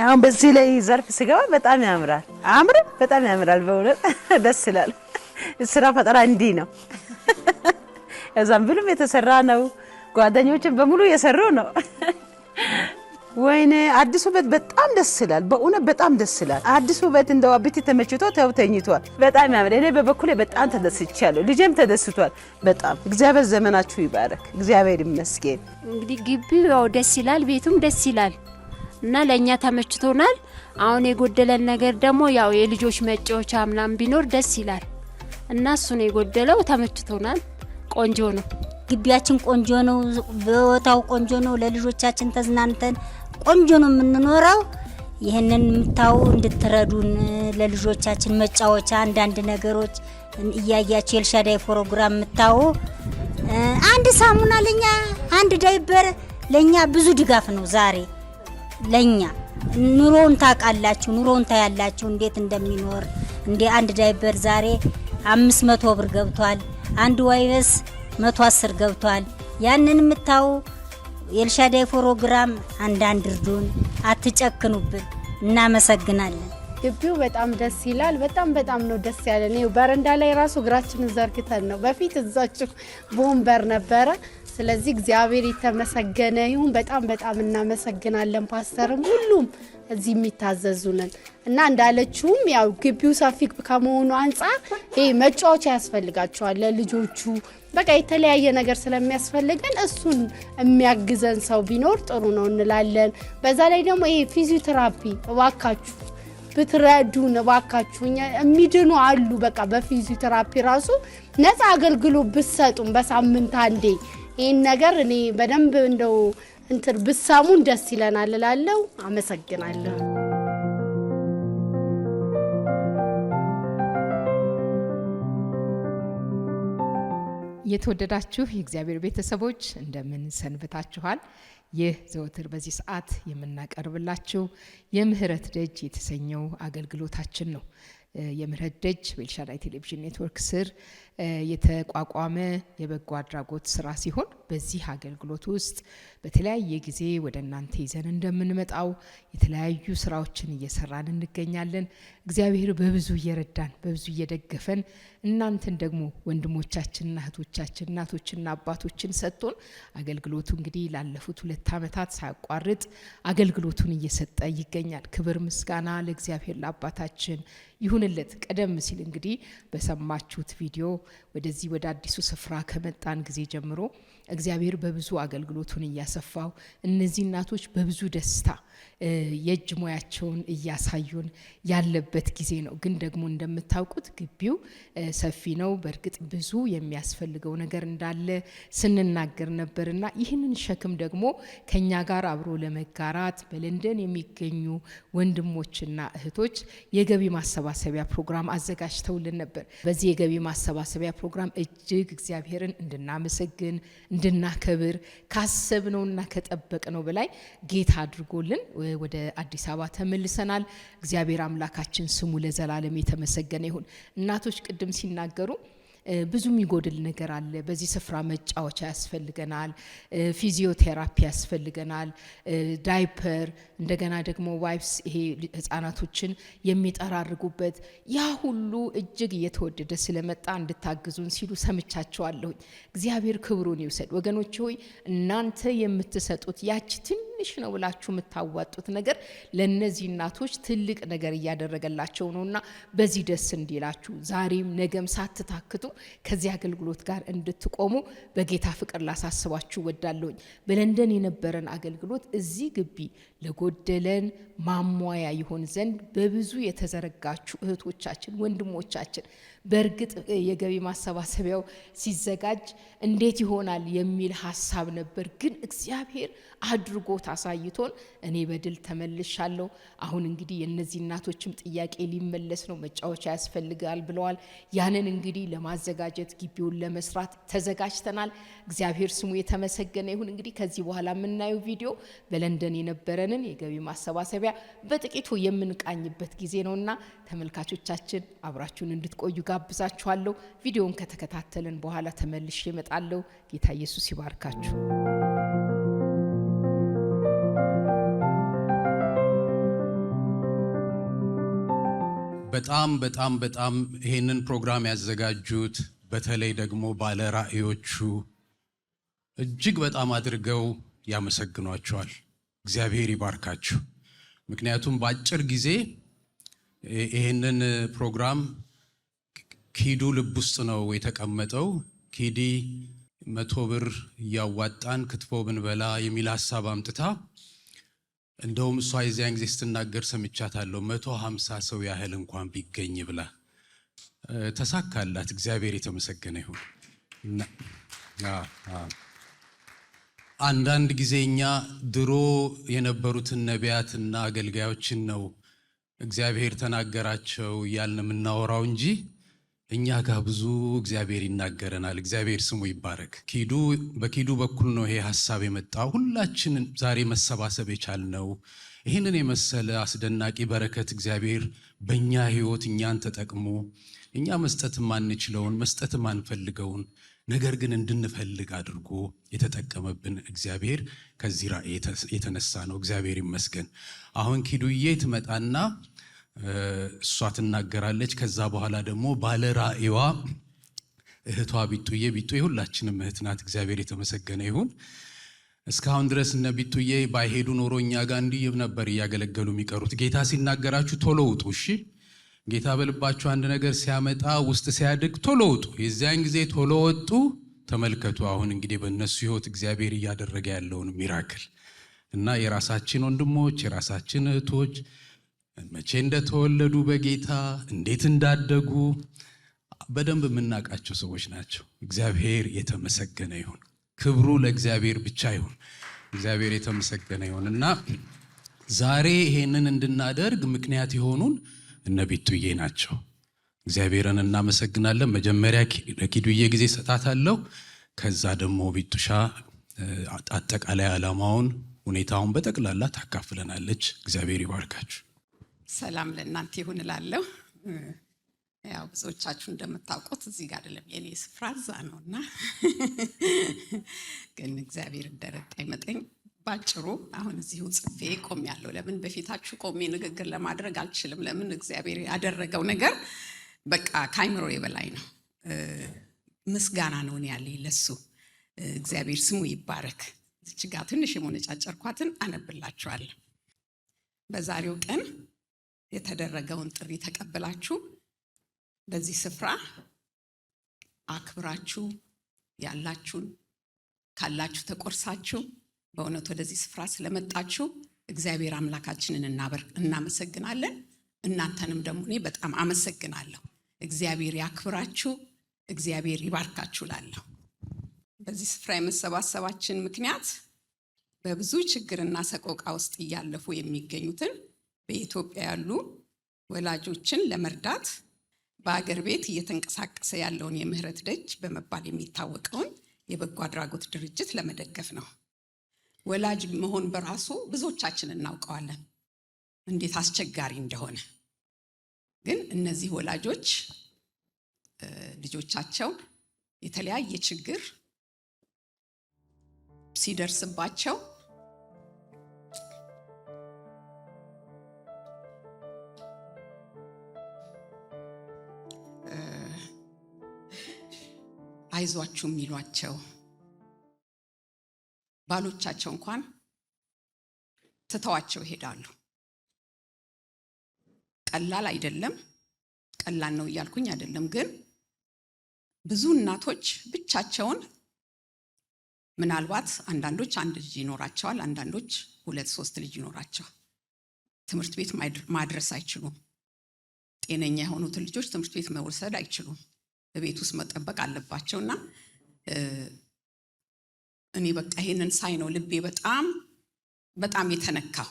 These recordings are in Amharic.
አሁን በዚህ ላይ ዘርፍ ስገባ በጣም ያምራል። አምር በጣም ያምራል። በእውነት ደስ ይላል። ስራ ፈጠራ እንዲህ ነው። እዛም ብሉም የተሰራ ነው። ጓደኞችን በሙሉ የሰሩ ነው። ወይኔ አዲሱ ቤት በጣም ደስ ይላል። በእውነት በጣም ደስ ይላል። አዲሱ ቤት እንደው አብቲ ተመችቶ ተውተኝቷል። በጣም ያምራል። እኔ በበኩሌ በጣም ተደስቻለሁ። ልጄም ተደስቷል በጣም። እግዚአብሔር ዘመናችሁ ይባረክ። እግዚአብሔር ይመስገን። እንግዲህ ግቢው ያው ደስ ይላል፣ ቤቱም ደስ ይላል እና ለኛ ተመችቶናል። አሁን የጎደለን ነገር ደግሞ ያው የልጆች መጫወቻ ምናምን ቢኖር ደስ ይላል እና እሱ ነው የጎደለው። ተመችቶናል። ቆንጆ ነው። ግቢያችን ቆንጆ ነው። ቦታው ቆንጆ ነው። ለልጆቻችን ተዝናንተን ቆንጆ ነው የምንኖረው። ይሄንን ምታው እንድትረዱን ለልጆቻችን መጫወቻ አንዳንድ ነገሮች እያያችሁ የኤልሻዳይ ፕሮግራም ምታው አንድ ሳሙና ለኛ አንድ ዳይበር ለኛ ብዙ ድጋፍ ነው። ዛሬ ለኛ ኑሮውን ታቃላችሁ፣ ኑሮውን ታያላችሁ እንዴት እንደሚኖር። እንደ አንድ ዳይበር ዛሬ 500 ብር ገብቷል። አንድ ዋይበስ 110 ገብቷል። ያንን ምታው የኤልሻዳይ ፕሮግራም አንዳንድ እርዱን፣ አትጨክኑብን። እናመሰግናለን። ግቢው በጣም ደስ ይላል። በጣም ነው ደስ ያለን። ይኸው በረንዳ ላይ ራሱ እግራችንን ዘርግተን ነው። በፊት እዛችሁ ቦምበር ነበረ። ስለዚህ እግዚአብሔር የተመሰገነ ይሁን። በጣም እናመሰግናለን። ፓስተርም ሁሉም እዚህ የሚታዘዙንን እና እንዳለችውም ያው ግቢው ሰፊ ከመሆኑ አንፃር ይሄ መጫወቻ ያስፈልጋቸዋል ለልጆቹ። በቃ የተለያየ ነገር ስለሚያስፈልገን እሱን የሚያግዘን ሰው ቢኖር ጥሩ ነው እንላለን። በዛ ላይ ደግሞ ይሄ ፊዚዮቴራፒ እባካችሁ ብትረዱን እባካችሁ። የሚድኑ አሉ። በቃ በፊዚዮቴራፒ ራሱ ነፃ አገልግሎት ብትሰጡን በሳምንት አንዴ ይሄን ነገር እኔ በደንብ እንደው እንትን ብትሰሙን ደስ ይለናል እላለሁ። አመሰግናለሁ። የተወደዳችሁ የእግዚአብሔር ቤተሰቦች እንደምን ሰንብታችኋል? ይህ ዘወትር በዚህ ሰዓት የምናቀርብላችሁ የምህረት ደጅ የተሰኘው አገልግሎታችን ነው። የምህረት ደጅ በኤልሻዳይ ቴሌቪዥን ኔትወርክ ስር የተቋቋመ የበጎ አድራጎት ስራ ሲሆን በዚህ አገልግሎት ውስጥ በተለያየ ጊዜ ወደ እናንተ ይዘን እንደምንመጣው የተለያዩ ስራዎችን እየሰራን እንገኛለን። እግዚአብሔር በብዙ እየረዳን በብዙ እየደገፈን እናንተን ደግሞ ወንድሞቻችንና እህቶቻችን እናቶችና አባቶችን ሰጥቶን አገልግሎቱ እንግዲህ ላለፉት 2 ዓመታት ሳያቋርጥ አገልግሎቱን እየሰጠ ይገኛል። ክብር ምስጋና ለእግዚአብሔር ለአባታችን ይሁንለት። ቀደም ሲል እንግዲህ በሰማችሁት ቪዲዮ ወደዚህ ወደ አዲሱ ስፍራ ከመጣን ጊዜ ጀምሮ እግዚአብሔር በብዙ አገልግሎቱን እያሰፋው እነዚህ እናቶች በብዙ ደስታ የእጅ ሙያቸውን እያሳዩን ያለበት ጊዜ ነው። ግን ደግሞ እንደምታውቁት ግቢው ሰፊ ነው። በእርግጥ ብዙ የሚያስፈልገው ነገር እንዳለ ስንናገር ነበርና ይህንን ሸክም ደግሞ ከኛ ጋር አብሮ ለመጋራት በለንደን የሚገኙ ወንድሞችና እህቶች የገቢ ማሰባሰቢያ ፕሮግራም አዘጋጅተውልን ነበር። በዚህ የገቢ ማሰባሰቢያ ፕሮግራም እጅግ እግዚአብሔርን እንድናመሰግን እንድናከብር ካሰብነውና ከጠበቅነው በላይ ጌታ አድርጎልን ወደ አዲስ አበባ ተመልሰናል። እግዚአብሔር አምላካችን ስሙ ለዘላለም የተመሰገነ ይሁን። እናቶች ቅድም ሲናገሩ ብዙ የሚጎድል ነገር አለ። በዚህ ስፍራ መጫወቻ ያስፈልገናል፣ ፊዚዮቴራፒ ያስፈልገናል፣ ዳይፐር፣ እንደገና ደግሞ ዋይፕስ፣ ይሄ ህፃናቶችን የሚጠራርጉበት ያ ሁሉ እጅግ እየተወደደ ስለመጣ እንድታግዙን ሲሉ ሰምቻቸዋለሁ። እግዚአብሔር ክብሩን ይውሰድ። ወገኖች ሆይ እናንተ የምትሰጡት ያቺ ትንሽ ነው ብላችሁ የምታዋጡት ነገር ለነዚህ እናቶች ትልቅ ነገር እያደረገላቸው ነውና በዚህ ደስ እንዲላችሁ ዛሬም ነገም ሳትታክቱ ከዚህ አገልግሎት ጋር እንድትቆሙ በጌታ ፍቅር ላሳስባችሁ ወዳለሁኝ። በለንደን የነበረን አገልግሎት እዚህ ግቢ ለጎደለን ማሟያ ይሆን ዘንድ በብዙ የተዘረጋችሁ እህቶቻችን ወንድሞቻችን በእርግጥ የገቢ ማሰባሰቢያው ሲዘጋጅ እንዴት ይሆናል የሚል ሐሳብ ነበር። ግን እግዚአብሔር አድርጎት አሳይቶን እኔ በድል ተመልሻለሁ። አሁን እንግዲህ የነዚህ እናቶችም ጥያቄ ሊመለስ ነው፣ መጫወቻ ያስፈልጋል ብለዋል። ያንን እንግዲህ ለማዘጋጀት ግቢውን ለመስራት ተዘጋጅተናል። እግዚአብሔር ስሙ የተመሰገነ ይሁን። እንግዲህ ከዚህ በኋላ የምናየው ቪዲዮ በለንደን የነበረንን የገቢ ማሰባሰቢያ በጥቂቱ የምንቃኝበት ጊዜ ነውና ተመልካቾቻችን አብራችሁን እንድትቆዩ ጋብዛችኋለሁ። ቪዲዮውን ከተከታተልን በኋላ ተመልሼ እመጣለሁ። ጌታ ኢየሱስ ይባርካችሁ። በጣም ይሄንን ፕሮግራም ያዘጋጁት በተለይ ደግሞ ባለ ራእዮቹ እጅግ በጣም አድርገው ያመሰግኗቸዋል። እግዚአብሔር ይባርካችሁ። ምክንያቱም በአጭር ጊዜ ይሄንን ፕሮግራም ኪዱ ልብ ውስጥ ነው የተቀመጠው። ኪዲ 100 ብር እያዋጣን ክትፎ ብንበላ የሚል ሐሳብ አምጥታ እንደውም እሷ የዚያን ጊዜ ስትናገር ሰምቻታለሁ 150 ሰው ያህል እንኳን ቢገኝ ብላ ተሳካላት። እግዚአብሔር የተመሰገነ ይሁን። አንዳንድ ጊዜ እኛ ድሮ የነበሩትን ነቢያትና አገልጋዮችን ነው እግዚአብሔር ተናገራቸው እያልን የምናወራው እንጂ እኛ ጋር ብዙ እግዚአብሔር ይናገረናል። እግዚአብሔር ስሙ ይባረክ። በኪዱ በኩል ነው ይሄ ሐሳብ የመጣው። ሁላችንን ዛሬ መሰባሰብ የቻልነው ይህንን የመሰለ አስደናቂ በረከት እግዚአብሔር በእኛ ሕይወት እኛን ተጠቅሞ እኛ መስጠት ማንችለውን መስጠት ማንፈልገውን ነገር ግን እንድንፈልግ አድርጎ የተጠቀመብን እግዚአብሔር ከዚህ ራእይ የተነሳ ነው። እግዚአብሔር ይመስገን። አሁን ኪዱዬ ትመጣና እሷ ትናገራለች። ከዛ በኋላ ደግሞ ባለ ራእይዋ እህቷ ቢጡዬ ሁላችንም እህት ናት። እግዚአብሔር የተመሰገነ ይሁን። እስካሁን ድረስ እነ ቢጡዬ ባይሄዱ ኖሮ እኛ ጋር እንዲህ ነበር እያገለገሉ የሚቀሩት። ጌታ ሲናገራችሁ ቶሎ ውጡ። እሺ፣ ጌታ በልባችሁ አንድ ነገር ሲያመጣ ውስጥ ሲያድግ ቶሎ ውጡ። የዚያን ጊዜ ቶሎ ወጡ። ተመልከቱ አሁን እንግዲህ በእነሱ ሕይወት እግዚአብሔር እያደረገ ያለውን ሚራክል እና የራሳችን ወንድሞች የራሳችን እህቶች መቼ እንደተወለዱ በጌታ እንዴት እንዳደጉ በደንብ የምናውቃቸው ሰዎች ናቸው። እግዚአብሔር የተመሰገነ ይሁን። ክብሩ ለእግዚአብሔር ብቻ ይሁን። እግዚአብሔር የተመሰገነ ይሁን እና ዛሬ ይሄንን እንድናደርግ ምክንያት የሆኑን እነ ቢጡዬ ናቸው። እግዚአብሔርን እናመሰግናለን። መጀመሪያ ለኪዱዬ ጊዜ ሰጣታለሁ። ከዛ ደግሞ ቢጡሻ አጠቃላይ ዓላማውን ሁኔታውን በጠቅላላ ታካፍለናለች። እግዚአብሔር ይባርካችሁ። ሰላም ለእናንተ ይሁን እላለሁ። ያው ብዙዎቻችሁ እንደምታውቁት እዚህ ጋር አይደለም የኔ ስፍራ እዛ ነውና ግን እግዚአብሔር እንደረዳኝ መጠን ባጭሩ አሁን እዚሁ ጽፌ ቆሜያለሁ። ለምን በፊታችሁ ቆሜ ንግግር ለማድረግ አልችልም። ለምን እግዚአብሔር ያደረገው ነገር በቃ ከአይምሮዬ በላይ ነው። ምስጋና ነው ያለኝ ለሱ። እግዚአብሔር ስሙ ይባረክ። እዚህ ጋር ትንሽ የሞነጫጨርኳትን አነብላችኋለሁ። በዛሬው ቀን የተደረገውን ጥሪ ተቀበላችሁ በዚህ ስፍራ አክብራችሁ ያላችሁን ካላችሁ ተቆርሳችሁ በእውነት ወደዚህ ስፍራ ስለመጣችሁ እግዚአብሔር አምላካችንን እናመሰግናለን። እናንተንም ደግሞ እኔ በጣም አመሰግናለሁ። እግዚአብሔር ያክብራችሁ፣ እግዚአብሔር ይባርካችሁ ላለሁ። በዚህ ስፍራ የመሰባሰባችን ምክንያት በብዙ ችግርና ሰቆቃ ውስጥ እያለፉ የሚገኙትን በኢትዮጵያ ያሉ ወላጆችን ለመርዳት በአገር ቤት እየተንቀሳቀሰ ያለውን የምህረት ደጅ በመባል የሚታወቀውን የበጎ አድራጎት ድርጅት ለመደገፍ ነው። ወላጅ መሆን በራሱ ብዙዎቻችን እናውቀዋለን እንዴት አስቸጋሪ እንደሆነ። ግን እነዚህ ወላጆች ልጆቻቸው የተለያየ ችግር ሲደርስባቸው አይዟችሁ የሚሏቸው ባሎቻቸው እንኳን ትተዋቸው ይሄዳሉ። ቀላል አይደለም። ቀላል ነው እያልኩኝ አይደለም። ግን ብዙ እናቶች ብቻቸውን ምናልባት አንዳንዶች አንድ ልጅ ይኖራቸዋል፣ አንዳንዶች 2-3 ልጅ ይኖራቸዋል። ትምህርት ቤት ማድረስ አይችሉም። ጤነኛ የሆኑትን ልጆች ትምህርት ቤት መውሰድ አይችሉም። በቤት ውስጥ መጠበቅ አለባቸውና እኔ በቃ ይሄንን ሳይ ነው ልቤ በጣም የተነካው።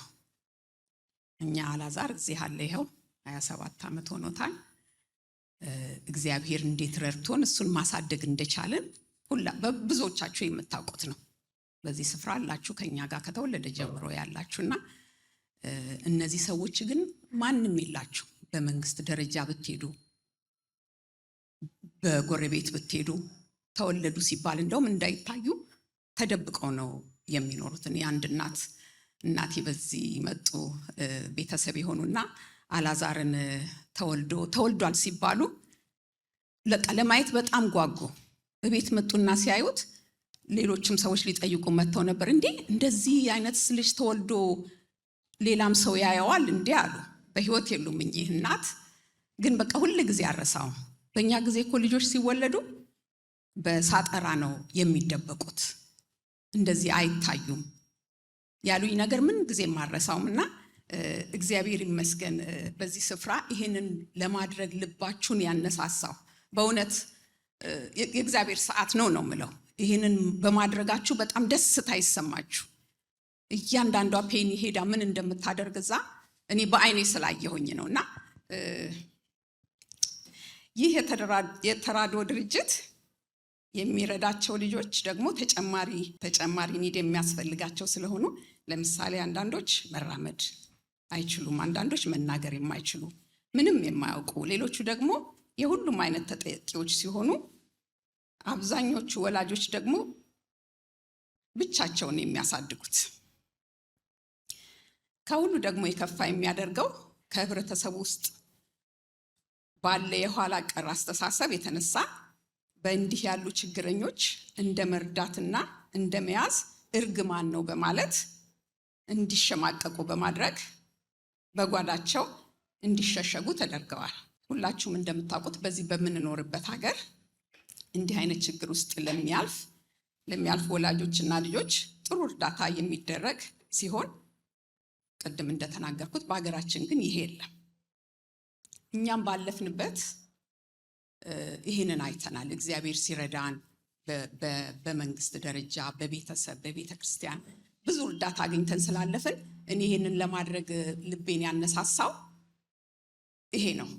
እኛ አላዛር እዚህ አለ ይኸው 27 ዓመት ሆኖታል። እግዚአብሔር እንዴት ረድቶን እሱን ማሳደግ እንደቻለን ብዙዎቻችሁ የምታውቁት ነው። በዚህ ስፍራ አላችሁ ከኛ ጋር ከተወለደ ጀምሮ ያላችሁና እነዚህ ሰዎች ግን ማንም የላችሁ። በመንግስት ደረጃ ብትሄዱ በጎረቤት ብትሄዱ ተወለዱ ሲባል እንደውም እንዳይታዩ ተደብቀው ነው የሚኖሩት። እኔ አንድ እናቴ በዚህ መጡ ቤተሰብ የሆኑና አላዛርን ተወልዷል ሲባሉ ለማየት በጣም ጓጉ። በቤት መጡና ሲያዩት ሌሎችም ሰዎች ሊጠይቁ መጥተው ነበር። እንደዚህ አይነት ልጅ ተወልዶ ሌላም ሰው ያየዋል እንዴ አሉ። በህይወት የሉም እኚህ እናት፣ ግን በቃ ሁሉ ጊዜ አረሳው። በእኛ ጊዜ እኮ ልጆች ሲወለዱ በሳጠራ ነው የሚደበቁት፣ እንደዚህ አይታዩም ያሉኝ ነገር ምን ጊዜ ማረሳውምና እግዚአብሔር ይመስገን በዚህ ስፍራ ይሄንን ለማድረግ ልባችሁን ያነሳሳው በእውነት የእግዚአብሔር ሰዓት ነው የምለው። ይሄንን በማድረጋችሁ በጣም ደስታ ይሰማችሁ። እያንዳንዷ ፔኒ ሄዳ ምን እንደምታደርግ እዛ እኔ በአይኔ ስላየሁኝ ነውና ይህ የተራድኦ ድርጅት የሚረዳቸው ልጆች ደግሞ ተጨማሪ ኒድ የሚያስፈልጋቸው ስለሆኑ ለምሳሌ አንዳንዶች መራመድ አይችሉም፣ አንዳንዶች መናገር የማይችሉ ምንም የማያውቁ፣ ሌሎቹ ደግሞ የሁሉም አይነት ተጠቂዎች ሲሆኑ አብዛኞቹ ወላጆች ደግሞ ብቻቸውን የሚያሳድጉት። ከሁሉ ደግሞ የከፋ የሚያደርገው ከህብረተሰቡ ውስጥ ባለ የኋላ ቀር አስተሳሰብ የተነሳ በእንዲህ ያሉ ችግረኞች እንደ መርዳትና እንደ መያዝ እርግማን ነው በማለት እንዲሸማቀቁ በማድረግ በጓዳቸው እንዲሸሸጉ ተደርገዋል። ሁላችሁም እንደምታውቁት በዚህ በምንኖርበት ሀገር እንዲህ አይነት ችግር ውስጥ ለሚያልፉ ወላጆችና ልጆች ጥሩ እርዳታ የሚደረግ ሲሆን ቅድም እንደተናገርኩት በሀገራችን ግን ይሄ የለም። እኛም ባለፍንበት ይህንን አይተናል። እግዚአብሔር ሲረዳን በመንግስት ደረጃ በቤተሰብ በቤተ ክርስቲያን ብዙ እርዳታ አግኝተን ስላለፍን እኔ ይህንን ለማድረግ ልቤን ያነሳሳው ይሄ ነው።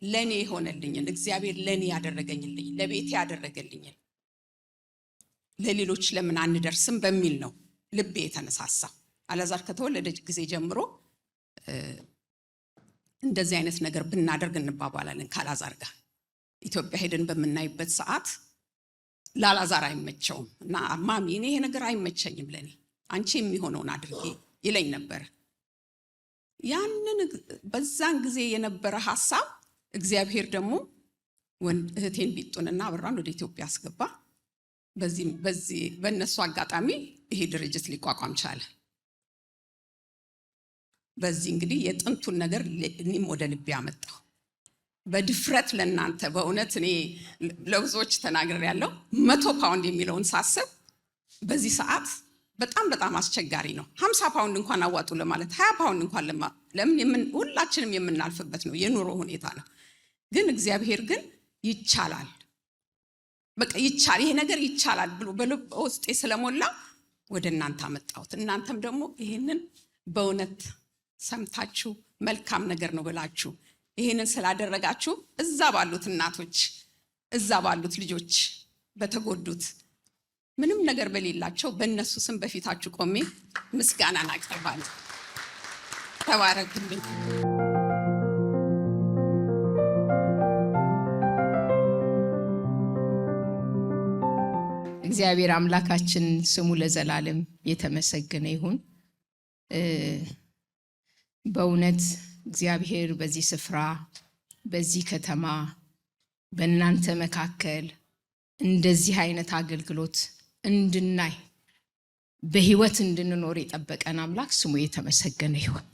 ለኔ የሆነልኝን እግዚአብሔር ለኔ ያደረገኝልኝ ለቤቴ ያደረገልኝን ለሌሎች ለምን አንደርስም በሚል ነው ልቤ የተነሳሳው። አላዛር ከተወለደ ጊዜ ጀምሮ እንደዚህ አይነት ነገር ብናደርግ እንባባላለን ከአላዛር ጋር። ኢትዮጵያ ሄደን በምናይበት ሰዓት ለአላዛር አይመቸውም እና ማሚ እኔ ይሄ ነገር አይመቸኝም፣ ለኔ አንቺ የሚሆነውን አድርጌ ይለኝ ነበር። ያንን በዛን ጊዜ የነበረ ሐሳብ እግዚአብሔር ደግሞ እህቴን ቢጡንና አብራን ወደ ኢትዮጵያ አስገባ። በዚህ በእነሱ አጋጣሚ ይሄ ድርጅት ሊቋቋም ቻለ። በዚህ እንግዲህ የጥንቱን ነገር እኔም ወደ ልቤ አመጣው። በድፍረት ለእናንተ በእውነት እኔ ለብዙዎች ተናግሬያለሁ። 100 ፓውንድ የሚለውን ሳስብ በዚህ ሰዓት በጣም አስቸጋሪ ነው። 50 ፓውንድ እንኳን አዋጡ ለማለት 20 ፓውንድ እንኳን ለምን ሁላችንም የምናልፍበት ነው የኑሮ ሁኔታ ነው። ግን እግዚአብሔር ግን ይቻላል፣ በቃ ይቻላል፣ ይሄ ነገር ይቻላል ብሎ በልብ ውስጤ ስለሞላ ወደ እናንተ አመጣሁት። እናንተም ደግሞ ይሄንን በእውነት ሰምታችሁ መልካም ነገር ነው ብላችሁ ይሄንን ስላደረጋችሁ እዛ ባሉት እናቶች፣ እዛ ባሉት ልጆች፣ በተጎዱት ምንም ነገር በሌላቸው በእነሱ ስም በፊታችሁ ቆሜ ምስጋናን አቀርባለሁ። ተባረክልኝ። እግዚአብሔር አምላካችን ስሙ ለዘላለም የተመሰገነ ይሁን። በእውነት እግዚአብሔር በዚህ ስፍራ በዚህ ከተማ በእናንተ መካከል እንደዚህ አይነት አገልግሎት እንድናይ በህይወት እንድንኖር የጠበቀን አምላክ ስሙ የተመሰገነ ይሁን።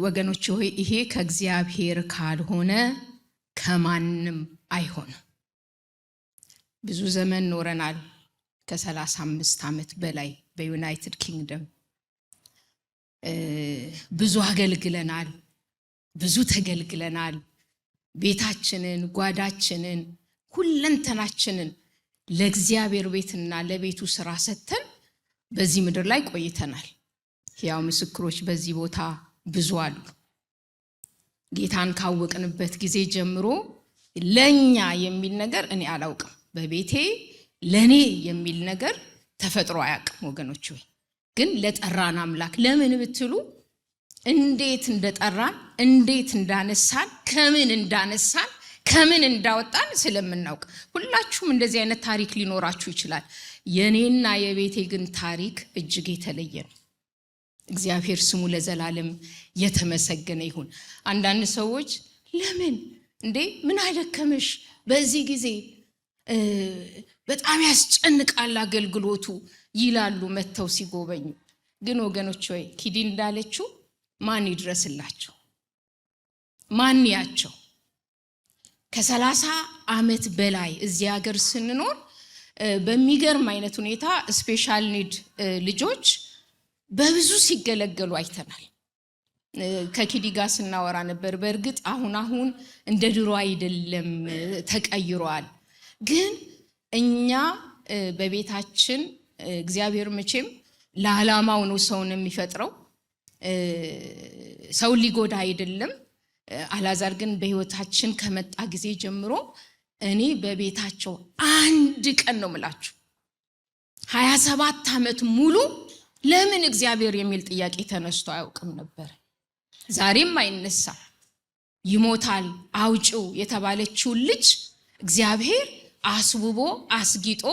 ወገኖች ሆይ ይሄ ከእግዚአብሔር ካልሆነ ከማንም አይሆንም። ብዙ ዘመን ኖረናል። ከ35 ዓመት በላይ በዩናይትድ ኪንግደም ብዙ አገልግለናል፣ ብዙ ተገልግለናል። ቤታችንን፣ ጓዳችንን፣ ሁለንተናችንን ለእግዚአብሔር ቤትና ለቤቱ ስራ ሰጥተን በዚህ ምድር ላይ ቆይተናል። ያው ምስክሮች በዚህ ቦታ ብዙ አሉ። ጌታን ካወቅንበት ጊዜ ጀምሮ ለኛ የሚል ነገር እኔ አላውቅም። በቤቴ ለኔ የሚል ነገር ተፈጥሮ አያውቅም ወገኖች ሆይ። ግን ለጠራን አምላክ ለምን ብትሉ እንዴት እንደጠራን፣ እንዴት እንዳነሳን፣ ከምን እንዳነሳን፣ ከምን እንዳወጣን ስለምናውቅ ሁላችሁም እንደዚህ አይነት ታሪክ ሊኖራችሁ ይችላል። የኔና የቤቴ ግን ታሪክ እጅግ የተለየ ነው። እግዚአብሔር ስሙ ለዘላለም የተመሰገነ ይሁን። አንዳንድ ሰዎች ለምን እንዴ ምን አደከመሽ በዚህ ጊዜ በጣም ያስጨንቃል አገልግሎቱ ይላሉ መተው ሲጎበኙ። ግን ወገኖች ሆይ ኪዲ እንዳለችው ማን ይድረስላቸው? ማን ያቸው? ከ30 ዓመት በላይ እዚህ ሀገር ስንኖር በሚገርም አይነት ሁኔታ ስፔሻል ኒድ ልጆች በብዙ ሲገለገሉ አይተናል። ከኪዲ ጋር ስናወራ ነበር። በእርግጥ አሁን እንደ ድሮ አይደለም፣ ተቀይሯል። ግን እኛ በቤታችን እግዚአብሔር መቼም ለዓላማው ነው ሰውን የሚፈጥረው፣ ሰው ሊጎዳ አይደለም። አላዛር ግን በህይወታችን ከመጣ ጊዜ ጀምሮ እኔ በቤታቸው አንድ ቀን ነው ምላችሁ 27 ዓመት ሙሉ ለምን እግዚአብሔር የሚል ጥያቄ ተነስቶ አያውቅም ነበር። ዛሬም አይነሳ። ይሞታል አውጪው የተባለችው ልጅ እግዚአብሔር አስውቦ አስጊጦ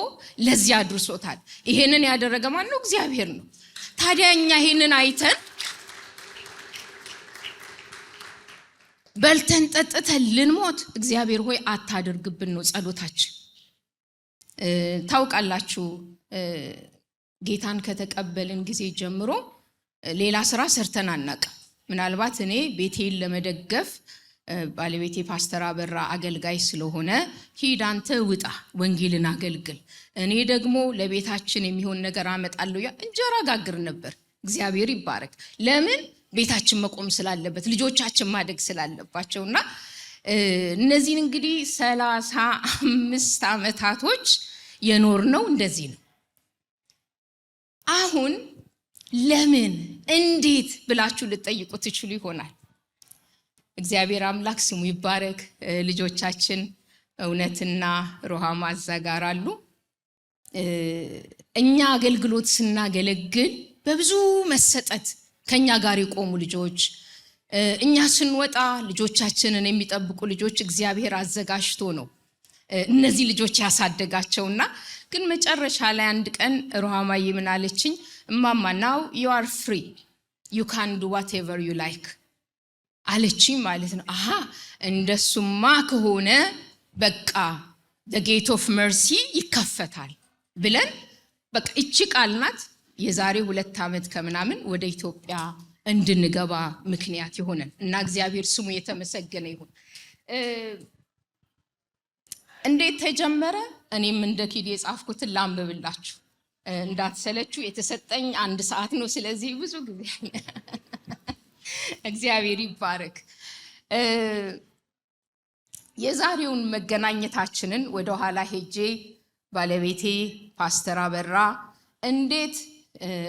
ለዚያ አድርሶታል። ይሄንን ያደረገ ማን ነው? እግዚአብሔር ነው። ታዲያ እኛ ይሄንን አይተን በልተን ጠጥተን ልንሞት እግዚአብሔር ሆይ አታድርግብን ነው ጸሎታችን። ታውቃላችሁ ጌታን ከተቀበልን ጊዜ ጀምሮ ሌላ ስራ ሰርተን አናውቅም። ምናልባት እኔ ቤቴን ለመደገፍ ባለቤቴ ፓስተር አበራ አገልጋይ ስለሆነ ሂድ አንተ ውጣ ወንጌልን አገልግል፣ እኔ ደግሞ ለቤታችን የሚሆን ነገር አመጣለሁ እንጀራ ጋግር ነበር። እግዚአብሔር ይባረክ። ለምን? ቤታችን መቆም ስላለበት፣ ልጆቻችን ማደግ ስላለባቸውና እነዚህን እንግዲህ 35 ዓመታቶች የኖርነው እንደዚህ ነው። አሁን ለምን እንዴት ብላችሁ ልትጠይቁ ትችሉ ይሆናል። እግዚአብሔር አምላክ ስሙ ይባረክ። ልጆቻችን እውነትና ሩሃማ አዘጋራሉ። እኛ አገልግሎት ስናገለግል በብዙ መሰጠት ከኛ ጋር የቆሙ ልጆች፣ እኛ ስንወጣ ልጆቻችንን የሚጠብቁ ልጆች እግዚአብሔር አዘጋጅቶ ነው እነዚህ ልጆች ያሳደጋቸውና ግን መጨረሻ ላይ አንድ ቀን ሩሃማዬ ምን አለችኝ? እማማ now you are free, you can do whatever you like አለችኝ ማለት ነው። አሃ እንደሱማ ከሆነ በቃ the gate of mercy ይከፈታል ብለን በቃ እቺ ቃል ናት የዛሬ 2 ዓመት ከምናምን ወደ ኢትዮጵያ እንድንገባ ምክንያት ይሆነን እና እግዚአብሔር ስሙ የተመሰገነ ይሁን። እንዴት ተጀመረ? እኔም እንደ ኪዲ የጻፍኩትን ላንብብላችሁ እንዳትሰለቹ። የተሰጠኝ 1 ሰዓት ነው፣ ስለዚህ ብዙ ጊዜ እግዚአብሔር ይባረክ። የዛሬውን መገናኘታችንን ወደ ኋላ ሄጄ ባለቤቴ ፓስተር አበራ እንዴት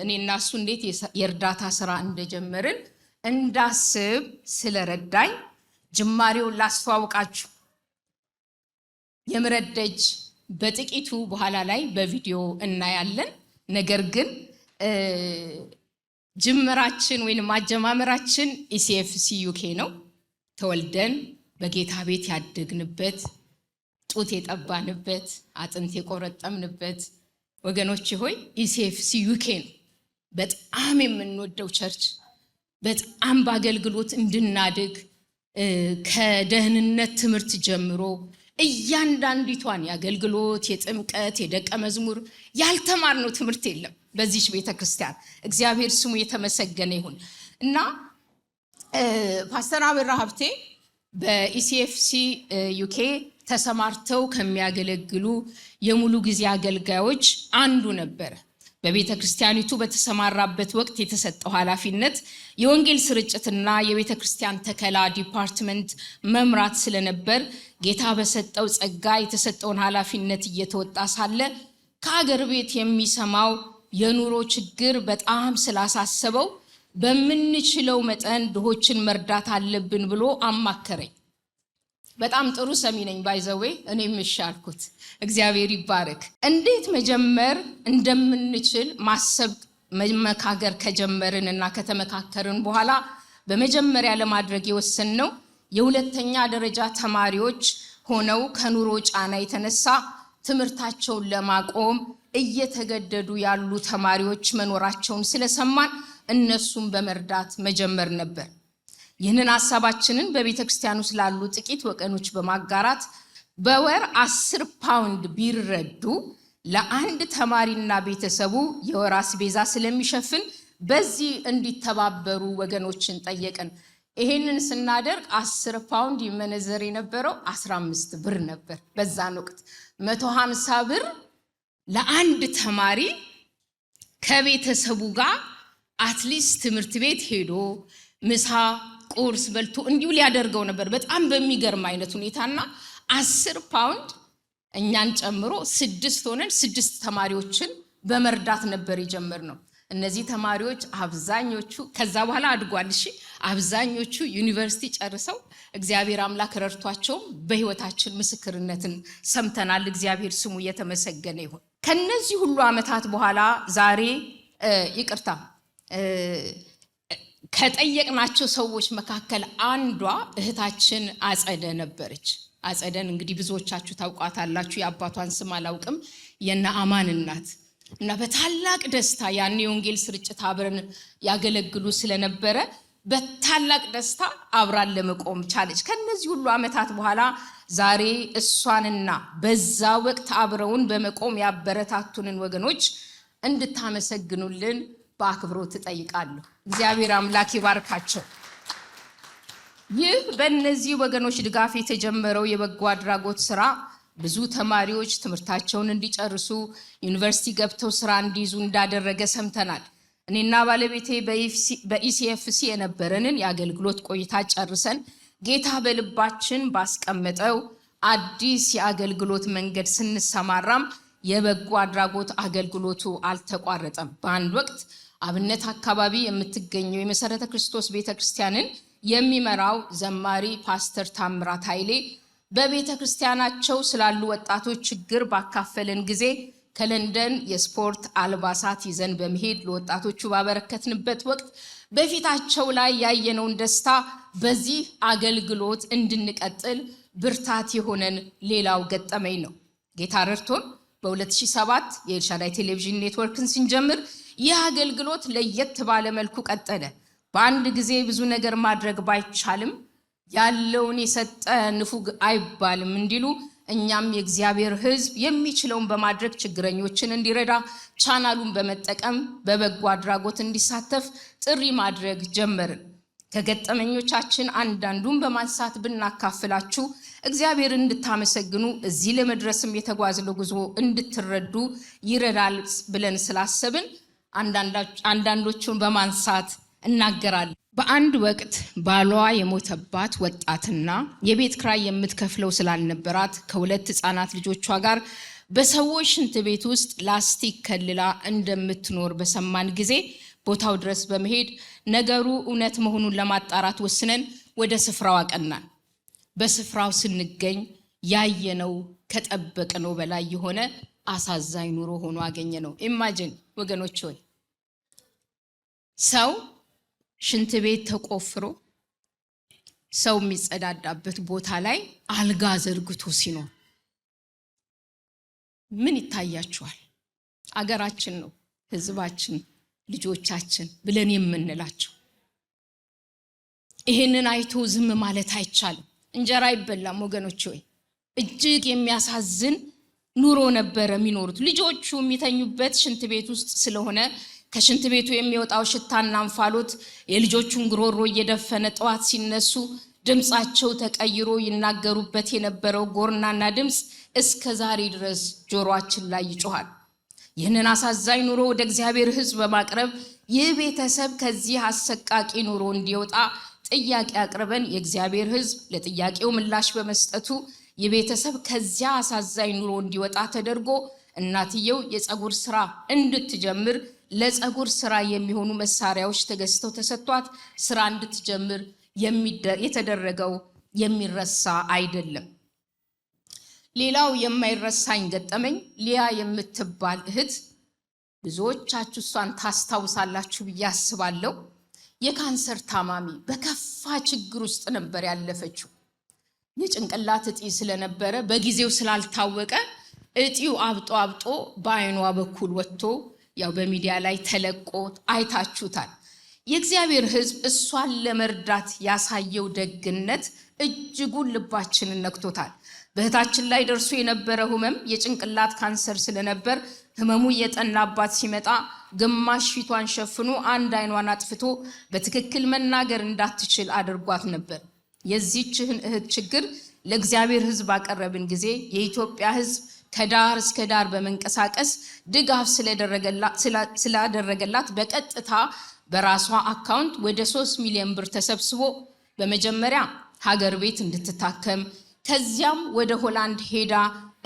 እኔና እሱ እንዴት የእርዳታ ስራ እንደጀመርን እንዳስብ ስለረዳኝ ጅማሬውን ላስተዋውቃችሁ። የምህረት ደጅ በጥቂቱ በኋላ ላይ በቪዲዮ እናያለን። ነገር ግን ጅምራችን ወይንም ማጀማመራችን ኢሲኤፍሲ ዩኬ ነው። ተወልደን በጌታ ቤት ያደግንበት፣ ጡት የጠባንበት፣ አጥንት የቆረጠምንበት ወገኖች ሆይ ኢሲኤፍሲ ዩኬ ነው። በጣም የምንወደው ቸርች፣ በጣም በአገልግሎት እንድናድግ ከደህንነት ትምህርት ጀምሮ እያንዳንዲቷን የአገልግሎት፣ የጥምቀት፣ የደቀ መዝሙር ያልተማርነው ትምህርት የለም በዚህ ቤተክርስቲያን። እግዚአብሔር ስሙ የተመሰገነ ይሁን እና ፓስተር አበራ ሀብቴ በኢሲኤፍሲ ዩኬ ተሰማርተው ከሚያገለግሉ የሙሉ ጊዜ አገልጋዮች አንዱ ነበር። በቤተክርስቲያኒቱ በተሰማራበት ወቅት የተሰጠው ኃላፊነት የወንጌል ስርጭትና የቤተክርስቲያን ተከላ ዲፓርትመንት መምራት ስለነበር ጌታ በሰጠው ጸጋ የተሰጠውን ኃላፊነት እየተወጣ ሳለ ከአገር ቤት የሚሰማው የኑሮ ችግር በጣም ስላሳሰበው በምንችለው መጠን ድሆችን መርዳት አለብን ብሎ አማከረኝ። በጣም ጥሩ ሰሚ ነኝ ባይዘዌ እኔም እሻልኩት። እግዚአብሔር ይባረክ። እንዴት መጀመር እንደምንችል ማሰብ መመካከር ከጀመርን እና ከተመካከርን በኋላ በመጀመሪያ ለማድረግ የወሰንነው የሁለተኛ ደረጃ ተማሪዎች ሆነው ከኑሮ ጫና የተነሳ ትምህርታቸውን ለማቆም እየተገደዱ ያሉ ተማሪዎች መኖራቸውን ስለሰማን እነሱን በመርዳት መጀመር ነበር። ይህንን ሐሳባችንን በቤተክርስቲያኑ ስላሉ ጥቂት ወገኖች በማጋራት በወር 10 ፓውንድ ቢረዱ ለአንድ ተማሪና ቤተሰቡ የወር አስቤዛ ስለሚሸፍን በዚህ እንዲተባበሩ ወገኖችን ጠየቅን። ይሄንን ስናደርግ 10 ፓውንድ ይመነዘር የነበረው 15 ብር ነበር። በዛን ወቅት 150 ብር ለአንድ ተማሪ ከቤተሰቡ ጋር አትሊስት ትምህርት ቤት ሄዶ ምሳ ቁርስ በልቶ እንዲሁ ሊያደርገው ነበር። በጣም በሚገርም አይነት ሁኔታና 10 ፓውንድ እኛን ጨምሮ 6 ሆነን 6 ተማሪዎችን በመርዳት ነበር የጀመርነው። እነዚህ ተማሪዎች አብዛኞቹ ከዛ በኋላ አድጓል። እሺ አብዛኞቹ ዩኒቨርሲቲ ጨርሰው እግዚአብሔር አምላክ ረድቷቸው በህይወታችን ምስክርነትን ሰምተናል። እግዚአብሔር ስሙ የተመሰገነ ይሁን። ከነዚህ ሁሉ ዓመታት በኋላ ዛሬ ይቅርታ ከጠየቅናቸው ሰዎች መካከል አንዷ እህታችን አጸደ ነበረች። አጸደን እንግዲህ ብዙዎቻችሁ ታውቋታላችሁ። የአባቷን ስም አላውቅም። የነ አማን እናት እና በታላቅ ደስታ ያን የወንጌል ስርጭት አብረን ያገለግሉ ስለነበረ በታላቅ ደስታ አብራን ለመቆም ቻለች። ከነዚህ ሁሉ ዓመታት በኋላ ዛሬ እሷንና በዛ ወቅት አብረውን በመቆም ያበረታቱንን ወገኖች እንድታመሰግኑልን በአክብሮት እጠይቃለሁ። እግዚአብሔር አምላክ ይባርካቸው። ይህ በእነዚህ ወገኖች ድጋፍ የተጀመረው የበጎ አድራጎት ስራ ብዙ ተማሪዎች ትምህርታቸውን እንዲጨርሱ ዩኒቨርሲቲ ገብተው ስራ እንዲይዙ እንዳደረገ ሰምተናል። እኔና ባለቤቴ በኢሲኤፍሲ የነበረንን የአገልግሎት ቆይታ ጨርሰን ጌታ በልባችን ባስቀመጠው አዲስ የአገልግሎት መንገድ ስንሰማራም የበጎ አድራጎት አገልግሎቱ አልተቋረጠም። በአንድ ወቅት አብነት አካባቢ የምትገኘው የመሰረተ ክርስቶስ ቤተክርስቲያንን የሚመራው ዘማሪ ፓስተር ታምራት ኃይሌ በቤተክርስቲያናቸው ስላሉ ወጣቶች ችግር ባካፈለን ጊዜ ከለንደን የስፖርት አልባሳት ይዘን በመሄድ ለወጣቶቹ ባበረከትንበት ወቅት በፊታቸው ላይ ያየነውን ደስታ በዚህ አገልግሎት እንድንቀጥል ብርታት የሆነን ሌላው ገጠመኝ ነው። ጌታ ረድቶን በ2007 የኤልሻዳይ ቴሌቪዥን ኔትወርክን ስንጀምር ይህ አገልግሎት ለየት ባለ መልኩ ቀጠለ። በአንድ ጊዜ ብዙ ነገር ማድረግ ባይቻልም ያለውን የሰጠ ንፉግ አይባልም እንዲሉ እኛም የእግዚአብሔር ሕዝብ የሚችለውን በማድረግ ችግረኞችን እንዲረዳ ቻናሉን በመጠቀም በበጎ አድራጎት እንዲሳተፍ ጥሪ ማድረግ ጀመርን። ከገጠመኞቻችን አንዳንዱን በማንሳት ብናካፍላችሁ እግዚአብሔር እንድታመሰግኑ እዚህ ለመድረስም የተጓዝነው ጉዞ እንድትረዱ ይረዳል ብለን ስላሰብን አንዳንዶቹን በማንሳት እናገራለን። በአንድ ወቅት ባሏ የሞተባት ወጣትና የቤት ክራይ የምትከፍለው ስላልነበራት ከሁለት ህፃናት ልጆቿ ጋር በሰዎች ሽንት ቤት ውስጥ ላስቲክ ከልላ እንደምትኖር በሰማን ጊዜ ቦታው ድረስ በመሄድ ነገሩ እውነት መሆኑን ለማጣራት ወስነን ወደ ስፍራው አቀናን። በስፍራው ስንገኝ ያየነው ከጠበቅነው በላይ የሆነ አሳዛኝ ኑሮ ሆኖ አገኘነው። ኢማጂን ወገኖች ሆይ ሰው ሽንት ቤት ተቆፍሮ ሰው የሚጸዳዳበት ቦታ ላይ አልጋ ዘርግቶ ሲኖር ምን ይታያችኋል? አገራችን ነው፣ ህዝባችን፣ ልጆቻችን ብለን የምንላቸው። ይሄንን አይቶ ዝም ማለት አይቻልም። እንጀራ አይበላም ወገኖች ሆይ። እጅግ የሚያሳዝን ኑሮ ነበረ የሚኖሩት። ልጆቹ የሚተኙበት ሽንት ቤት ውስጥ ስለሆነ ከሽንት ቤቱ የሚወጣው ሽታና እንፋሎት የልጆቹን ጉሮሮ እየደፈነ ጠዋት ሲነሱ ድምጻቸው ተቀይሮ ይናገሩበት የነበረው ጎርናና ድምጽ እስከ ዛሬ ድረስ ጆሮአችን ላይ ይጮሃል። ይህንን አሳዛኝ ኑሮ ወደ እግዚአብሔር ሕዝብ በማቅረብ ይህ ቤተሰብ ከዚህ አሰቃቂ ኑሮ እንዲወጣ ጥያቄ አቅርበን የእግዚአብሔር ሕዝብ ለጥያቄው ምላሽ በመስጠቱ ይህ ቤተሰብ ከዚያ አሳዛኝ ኑሮ እንዲወጣ ተደርጎ እናትየው የፀጉር ስራ እንድትጀምር ለፀጉር ስራ የሚሆኑ መሳሪያዎች ተገዝተው ተሰጥቷት ስራ እንድትጀምር የተደረገው የሚረሳ አይደለም። ሌላው የማይረሳኝ ገጠመኝ ሊያ የምትባል እህት ብዙዎቻችሁ እሷን ታስታውሳላችሁ ብዬ አስባለሁ። የካንሰር ታማሚ በከፋ ችግር ውስጥ ነበር ያለፈችው። የጭንቅላት እጢ ስለነበረ በጊዜው ስላልታወቀ እጢው አብጦ በአይኗ በኩል ወጥቶ ያው በሚዲያ ላይ ተለቆ አይታችሁታል። የእግዚአብሔር ሕዝብ እሷን ለመርዳት ያሳየው ደግነት እጅጉን ልባችንን ነክቶታል። በእህታችን ላይ ደርሶ የነበረው ህመም የጭንቅላት ካንሰር ስለነበር ህመሙ እየጠናባት ሲመጣ ግማሽ ፊቷን ሸፍኖ አንድ አይኗን አጥፍቶ በትክክል መናገር እንዳትችል አድርጓት ነበር። የዚህችን እህት ችግር ለእግዚአብሔር ሕዝብ አቀረብን ጊዜ የኢትዮጵያ ሕዝብ ከዳር እስከ ዳር በመንቀሳቀስ ድጋፍ ስላደረገላት በቀጥታ በራሷ አካውንት ወደ 3 ሚሊዮን ብር ተሰብስቦ በመጀመሪያ ሀገር ቤት እንድትታከም ከዚያም ወደ ሆላንድ ሄዳ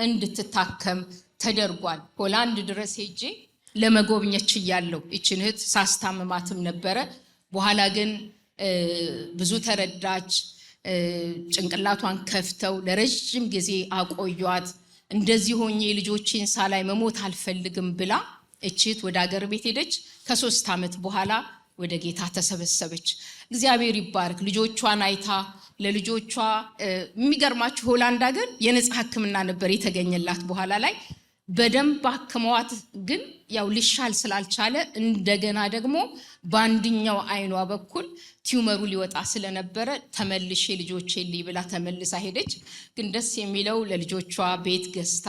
እንድትታከም ተደርጓል። ሆላንድ ድረስ ሄጄ ለመጎብኘት ያለው እችን እህት ሳስታምማትም ነበረ። በኋላ ግን ብዙ ተረዳች። ጭንቅላቷን ከፍተው ለረጅም ጊዜ አቆዩት። እንደዚህ ሆኜ ልጆቼን ሳላይ መሞት አልፈልግም ብላ እቺት ወደ ሀገር ቤት ሄደች። ከ3 ዓመት በኋላ ወደ ጌታ ተሰበሰበች። እግዚአብሔር ይባርክ። ልጆቿን አይታ ለልጆቿ የሚገርማችሁ ሆላንድ ሀገር የነጻ ሕክምና ነበር የተገኘላት። በኋላ ላይ በደንብ አክመዋት ግን ያው ሊሻል ስላልቻለ እንደገና ደግሞ ባንድኛው አይኗ በኩል ቲዩመሩ ሊወጣ ስለነበረ ተመልሼ ልጆቼ ብላ ተመልሳ ሄደች። ግን ደስ የሚለው ለልጆቿ ቤት ገዝታ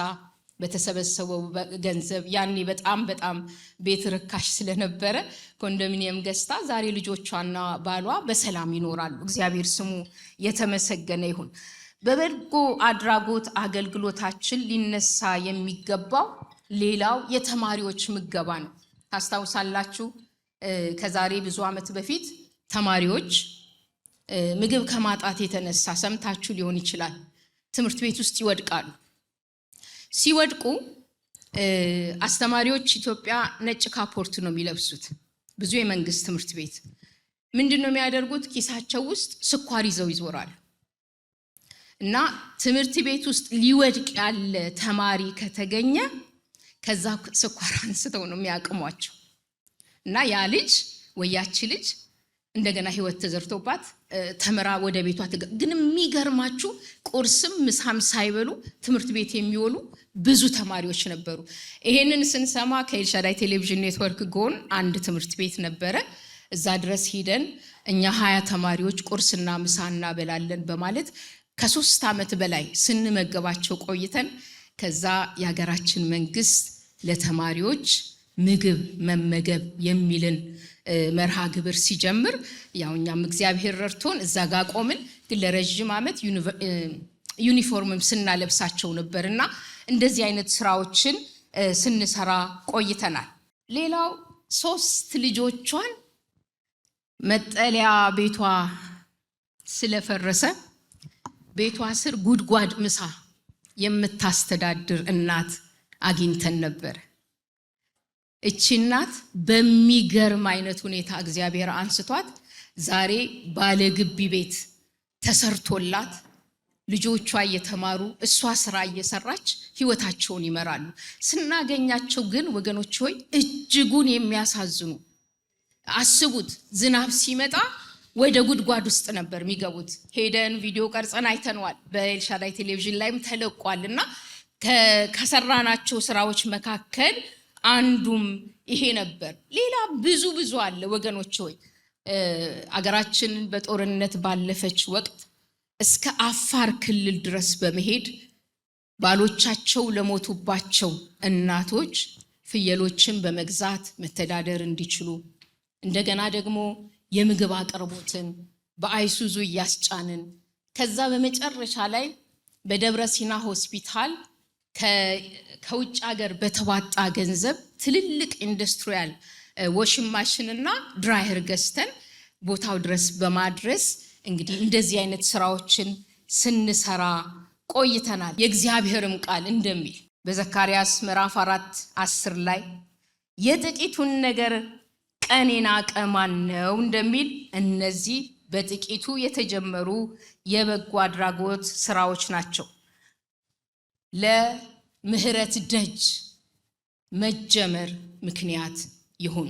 በተሰበሰበው ገንዘብ ያኔ በጣም ቤት ርካሽ ስለነበረ ኮንዶሚኒየም ገዝታ ዛሬ ልጆቿና ባሏ በሰላም ይኖራሉ። እግዚአብሔር ስሙ የተመሰገነ ይሁን። በበጎ አድራጎት አገልግሎታችን ሊነሳ የሚገባው ሌላው የተማሪዎች ምገባ ነው። ታስታውሳላችሁ ከዛሬ ብዙ ዓመት በፊት ተማሪዎች ምግብ ከማጣት የተነሳ ሰምታችሁ ሊሆን ይችላል ትምህርት ቤት ውስጥ ይወድቃሉ። ሲወድቁ አስተማሪዎች ኢትዮጵያ ነጭ ካፖርት ነው የሚለብሱት። ብዙ የመንግስት ትምህርት ቤት ምንድነው የሚያደርጉት? ኪሳቸው ውስጥ ስኳር ይዘው ይዞራሉ። እና ትምህርት ቤት ውስጥ ሊወድቅ ያለ ተማሪ ከተገኘ ከዛ ስኳር አንስተው ነው የሚያቅሟቸው። እና ያ ልጅ ወያቺ ልጅ እንደገና ህይወት ተዘርቶባት ተመራ ወደ ቤቷ ግን የሚገርማችሁ ቁርስም ምሳም ሳይበሉ ትምህርት ቤት የሚወሉ ብዙ ተማሪዎች ነበሩ። ይሄንን ስንሰማ ከኤልሻዳይ ቴሌቪዥን ኔትወርክ ጎን አንድ ትምህርት ቤት ነበረ። እዛ ድረስ ሄደን እኛ 20 ተማሪዎች ቁርስና ምሳ እናበላለን በማለት ከ3 ዓመት በላይ ስንመገባቸው ቆይተን ከዛ የሀገራችን መንግስት ለተማሪዎች ምግብ መመገብ የሚልን መርሃ ግብር ሲጀምር ያው እኛም እግዚአብሔር ረድቶን እዛ ጋር ቆምን። ግን ለረጅም ዓመት ዩኒፎርምም ስናለብሳቸው ነበርና እንደዚህ አይነት ስራዎችን ስንሰራ ቆይተናል። ሌላው 3 ልጆቿን መጠለያ ቤቷ ስለፈረሰ ቤቷ ስር ጉድጓድ ምሳ የምታስተዳድር እናት አግኝተን ነበር። እቺ እናት በሚገርም አይነት ሁኔታ እግዚአብሔር አንስቷት ዛሬ ባለ ግቢ ቤት ተሰርቶላት ልጆቿ እየተማሩ እሷ ስራ እየሰራች ህይወታቸውን ይመራሉ። ስናገኛቸው ግን ወገኖች ሆይ እጅጉን የሚያሳዝኑ። አስቡት፣ ዝናብ ሲመጣ ወደ ጉድጓድ ውስጥ ነበር የሚገቡት። ሄደን ቪዲዮ ቀርጸን አይተነዋል። በኤልሻዳይ ቴሌቪዥን ላይም ተለቋልና ከሰራናቸው ስራዎች መካከል አንዱም ይሄ ነበር። ሌላ ብዙ አለ ወገኖች ሆይ። አገራችን በጦርነት ባለፈች ወቅት እስከ አፋር ክልል ድረስ በመሄድ ባሎቻቸው ለሞቱባቸው እናቶች ፍየሎችን በመግዛት መተዳደር እንዲችሉ እንደገና ደግሞ የምግብ አቅርቦትን በአይሱዙ እያስጫንን ከዛ በመጨረሻ ላይ በደብረ ሲና ሆስፒታል ከውጭ ሀገር በተዋጣ ገንዘብ ትልልቅ ኢንዱስትሪያል ዋሽንግ ማሽንና ድራየር ገዝተን ቦታው ድረስ በማድረስ እንግዲህ እንደዚህ አይነት ስራዎችን ስንሰራ ቆይተናል። የእግዚአብሔርም ቃል እንደሚል በዘካርያስ ምዕራፍ 4:10 ላይ የጥቂቱን ነገር ቀን የናቀ ማን ነው እንደሚል እነዚህ በጥቂቱ የተጀመሩ የበጎ አድራጎት ስራዎች ናቸው ለምህረት ደጅ መጀመር ምክንያት ይሁኑ።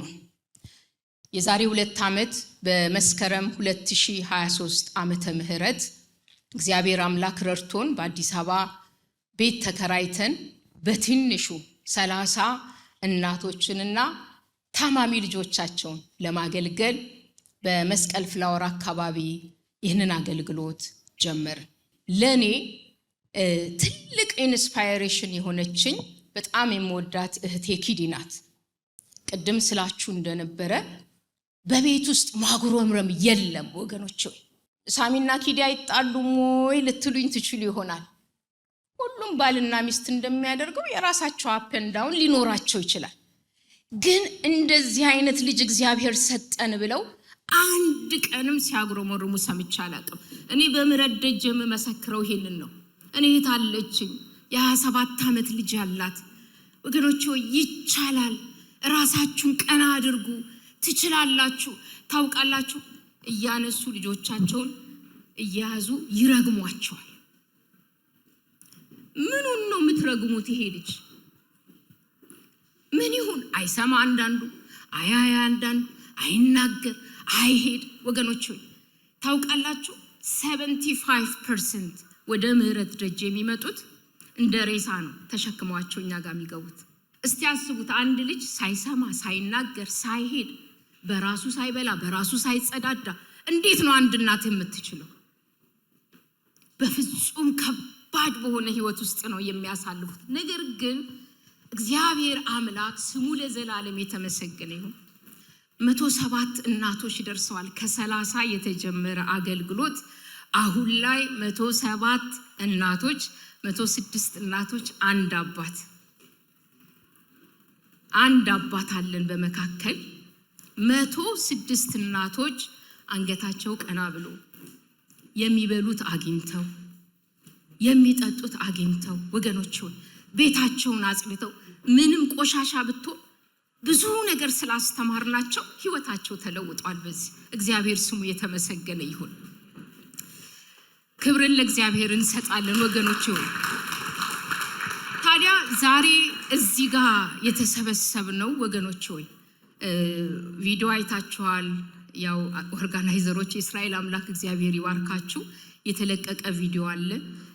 የዛሬ 2 ዓመት በመስከረም 2023 ዓመተ ምህረት እግዚአብሔር አምላክ ረድቶን በአዲስ አበባ ቤት ተከራይተን በትንሹ 30 እናቶችንና ታማሚ ልጆቻቸውን ለማገልገል በመስቀል ፍላወር አካባቢ ይህንን አገልግሎት ጀመር። ለኔ ትልቅ ኢንስፓይሬሽን የሆነችኝ በጣም የምወዳት እህቴ ኪዲ ናት። ቅድም ስላችሁ እንደነበረ በቤት ውስጥ ማጉረምረም የለም ወገኖች። ሳሚና ኪዲ አይጣሉም ወይ ልትሉኝ ትችሉ ይሆናል። ሁሉም ባልና ሚስት እንደሚያደርገው የራሳቸው አፕ ኤንድ ዳውን ሊኖራቸው ይችላል። ግን እንደዚህ አይነት ልጅ እግዚአብሔር ሰጠን ብለው አንድ ቀንም ሲያጉረመርሙ ሰምቼ አላውቅም። እኔ በምህረት ደጅ የምመሰክረው ይሄንን ነው። እኔ ታለችኝ የ27 ዓመት ልጅ ያላት ወገኖች፣ ይቻላል፣ ራሳችሁን ቀና አድርጉ፣ ትችላላችሁ። ታውቃላችሁ እያነሱ ልጆቻቸውን እያያዙ ይረግሟቸዋል። ምኑን ነው የምትረግሙት? ይሄ ልጅ ምን ይሁን? አይሰማ አንዳንዱ፣ አያያ አንዳንዱ፣ አይናገር፣ አይሄድ። ወገኖች ታውቃላችሁ 75% ወደ ምህረት ደጅ የሚመጡት እንደ ሬሳ ነው ተሸክመዋቸው እኛ ጋር የሚገቡት። እስቲ አስቡት፣ አንድ ልጅ ሳይሰማ ሳይናገር ሳይሄድ በራሱ ሳይበላ በራሱ ሳይጸዳዳ እንዴት ነው አንድ እናት የምትችለው? በፍጹም ከባድ በሆነ ህይወት ውስጥ ነው የሚያሳልፉት። ነገር ግን እግዚአብሔር አምላክ ስሙ ለዘላለም የተመሰገነ ይሁን። 107 እናቶች ደርሰዋል። ከ30 የተጀመረ አገልግሎት አሁን ላይ 107 እናቶች፣ 106 እናቶች፣ አንድ አባት አለን በመካከል። 106 እናቶች አንገታቸው ቀና ብሎ የሚበሉት አግኝተው የሚጠጡት አግኝተው ወገኖች ቤታቸውን አጽድተው ምንም ቆሻሻ ብትሆን ብዙ ነገር ስላስተማርናቸው ህይወታቸው ተለውጧል። በዚህ እግዚአብሔር ስሙ የተመሰገነ ይሁን። ክብርን ለእግዚአብሔር እንሰጣለን ወገኖች። ታዲያ ዛሬ እዚህ ጋር የተሰበሰብነው ወገኖች ቪዲዮ አይታችኋል። ያው ኦርጋናይዘሮች የእስራኤል አምላክ እግዚአብሔር ይባርካችሁ። የተለቀቀ ቪዲዮ አለ።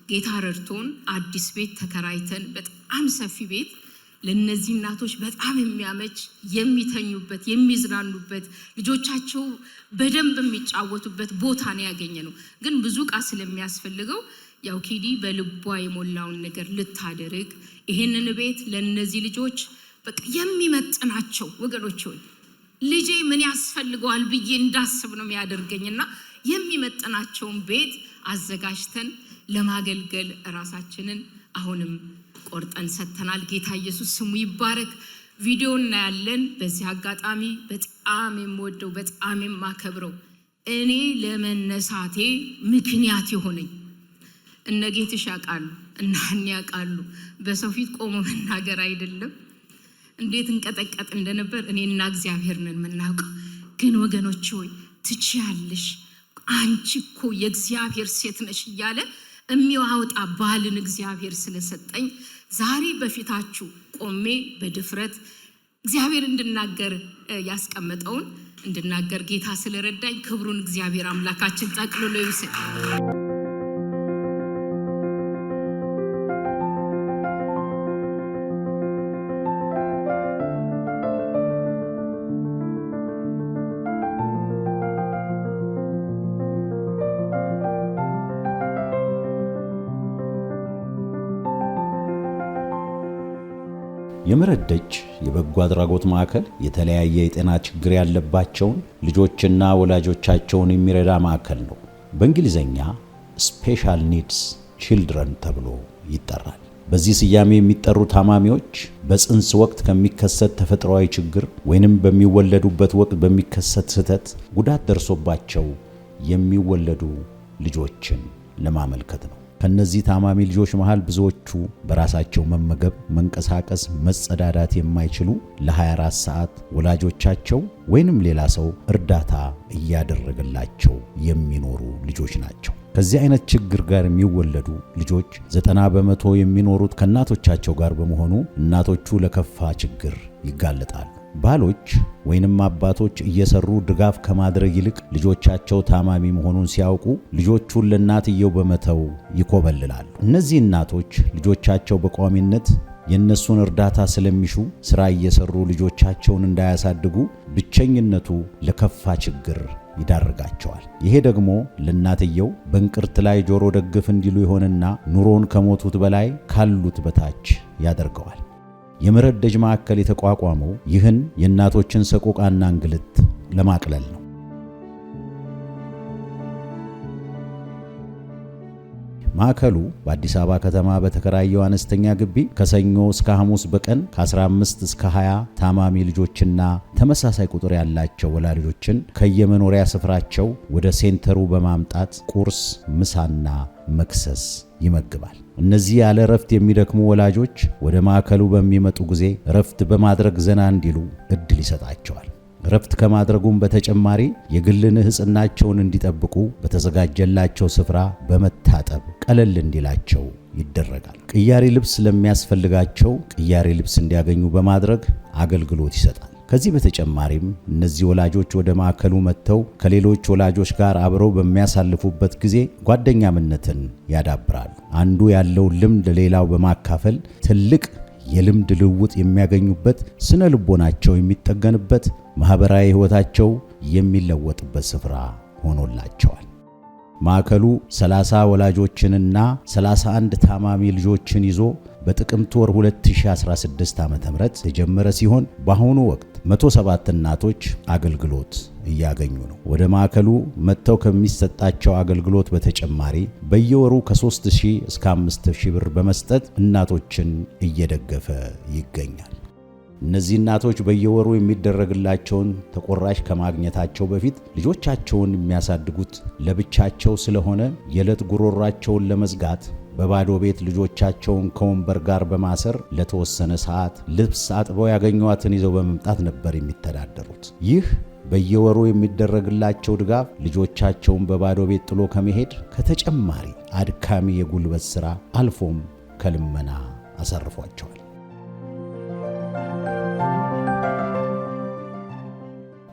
ጌታ ረድቶን አዲስ ቤት ተከራይተን በጣም ሰፊ ቤት ለነዚህ እናቶች በጣም የሚያመች የሚተኙበት የሚዝናኑበት ልጆቻቸው በደንብ የሚጫወቱበት ቦታ ነው ያገኘነው። ግን ብዙ ቃ ስለሚያስፈልገው ያው ኪዲ በልቧ የሞላውን ነገር ልታደርግ ይሄንን ቤት ለነዚህ ልጆች በቃ የሚመጥናቸው ወገኖች ልጄ ምን ያስፈልገዋል ብዬ እንዳስብ ነው የሚያደርገኝና የሚመጥናቸውን ቤት አዘጋጅተን ለማገልገል ራሳችንን አሁንም ቆርጠን ሰተናል። ጌታ ኢየሱስ ስሙ ይባረክ። ቪዲዮ እናያለን። በዚህ አጋጣሚ በጣም የምወደው በጣም የማከብረው እኔ ለመነሳቴ ምክንያት የሆነኝ እነ ጌትሽ ያውቃሉ እና እኔ ያውቃሉ። በሰው ፊት ቆሞ መናገር አይደለም እንዴት እንቀጠቀጥ እንደነበር እኔና እግዚአብሔር ነን የምናውቀው። ግን ወገኖች ትችያለሽ፣ አንቺ እኮ የእግዚአብሔር ሴት ነሽ እያለ የሚያወጣ ባልን እግዚአብሔር ስለሰጠኝ ዛሬ በፊታችሁ ቆሜ በድፍረት እግዚአብሔር እንድናገር ያስቀመጠውን እንድናገር ጌታ ስለረዳኝ ክብሩን እግዚአብሔር አምላካችን ጠቅልሎ ይውሰድ። የምህረት ደጅ የበጎ አድራጎት ማዕከል የተለያየ የጤና ችግር ያለባቸውን ልጆችና ወላጆቻቸውን የሚረዳ ማዕከል ነው። በእንግሊዘኛ ስፔሻል ኒድስ ቺልድረን ተብሎ ይጠራል። በዚህ ስያሜ የሚጠሩ ታማሚዎች በጽንስ ወቅት ከሚከሰት ተፈጥሯዊ ችግር ወይንም በሚወለዱበት ወቅት በሚከሰት ስህተት ጉዳት ደርሶባቸው የሚወለዱ ልጆችን ለማመልከት ነው። ከነዚህ ታማሚ ልጆች መሃል ብዙዎቹ በራሳቸው መመገብ፣ መንቀሳቀስ፣ መጸዳዳት የማይችሉ ለ24 ሰዓት ወላጆቻቸው ወይንም ሌላ ሰው እርዳታ እያደረገላቸው የሚኖሩ ልጆች ናቸው። ከዚህ አይነት ችግር ጋር የሚወለዱ ልጆች 90% የሚኖሩት ከእናቶቻቸው ጋር በመሆኑ እናቶቹ ለከፋ ችግር ይጋለጣሉ። ባሎች ወይንም አባቶች እየሰሩ ድጋፍ ከማድረግ ይልቅ ልጆቻቸው ታማሚ መሆኑን ሲያውቁ ልጆቹን ለእናትየው በመተው ይኮበልላሉ። እነዚህ እናቶች ልጆቻቸው በቋሚነት የነሱን እርዳታ ስለሚሹ ስራ እየሰሩ ልጆቻቸውን እንዳያሳድጉ ብቸኝነቱ ለከፋ ችግር ይዳርጋቸዋል። ይሄ ደግሞ ለእናትየው በእንቅርት ላይ ጆሮ ደግፍ እንዲሉ ይሆንና ኑሮን ከሞቱት በላይ ካሉት በታች ያደርገዋል። የምህረት ደጅ ማዕከል የተቋቋመው ይህን የእናቶችን ሰቆቃና እንግልት ለማቅለል ነው። ማዕከሉ በአዲስ አበባ ከተማ በተከራየው አነስተኛ ግቢ ከሰኞ እስከ ሐሙስ በቀን ከ15 እስከ 20 ታማሚ ልጆችና ተመሳሳይ ቁጥር ያላቸው ወላጆችን ከየመኖሪያ ስፍራቸው ወደ ሴንተሩ በማምጣት ቁርስ፣ ምሳና መክሰስ ይመግባል። እነዚህ ያለ እረፍት የሚደክሙ ወላጆች ወደ ማዕከሉ በሚመጡ ጊዜ እረፍት በማድረግ ዘና እንዲሉ እድል ይሰጣቸዋል። እረፍት ከማድረጉም በተጨማሪ የግል ንጽህናቸውን እንዲጠብቁ በተዘጋጀላቸው ስፍራ በመታጠብ ቀለል እንዲላቸው ይደረጋል። ቅያሪ ልብስ ለሚያስፈልጋቸው ቅያሪ ልብስ እንዲያገኙ በማድረግ አገልግሎት ይሰጣል። ከዚህ በተጨማሪም እነዚህ ወላጆች ወደ ማዕከሉ መጥተው ከሌሎች ወላጆች ጋር አብረው በሚያሳልፉበት ጊዜ ጓደኛምነትን ያዳብራሉ። አንዱ ያለውን ልምድ ሌላው በማካፈል ትልቅ የልምድ ልውውጥ የሚያገኙበት፣ ስነ ልቦናቸው የሚጠገንበት፣ ማህበራዊ ህይወታቸው የሚለወጥበት ስፍራ ሆኖላቸዋል። ማዕከሉ 30 ወላጆችንና 31 ታማሚ ልጆችን ይዞ በጥቅምት ወር 2016 ዓ.ም የተጀመረ ሲሆን በአሁኑ ወቅት 107 እናቶች አገልግሎት እያገኙ ነው። ወደ ማዕከሉ መጥተው ከሚሰጣቸው አገልግሎት በተጨማሪ በየወሩ ከ3000 እስከ 5000 ብር በመስጠት እናቶችን እየደገፈ ይገኛል። እነዚህ እናቶች በየወሩ የሚደረግላቸውን ተቆራጭ ከማግኘታቸው በፊት ልጆቻቸውን የሚያሳድጉት ለብቻቸው ስለሆነ የዕለት ጉሮሯቸውን ለመዝጋት በባዶ ቤት ልጆቻቸውን ከወንበር ጋር በማሰር ለተወሰነ ሰዓት ልብስ አጥበው ያገኟትን ይዘው በመምጣት ነበር የሚተዳደሩት። ይህ በየወሩ የሚደረግላቸው ድጋፍ ልጆቻቸውን በባዶ ቤት ጥሎ ከመሄድ ከተጨማሪ አድካሚ የጉልበት ሥራ አልፎም ከልመና አሳርፏቸዋል።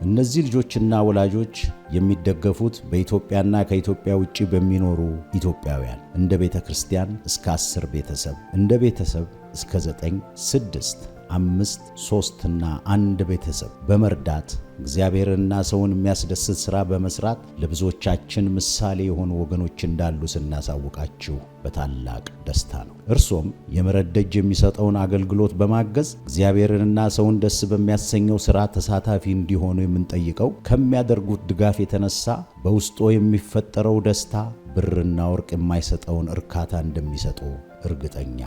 እነዚህ ልጆችና ወላጆች የሚደገፉት በኢትዮጵያና ከኢትዮጵያ ውጪ በሚኖሩ ኢትዮጵያውያን እንደ ቤተ ክርስቲያን እስከ 10 ቤተሰብ፣ እንደ ቤተሰብ እስከ 9፣ 6፣ 5፣ 3 እና 1 ቤተሰብ በመርዳት እግዚአብሔርና ሰውን የሚያስደስት ሥራ በመስራት ለብዙዎቻችን ምሳሌ የሆኑ ወገኖች እንዳሉ ስናሳውቃችሁ በታላቅ ደስታ ነው። እርሶም የምህረት ደጅ የሚሰጠውን አገልግሎት በማገዝ እግዚአብሔርንና ሰውን ደስ በሚያሰኘው ሥራ ተሳታፊ እንዲሆኑ የምንጠይቀው ከሚያደርጉት ድጋፍ የተነሳ በውስጦ የሚፈጠረው ደስታ ብርና ወርቅ የማይሰጠውን እርካታ እንደሚሰጡ እርግጠኛ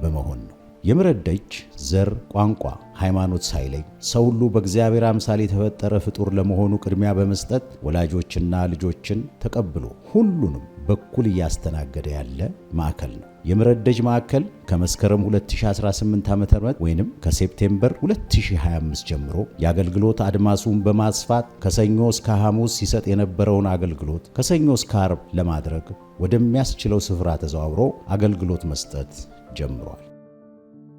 በመሆን ነው። የምህረት ደጅ ዘር፣ ቋንቋ፣ ሃይማኖት ሳይለይ ሰው ሁሉ በእግዚአብሔር አምሳል የተፈጠረ ፍጡር ለመሆኑ ቅድሚያ በመስጠት ወላጆችና ልጆችን ተቀብሎ ሁሉንም በኩል እያስተናገደ ያለ ማዕከል ነው። የምህረት ደጅ ማዕከል ከመስከረም 2018 ዓ.ም ወይንም ከሴፕቴምበር 2025 ጀምሮ የአገልግሎት አድማሱን በማስፋት ከሰኞ እስከ ሐሙስ ሲሰጥ የነበረውን አገልግሎት ከሰኞ እስከ ዓርብ ለማድረግ ወደሚያስችለው ስፍራ ተዘዋውሮ አገልግሎት መስጠት ጀምሯል።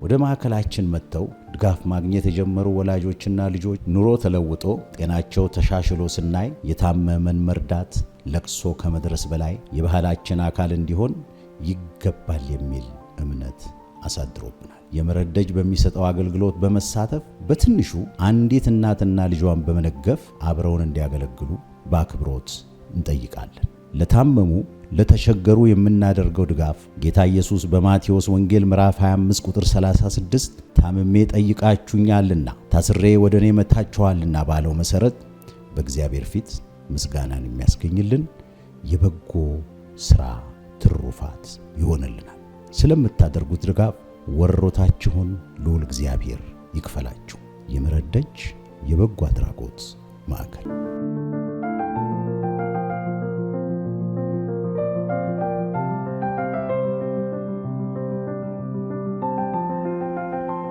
ወደ ማዕከላችን መጥተው ድጋፍ ማግኘት የጀመሩ ወላጆችና ልጆች ኑሮ ተለውጦ ጤናቸው ተሻሽሎ ስናይ የታመመን መርዳት ለቅሶ ከመድረስ በላይ የባህላችን አካል እንዲሆን ይገባል የሚል እምነት አሳድሮብናል። የምህረት ደጅ በሚሰጠው አገልግሎት በመሳተፍ በትንሹ አንዲት እናትና ልጇን በመደገፍ አብረውን እንዲያገለግሉ በአክብሮት እንጠይቃለን። ለታመሙ ለተቸገሩ የምናደርገው ድጋፍ ጌታ ኢየሱስ በማቴዎስ ወንጌል ምዕራፍ 25 ቁጥር 36 ታምሜ ጠይቃችሁኛልና ታስሬ ወደ እኔ መጥታችኋልና ባለው መሰረት በእግዚአብሔር ፊት ምስጋናን የሚያስገኝልን የበጎ ሥራ ትሩፋት ይሆንልናል። ስለምታደርጉት ድጋፍ ወሮታችሁን ልዑል እግዚአብሔር ይክፈላችሁ። የምህረት ደጅ የበጎ አድራጎት ማዕከል።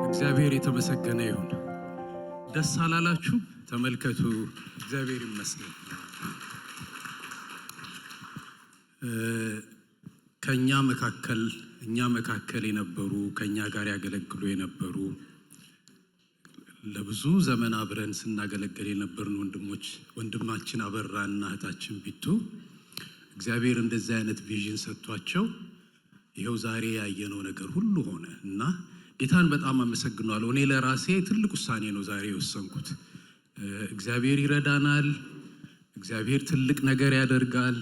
እግዚአብሔር የተመሰገነ ይሁን። ደስ አላላችሁ? ተመልከቱ። እግዚአብሔር ይመስገን። እኛ መካከል የነበሩ ከኛ ጋር ያገለግሉ የነበሩ ለብዙ ዘመን አብረን ስናገለግል የነበርን ወንድማችን አበራና እህታችን ቢቱ እግዚአብሔር እንደዚህ አይነት ቪዥን ሰጥቷቸው ይሄው ዛሬ ያየነው ነገር ሁሉ ሆነ እና ጌታን በጣም አመሰግናለሁ። እኔ ለራሴ ትልቅ ውሳኔ ነው ዛሬ የወሰንኩት። እግዚአብሔር ይረዳናል። እግዚአብሔር ትልቅ ነገር ያደርጋል።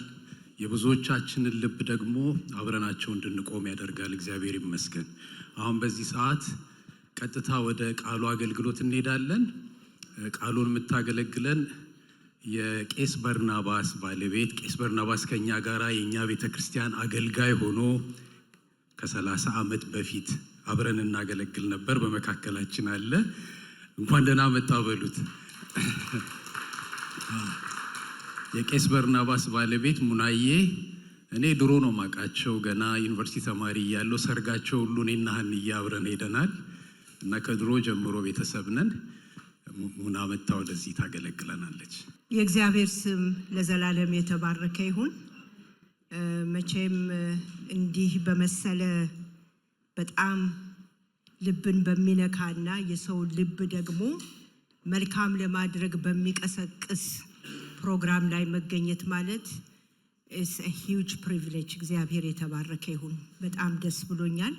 የብዙዎቻችንን ልብ ደግሞ አብረናቸው እንድንቆም ያደርጋል። እግዚአብሔር ይመስገን። አሁን በዚህ ሰዓት ቀጥታ ወደ ቃሉ አገልግሎት እንሄዳለን። ቃሉን የምታገለግለን የቄስ በርናባስ ባለቤት ቄስ በርናባስ ከኛ ጋራ የኛ ቤተክርስቲያን አገልጋይ ሆኖ ከ30 ዓመት በፊት አብረን እናገለግል ነበር። በመካከላችን አለ። እንኳን ደህና መጣ በሉት። የቄስ በርናባስ ባለቤት ሙናዬ እኔ ድሮ ነው ማቃቸው። ገና ዩኒቨርሲቲ ተማሪ እያለሁ ሰርጋቸው ሁሉ እኔና ሀንዬ አብረን ሄደናል እና ከድሮ ጀምሮ ቤተሰብ ነን። ሙና መጣ ወደዚህ ታገለግለናለች። የእግዚአብሔር ስም ለዘላለም የተባረከ ይሁን። መቼም እንዲህ በመሰለ በጣም ልብን በሚነካና የሰው ልብ ደግሞ መልካም ለማድረግ በሚቀሰቅስ ፕሮግራም ላይ መገኘት ማለት is a huge privilege። እግዚአብሔር የተባረከ ይሁን። በጣም ደስ ብሎኛል።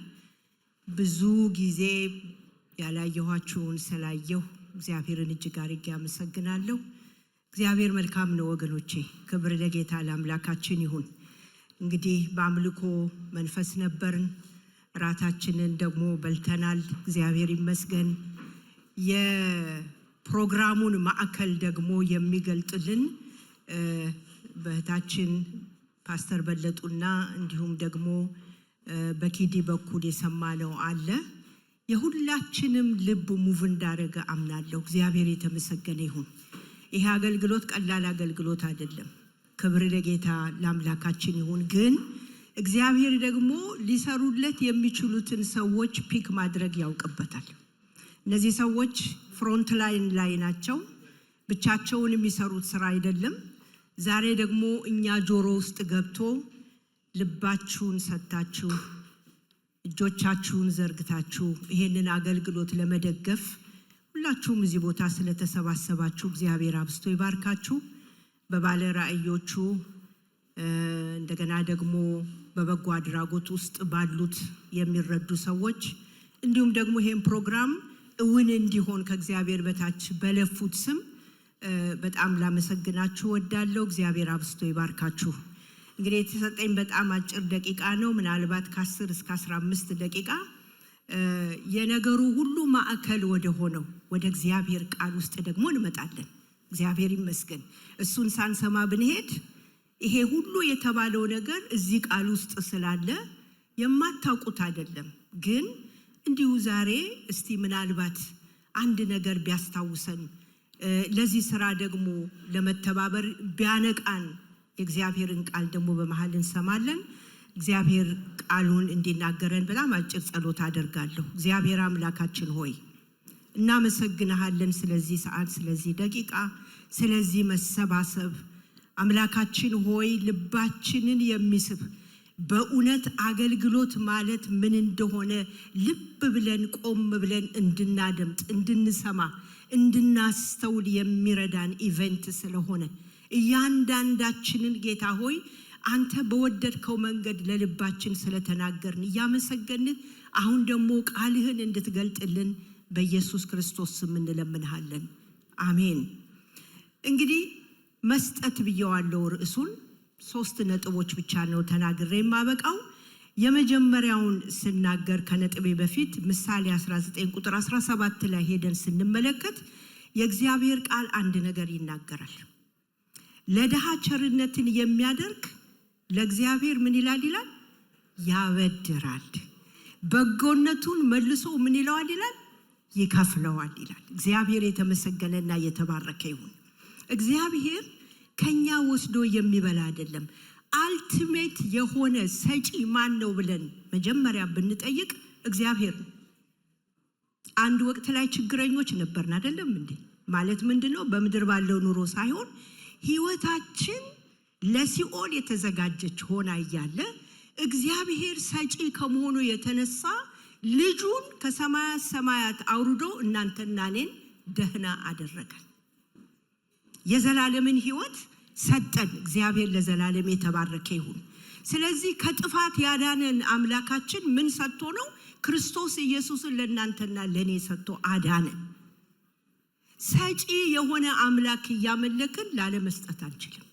ብዙ ጊዜ ያላየኋችሁን ስላየሁ እግዚአብሔርን እጅግ አድርጌ አመሰግናለሁ። እግዚአብሔር መልካም ነው ወገኖቼ። ክብር ለጌታ ለአምላካችን ይሁን። እንግዲህ በአምልኮ መንፈስ ነበርን፣ ራታችንን ደግሞ በልተናል። እግዚአብሔር ይመስገን። የፕሮግራሙን ማዕከል ደግሞ የሚገልጥልን በእህታችን ፓስተር በለጡና እንዲሁም ደግሞ በኪዲ በኩል የሰማነው አለ። የሁላችንም ልብ ሙቭ እንዳረገ አምናለሁ። እግዚአብሔር የተመሰገነ ይሁን። ይሄ አገልግሎት ቀላል አገልግሎት አይደለም። ክብር ለጌታ ለአምላካችን ይሁን። ግን እግዚአብሔር ደግሞ ሊሰሩለት የሚችሉትን ሰዎች ፒክ ማድረግ ያውቅበታል። እነዚህ ሰዎች ፍሮንት ላይን ላይ ናቸው። ብቻቸውን የሚሰሩት ስራ አይደለም። ዛሬ ደግሞ እኛ ጆሮ ውስጥ ገብቶ ልባችሁን ሰጣችሁ፣ እጆቻችሁን ዘርግታችሁ ይሄንን አገልግሎት ለመደገፍ ሁላችሁም እዚህ ቦታ ስለተሰባሰባችሁ እግዚአብሔር አብስቶ ይባርካችሁ። በባለ ራእዮቹ እንደገና ደግሞ በበጎ አድራጎት ውስጥ ባሉት የሚረዱ ሰዎች እንዲሁም ደግሞ ይሄን ፕሮግራም እውን እንዲሆን ከእግዚአብሔር በታች በለፉት ስም በጣም ላመሰግናችሁ ወዳለሁ። እግዚአብሔር አብስቶ ይባርካችሁ። እንግዲህ የተሰጠኝ በጣም አጭር ደቂቃ ነው። ምናልባት ከ10 እስከ 15 ደቂቃ የነገሩ ሁሉ ማዕከል ወደ ሆነው ወደ እግዚአብሔር ቃል ውስጥ ደግሞ እንመጣለን። እግዚአብሔር ይመስገን። እሱን ሳንሰማ ብንሄድ ይሄ ሁሉ የተባለው ነገር እዚህ ቃል ውስጥ ስላለ የማታውቁት አይደለም። ግን እንዲሁ ዛሬ እስቲ ምናልባት አንድ ነገር ቢያስታውሰን ለዚህ ስራ ደግሞ ለመተባበር ቢያነቃን የእግዚአብሔርን ቃል ደግሞ በመሃል እንሰማለን። እግዚአብሔር ቃሉን እንዲናገረን በጣም አጭር ጸሎት አደርጋለሁ። እግዚአብሔር አምላካችን ሆይ እናመሰግንሃለን ስለዚህ ሰዓት፣ ስለዚህ ደቂቃ፣ ስለዚህ መሰባሰብ። አምላካችን ሆይ ልባችንን የሚስብ በእውነት አገልግሎት ማለት ምን እንደሆነ ልብ ብለን ቆም ብለን እንድናደምጥ፣ እንድንሰማ፣ እንድናስተውል የሚረዳን ኢቨንት ስለሆነ እያንዳንዳችንን ጌታ ሆይ አንተ በወደድከው መንገድ ለልባችን ስለተናገርን እያመሰገንን አሁን ደግሞ ቃልህን እንድትገልጥልን በኢየሱስ ክርስቶስ ስም እንለምንሃለን። አሜን። እንግዲህ መስጠት ብየዋለሁ ርዕሱን። 3 ነጥቦች ብቻ ነው ተናግሬ የማበቃው። የመጀመሪያውን ስናገር ከነጥቤ በፊት ምሳሌ 19 ቁጥር 17 ላይ ሄደን ስንመለከት የእግዚአብሔር ቃል አንድ ነገር ይናገራል። ለድሃ ቸርነትን የሚያደርግ ለእግዚአብሔር ምን ይላል? ያበድራል፣ በጎነቱን መልሶ ምን ይለዋል? ይከፍለዋል ይላል። እግዚአብሔር የተመሰገነና የተባረከ ይሁን። እግዚአብሔር ከኛ ወስዶ የሚበላ አይደለም። አልቲሜት የሆነ ሰጪ ማን ነው ብለን መጀመሪያ ብንጠይቅ እግዚአብሔር ነው። አንድ ወቅት ላይ ችግረኞች ነበርን አይደለም እንዴ? ማለት ምንድነው? በምድር ባለው ኑሮ ሳይሆን ህይወታችን ለሲኦል የተዘጋጀች ሆና እያለ እግዚአብሔር ሰጪ ከመሆኑ የተነሳ ልጁን ከሰማያት ሰማያት አውርዶ እናንተና እኔን ደህና አደረገን። የዘላለምን ህይወት ሰጠን። እግዚአብሔር ለዘላለም የተባረከ ይሁን። ስለዚህ ከጥፋት ያዳነን አምላካችን ምን ሰጥቶ ነው? ክርስቶስ ኢየሱስን ለእናንተና ለኔ ሰጥቶ አዳነን። ሰጪ የሆነ አምላክ ያመለክን ላለመስጠት አንችልም።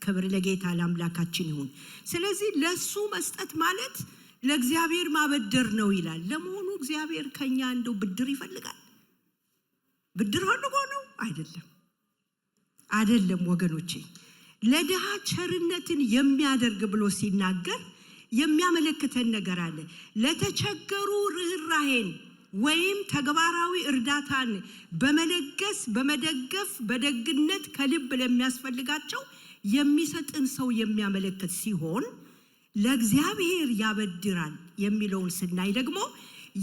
ክብር ለጌታ ለአምላካችን ይሁን። ስለዚህ ለሱ መስጠት ማለት ለእግዚአብሔር ማበደር ነው ይላል። ለመሆኑ እግዚአብሔር ከኛ እንደው ብድር ይፈልጋል? ብድር ፈልጎ ነው? አይደለም ወገኖቼ። ለድሃ ቸርነትን የሚያደርግ ብሎ ሲናገር የሚያመለክተን ነገር አለ። ለተቸገሩ ርህራሄን ወይም ተግባራዊ እርዳታን በመለገስ በመደገፍ በደግነት ከልብ ለሚያስፈልጋቸው የሚሰጥን ሰው የሚያመለክት ሲሆን ለእግዚአብሔር ያበድራል የሚለውን ስናይ ደግሞ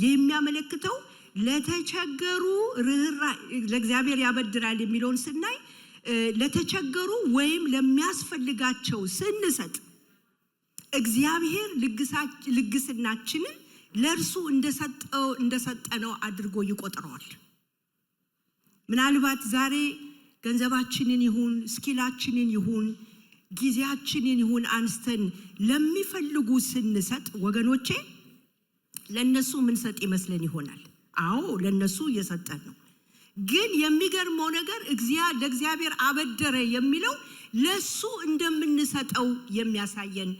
የሚያመለክተው ለተቸገሩ ለእግዚአብሔር ያበድራል የሚለውን ስናይ ለተቸገሩ ወይም ለሚያስፈልጋቸው ስንሰጥ እግዚአብሔር ልግስናችንን ለርሱ እንደሰጠነው አድርጎ ይቆጥረዋል። ምናልባት ዛሬ ገንዘባችንን ይሁን ስኪላችንን ይሁን ጊዜያችንን ይሁን አንስተን ለሚፈልጉ ስንሰጥ ወገኖቼ ለነሱ ምን ሰጥ ይመስለን ይሆናል? አዎ ለነሱ እየሰጠን ነው። ግን የሚገርመው ነገር ለእግዚአብሔር አበደረ የሚለው ለሱ እንደምንሰጠው የሚያሳየን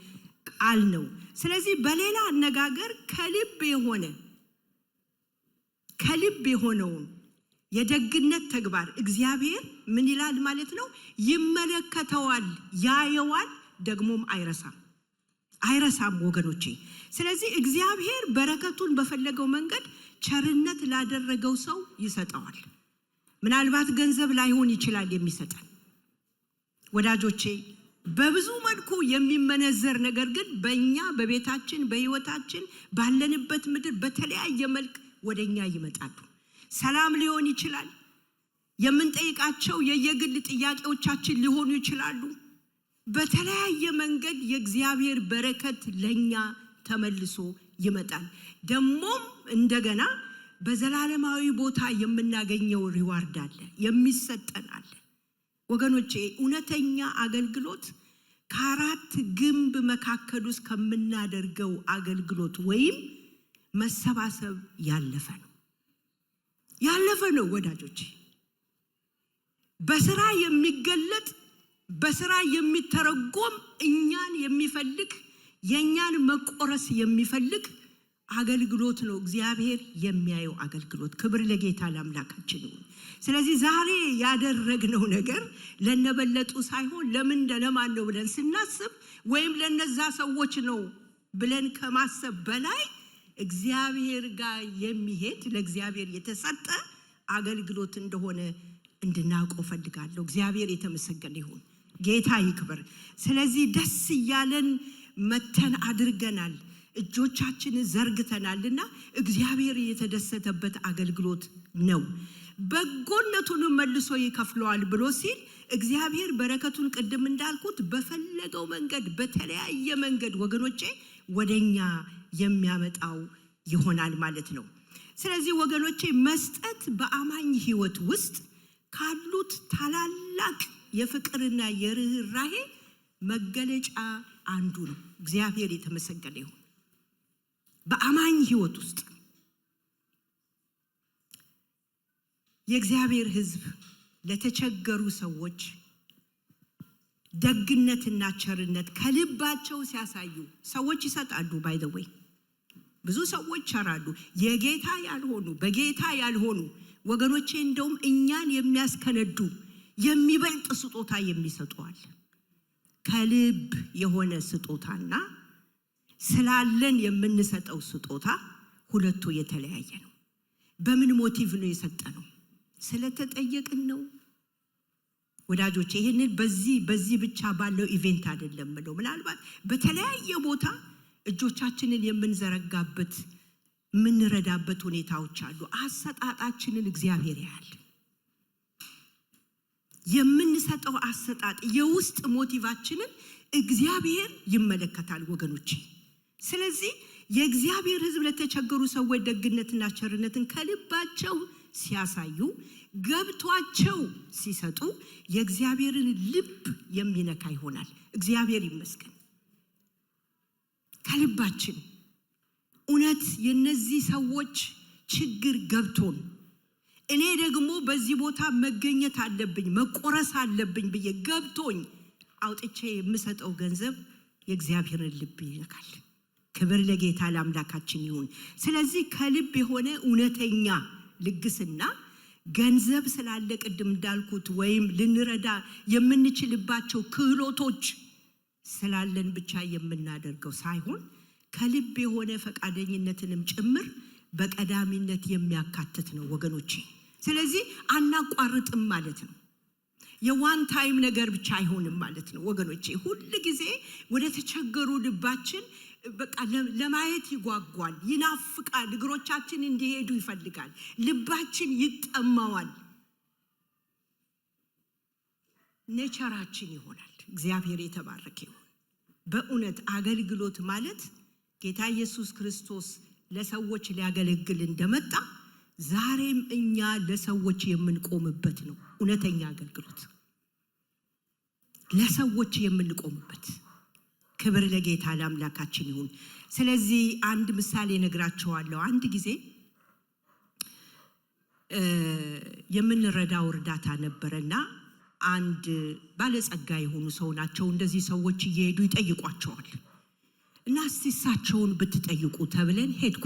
ቃል ነው። ስለዚህ በሌላ አነጋገር ከልብ የሆነውን የደግነት ተግባር እግዚአብሔር ምን ይላል ማለት ነው? ይመለከተዋል፣ ያየዋል፣ ደግሞም አይረሳም ወገኖቼ። ስለዚህ እግዚአብሔር በረከቱን በፈለገው መንገድ ቸርነት ላደረገው ሰው ይሰጠዋል። ምናልባት ገንዘብ ላይሆን ይችላል የሚሰጠን ወዳጆቼ፣ በብዙ መልኩ የሚመነዘር ነገር ግን በእኛ በቤታችን በህይወታችን ባለንበት ምድር በተለያየ መልክ ወደኛ ይመጣሉ። ሰላም ሊሆን ይችላል። የምንጠይቃቸው የየግል ጥያቄዎቻችን ሊሆኑ ይችላሉ። በተለያየ መንገድ የእግዚአብሔር በረከት ለኛ ተመልሶ ይመጣል። ደሞም እንደገና በዘላለማዊ ቦታ የምናገኘው ሪዋርድ አለ፣ የሚሰጠን አለ። ወገኖቼ እውነተኛ አገልግሎት ከአራት ግንብ መካከል ውስጥ ከምናደርገው አገልግሎት ወይም መሰባሰብ ያለፈ ነው ወዳጆቼ። በስራ የሚገለጥ በስራ የሚተረጎም እኛን የሚፈልግ የኛን መቆረስ የሚፈልግ አገልግሎት ነው እግዚአብሔር የሚያየው አገልግሎት። ክብር ለጌታ ለአምላካችን ይሁን። ስለዚህ ዛሬ ያደረግነው ነገር ለነበለጡ ሳይሆን ለማን ነው ብለን ስናስብ ወይም ለነዛ ሰዎች ነው ብለን ከማሰብ በላይ እግዚአብሔር ጋር የሚሄድ ለእግዚአብሔር የተሰጠ አገልግሎት እንደሆነ እንድናውቀው ፈልጋለሁ። እግዚአብሔር የተመሰገነ ይሁን፣ ጌታ ይክበር። ስለዚህ ደስ እያለን መተን አድርገናል፣ እጆቻችንን ዘርግተናልና እግዚአብሔር የተደሰተበት አገልግሎት ነው። በጎነቱን መልሶ ይከፍለዋል ብሎ ሲል እግዚአብሔር በረከቱን ቅድም እንዳልኩት በፈለገው መንገድ በተለያየ መንገድ ወገኖቼ ወደኛ የሚያመጣው ይሆናል ማለት ነው። ስለዚህ ወገኖቼ መስጠት በአማኝ ሕይወት ውስጥ ካሉት ታላላቅ የፍቅርና የርህራሄ መገለጫ አንዱ ነው። እግዚአብሔር የተመሰገነ ይሁን። በአማኝ ሕይወት ውስጥ የእግዚአብሔር ሕዝብ ለተቸገሩ ሰዎች ደግነትና ቸርነት ከልባቸው ሲያሳዩ ሰዎች ይሰጣሉ። ባይ ዘ ዌይ ብዙ ሰዎች ቸራሉ፣ የጌታ ያልሆኑ በጌታ ያልሆኑ ወገኖቼ እንደውም እኛን የሚያስከነዱ የሚበልጥ ስጦታ የሚሰጡዋል። ከልብ የሆነ ስጦታና ስላለን የምንሰጠው ስጦታ ሁለቱ የተለያየ ነው። በምን ሞቲቭ ነው የሰጠነው? ስለተጠየቅን ነው ወዳጆቼ። ይሄንን በዚህ ብቻ ባለው ኢቨንት አይደለም ነው። ምናልባት በተለያየ ቦታ እጆቻችንን የምንዘረጋበት የምንረዳበት ሁኔታዎች አሉ። አሰጣጣችንን እግዚአብሔር ያያል። የምንሰጠው አሰጣጥ የውስጥ ሞቲቫችንን እግዚአብሔር ይመለከታል ወገኖቼ። ስለዚህ የእግዚአብሔር ሕዝብ ለተቸገሩ ሰዎች ደግነትና ቸርነትን ከልባቸው ሲያሳዩ ገብቷቸው ሲሰጡ የእግዚአብሔርን ልብ የሚነካ ይሆናል። እግዚአብሔር ይመስገን። ከልባችን እውነት የነዚህ ሰዎች ችግር ገብቶን እኔ ደግሞ በዚህ ቦታ መገኘት አለብኝ መቆረስ አለብኝ ብዬ ገብቶኝ አውጥቼ የምሰጠው ገንዘብ የእግዚአብሔርን ልብ ይነካል። ክብር ለጌታ ለአምላካችን ይሁን። ስለዚህ ከልብ የሆነ እውነተኛ ልግስና ገንዘብ ስላለ ቅድም እንዳልኩት ወይም ልንረዳ የምንችልባቸው ክህሎቶች ስላለን ብቻ የምናደርገው ሳይሆን ከልብ የሆነ ፈቃደኝነትንም ጭምር በቀዳሚነት የሚያካትት ነው ወገኖቼ። ስለዚህ አናቋርጥም ማለት ነው። የዋን ታይም ነገር ብቻ አይሆንም ማለት ነው ወገኖቼ። ሁሉ ጊዜ ወደ ተቸገሩ ልባችን በቃ ለማየት ይጓጓል፣ ይናፍቃል፣ እግሮቻችን እንዲሄዱ ይፈልጋል፣ ልባችን ይጠማዋል፣ ኔቸራችን ይሆናል። እግዚአብሔር የተባረከ ይሁን። በእውነት አገልግሎት ማለት ጌታ ኢየሱስ ክርስቶስ ለሰዎች ሊያገለግል እንደመጣ ዛሬም እኛ ለሰዎች የምንቆምበት ነው። እውነተኛ አገልግሎት ለሰዎች የምንቆምበት። ክብር ለጌታ ለአምላካችን ይሁን። ስለዚህ አንድ ምሳሌ ነግራችኋለሁ። አንድ ጊዜ የምንረዳው እርዳታ ነበርና አንድ ባለጸጋ የሆኑ ሰው ናቸው። እንደዚህ ሰዎች እየሄዱ ይጠይቋቸዋል እና እሳቸውን ብትጠይቁ ተብለን ሄድኩ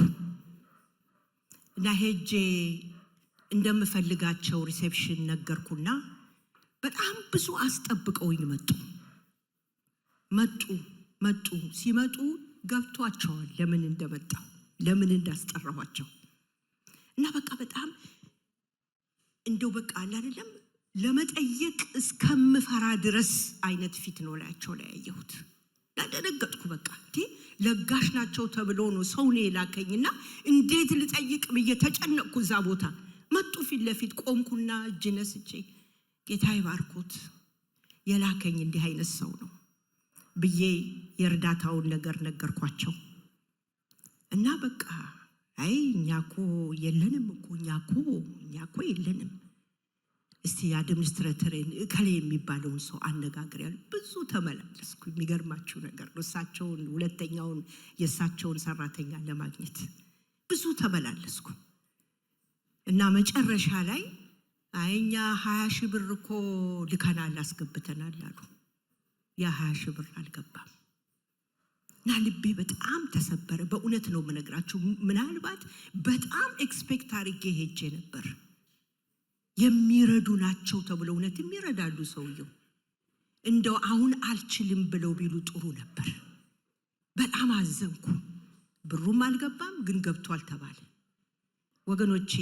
እና ሄጄ እንደምፈልጋቸው ሪሴፕሽን ነገርኩና በጣም ብዙ አስጠብቀውኝ መጡ። ሲመጡ ገብቷቸዋል ለምን እንደመጣው ለምን እንዳስጠራኋቸው እና በቃ በጣም እንደው በቃ አይደለም ለመጠየቅ እስከምፈራ ድረስ አይነት ፊት ነው ላያቸው ላይ ያየሁት። ደነገጥኩ። በቃ ለጋሽ ናቸው ተብሎ ነው ሰው ነው የላከኝና እንዴት ልጠይቅ ብዬ ተጨነቅኩ። እዛ ቦታ መጡ። ፊት ለፊት ቆምኩና እጅ ነስቼ ጌታ ይባርኩት የላከኝ እንዲህ አይነት ሰው ነው ብዬ የእርዳታውን ነገር ነገርኳቸው እና በቃ አይ እኛኮ የለንም እኮ እኛኮ የለንም፣ እስቲ አድሚኒስትሬተርን እከሌ የሚባለውን ሰው አነጋግር ያሉ። ብዙ ተመላለስኩ። የሚገርማችሁ ነገር ነው እሳቸውን ሁለተኛውን የእሳቸውን ሰራተኛ ለማግኘት ብዙ ተመላለስኩ እና መጨረሻ ላይ አይኛ 20 ሺህ ብር እኮ ልከናል አስገብተናል አሉ። ያ 20 ሺህ ብር አልገባም እና ልቤ በጣም ተሰበረ። በእውነት ነው የምነግራችሁ። ምናልባት በጣም ኤክስፔክት አድርጌ ሄጄ ነበር። የሚረዱ ናቸው ተብለው እውነትም ይረዳሉ። ሰውየው እንደው አሁን አልችልም ብለው ቢሉ ጥሩ ነበር። በጣም አዘንኩ። ብሩም አልገባም ግን ገብቷል ተባለ። ወገኖቼ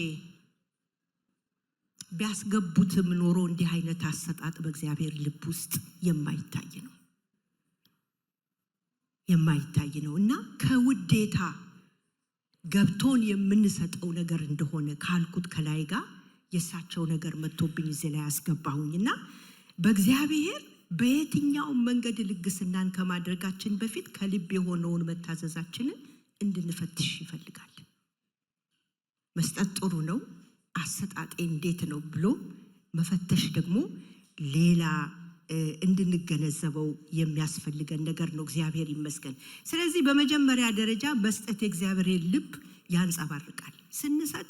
ቢያስገቡትም ኖሮ እንዲህ አይነት አሰጣጥ በእግዚአብሔር ልብ ውስጥ የማይታይ ነው እና ከውዴታ ገብቶን የምንሰጠው ነገር እንደሆነ ካልኩት ከላይ ጋር የሳቸው ነገር መጥቶብኝ እዚህ ላይ አስገባሁኝና በእግዚአብሔር በየትኛው መንገድ ልግስናን ከማድረጋችን በፊት ከልብ የሆነውን መታዘዛችንን እንድንፈትሽ ይፈልጋል። መስጠት ጥሩ ነው፣ አሰጣጤ እንዴት ነው ብሎ መፈተሽ ደግሞ ሌላ እንድንገነዘበው የሚያስፈልገን ነገር ነው። እግዚአብሔር ይመስገን። ስለዚህ በመጀመሪያ ደረጃ መስጠት የእግዚአብሔርን ልብ ያንጸባርቃል። ስንሰጥ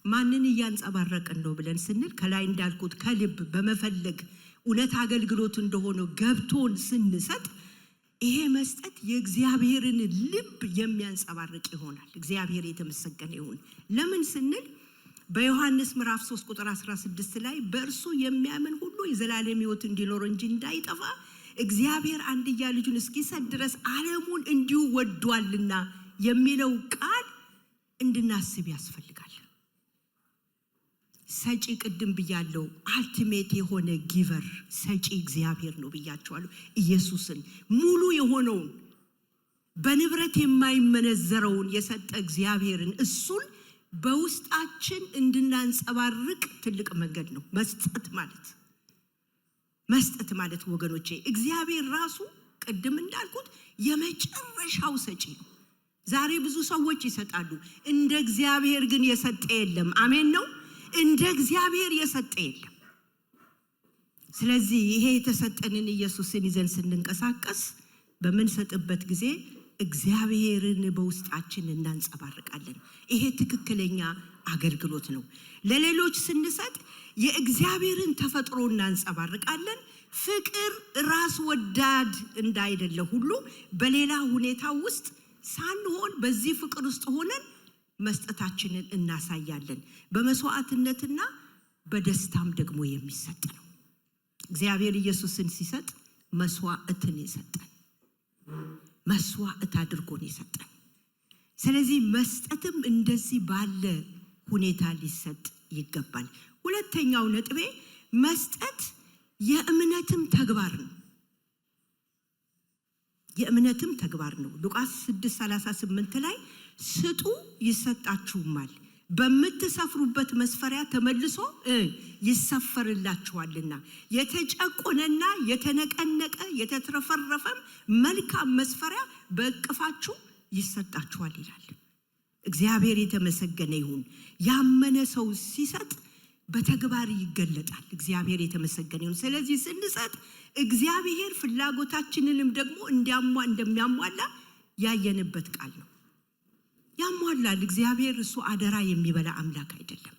ማንን እያንጸባረቅን ነው ብለን ስንል ከላይ እንዳልኩት ከልብ በመፈለግ እውነት አገልግሎት እንደሆነ ገብቶን ስንሰጥ ይሄ መስጠት የእግዚአብሔርን ልብ የሚያንጸባርቅ ይሆናል። እግዚአብሔር የተመሰገነ ይሁን። ለምን ስንል በዮሐንስ ምዕራፍ 3 ቁጥር 16 ላይ በእርሱ የሚያምን ሁሉ የዘላለም ሕይወት እንዲኖር እንጂ እንዳይጠፋ እግዚአብሔር አንድያ ልጁን እስኪሰጥ ድረስ ዓለሙን እንዲሁ ወዷልና የሚለው ቃል እንድናስብ ያስፈልጋል። ሰጪ ቅድም ብያለሁ። አልቲሜት የሆነ ጊቨር ሰጪ እግዚአብሔር ነው ብያቸዋለሁ። ኢየሱስን ሙሉ የሆነውን በንብረት የማይመነዘረውን የሰጠ እግዚአብሔርን እሱን በውስጣችን እንድናንጸባርቅ ትልቅ መንገድ ነው መስጠት ማለት ወገኖቼ። እግዚአብሔር ራሱ ቅድም እንዳልኩት የመጨረሻው ሰጪ ነው። ዛሬ ብዙ ሰዎች ይሰጣሉ፣ እንደ እግዚአብሔር ግን የሰጠ የለም። አሜን ነው። እንደ እግዚአብሔር የሰጠ የለም። ስለዚህ ይሄ የተሰጠንን ኢየሱስን ይዘን ስንንቀሳቀስ በምንሰጥበት ጊዜ እግዚአብሔርን በውስጣችን እናንጸባርቃለን። ይሄ ትክክለኛ አገልግሎት ነው። ለሌሎች ስንሰጥ የእግዚአብሔርን ተፈጥሮ እናንጸባርቃለን። ፍቅር ራስ ወዳድ እንዳይደለ ሁሉ በሌላ ሁኔታ ውስጥ ሳንሆን በዚህ ፍቅር ውስጥ ሆነን መስጠታችንን እናሳያለን። በመስዋዕትነትና በደስታም ደግሞ የሚሰጥ ነው። እግዚአብሔር ኢየሱስን ሲሰጥ መስዋዕትን የሰጠን፣ መስዋዕት አድርጎን የሰጠን። ስለዚህ መስጠትም እንደዚህ ባለ ሁኔታ ሊሰጥ ይገባል። ሁለተኛው ነጥቤ መስጠት የእምነትም ተግባር ነው። የእምነትም ተግባር ነው። ሉቃስ 6:38 ላይ ስጡ ይሰጣችሁማል፣ በምትሰፍሩበት መስፈሪያ ተመልሶ ይሰፈርላችኋልና፣ የተጨቆነና የተነቀነቀ የተትረፈረፈም መልካም መስፈሪያ በእቅፋችሁ ይሰጣችኋል ይላል። እግዚአብሔር የተመሰገነ ይሁን። ያመነ ሰው ሲሰጥ በተግባር ይገለጣል። እግዚአብሔር የተመሰገነ ይሁን። ስለዚህ ስንሰጥ እግዚአብሔር ፍላጎታችንንም ደግሞ እንደሚያሟላ ያየንበት ቃል ነው። ያሟላል። እግዚአብሔር እሱ አደራ የሚበላ አምላክ አይደለም።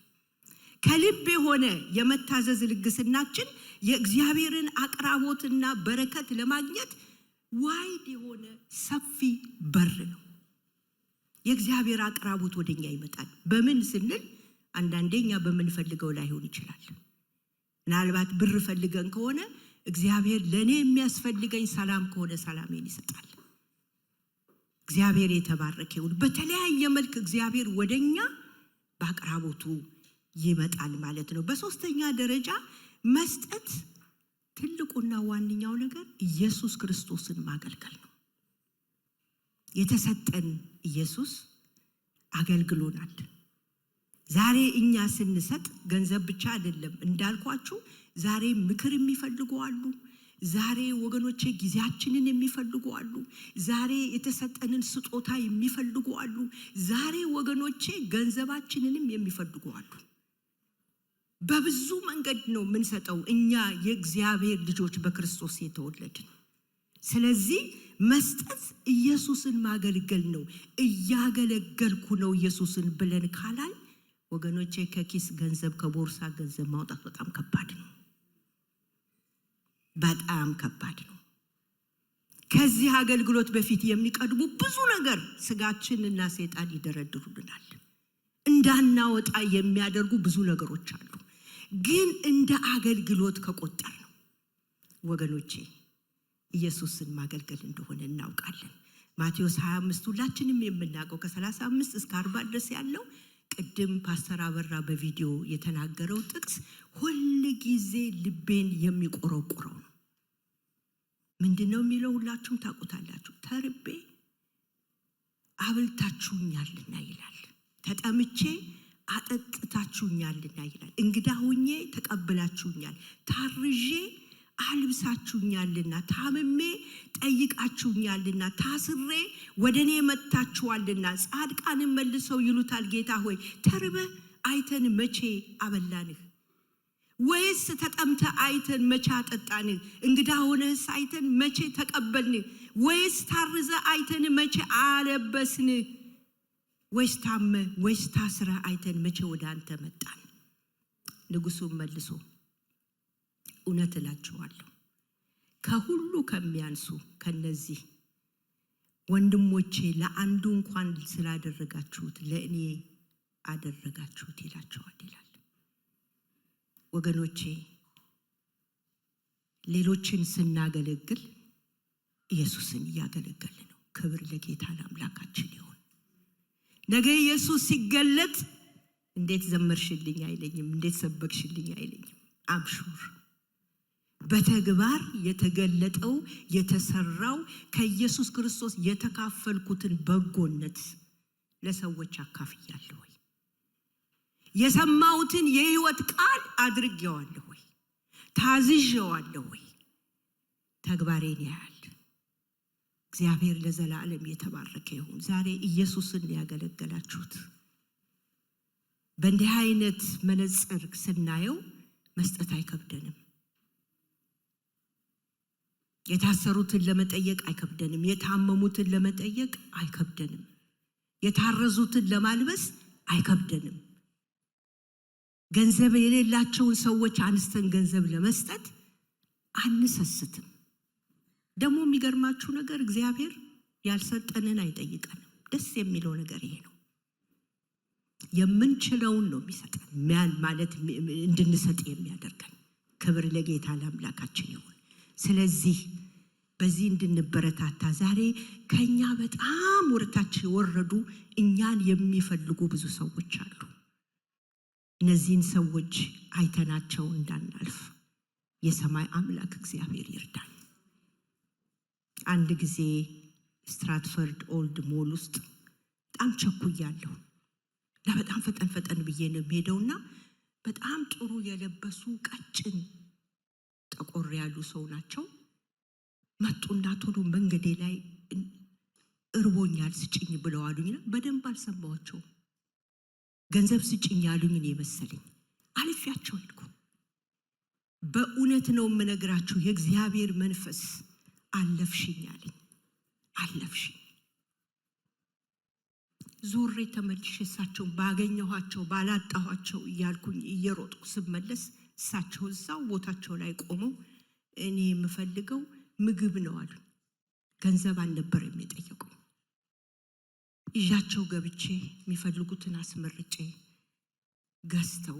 ከልብ የሆነ የመታዘዝ ልግስናችን የእግዚአብሔርን አቅራቦትና በረከት ለማግኘት ዋይድ የሆነ ሰፊ በር ነው። የእግዚአብሔር አቅራቦት ወደኛ ይመጣል። በምን ስንል አንዳንዴኛ በምንፈልገው ላይሆን ይችላል። ምናልባት ብር ፈልገን ከሆነ እግዚአብሔር ለኔ የሚያስፈልገኝ ሰላም ከሆነ ሰላሜን ይሰጣል። እግዚአብሔር የተባረከ ይሁን። በተለያየ መልክ እግዚአብሔር ወደኛ በአቅራቦቱ ይመጣል ማለት ነው። በሶስተኛ ደረጃ መስጠት ትልቁና ዋንኛው ነገር ኢየሱስ ክርስቶስን ማገልገል ነው። የተሰጠን ኢየሱስ አገልግሎናል። ዛሬ እኛ ስንሰጥ ገንዘብ ብቻ አይደለም እንዳልኳችሁ፣ ዛሬ ምክር የሚፈልጉ አሉ። ዛሬ ወገኖቼ ጊዜያችንን የሚፈልጉ አሉ። ዛሬ የተሰጠንን ስጦታ የሚፈልጉ አሉ። ዛሬ ወገኖቼ ገንዘባችንንም የሚፈልጉ አሉ። በብዙ መንገድ ነው የምንሰጠው እኛ የእግዚአብሔር ልጆች በክርስቶስ የተወለድን። ስለዚህ መስጠት ኢየሱስን ማገልገል ነው። እያገለገልኩ ነው ኢየሱስን ብለን ካላል ወገኖቼ ከኪስ ገንዘብ ከቦርሳ ገንዘብ ማውጣት በጣም ከባድ ነው። በጣም ከባድ ነው። ከዚህ አገልግሎት በፊት የሚቀድሙ ብዙ ነገር ስጋችንና ሰይጣን ይደረድሩልናል። እንዳናወጣ የሚያደርጉ ብዙ ነገሮች አሉ። ግን እንደ አገልግሎት ከቆጠር ነው ወገኖቼ ኢየሱስን ማገልገል እንደሆነ እናውቃለን። ማቴዎስ 25 ሁላችንም የምናውቀው ከ35 እስከ 40 ድረስ ያለው ቅድም ፓስተር አበራ በቪዲዮ የተናገረው ጥቅስ ሁሉ ጊዜ ልቤን የሚቆረቆረው ነው። ምንድነው የሚለው? ሁላችሁም ታውቁታላችሁ። ተርቤ አብልታችሁኛልና ይላል፣ ተጠምቼ አጠጥታችሁኛልና ይላል፣ እንግዳ ሆኜ ተቀበላችሁኛል፣ ታርዤ አልብሳችሁኛልና፣ ታምሜ ጠይቃችሁኛልና፣ ታስሬ ወደኔ መጣችኋልና። ጻድቃንን መልሰው ይሉታል፣ ጌታ ሆይ ተርበ አይተን መቼ አበላንህ? ወይስ ተጠምተ አይተን መቼ አጠጣንህ? እንግዳ ሆነስ አይተን መቼ ተቀበልንህ? ወይስ ታርዘ አይተን መቼ አለበስንህ? ወይስ ታመ ወይስ ታስረ አይተን መቼ ወደ አንተ መጣን? ንጉሡም መልሶ እውነት እላችኋለሁ ከሁሉ ከሚያንሱ ከነዚህ ወንድሞቼ ለአንዱ እንኳን ስላደረጋችሁት ለእኔ አደረጋችሁት ይላቸዋል ይላል። ወገኖቼ ሌሎችን ስናገለግል ኢየሱስን እያገለገልን ነው። ክብር ለጌታ ለአምላካችን ይሁን። ነገ ኢየሱስ ሲገለጥ እንዴት ዘመርሽልኝ አይለኝም፣ እንዴት ሰበክሽልኝ አይለኝም። አምሹር በተግባር የተገለጠው የተሰራው ከኢየሱስ ክርስቶስ የተካፈልኩትን በጎነት ለሰዎች አካፍያለሁ ወይ? የሰማሁትን የሕይወት ቃል አድርጌዋለሁ ወይ? ታዝዤዋለሁ ወይ? ተግባሬን ያያል። እግዚአብሔር ለዘላለም የተባረከ ይሁን። ዛሬ ኢየሱስን ያገለገላችሁት በእንዲህ አይነት መነጽር ስናየው መስጠት አይከብደንም። የታሰሩትን ለመጠየቅ አይከብደንም። የታመሙትን ለመጠየቅ አይከብደንም። የታረዙትን ለማልበስ አይከብደንም። ገንዘብ የሌላቸውን ሰዎች አንስተን ገንዘብ ለመስጠት አንሰስትም። ደግሞ የሚገርማችሁ ነገር እግዚአብሔር ያልሰጠንን አይጠይቀንም። ደስ የሚለው ነገር ይሄ ነው። የምንችለውን ነው የሚሰጠን፣ ማለት እንድንሰጥ የሚያደርገን። ክብር ለጌታ ለአምላካችን ይሁን። ስለዚህ በዚህ እንድንበረታታ ዛሬ ከኛ በጣም ወርታች ወረዱ እኛን የሚፈልጉ ብዙ ሰዎች አሉ። እነዚህን ሰዎች አይተናቸው እንዳናልፍ የሰማይ አምላክ እግዚአብሔር ይርዳን። አንድ ጊዜ ስትራትፈርድ ኦልድ ሞል ውስጥ በጣም ቸኩያለሁ። በጣም ፈጠን ብዬ ነው የምሄደውና በጣም ጥሩ የለበሱ ቀጭን ጠቆር ያሉ ሰው ናቸው። መጡና ቶሎ መንገዴ ላይ እርቦኛል ስጭኝ ብለው አሉኝና በደንብ አልሰማቸው። ገንዘብ ስጭኝ ያሉኝ ነው የመሰለኝ። አልፌያቸው ሄድኩ። በእውነት ነው የምነግራችሁ፣ የእግዚአብሔር መንፈስ አለፍሽኝ አለኝ። አለፍሽኝ። ዞሬ ተመልሼ እሳቸውን ባገኘኋቸው ባላጣኋቸው እያልኩኝ እየሮጥኩ ስመለስ እሳቸው እዛው ቦታቸው ላይ ቆመው እኔ የምፈልገው ምግብ ነው አሉ። ገንዘብ አልነበረም የጠየቁኝ። ይዣቸው ገብቼ የሚፈልጉትን አስመርጬ ገዝተው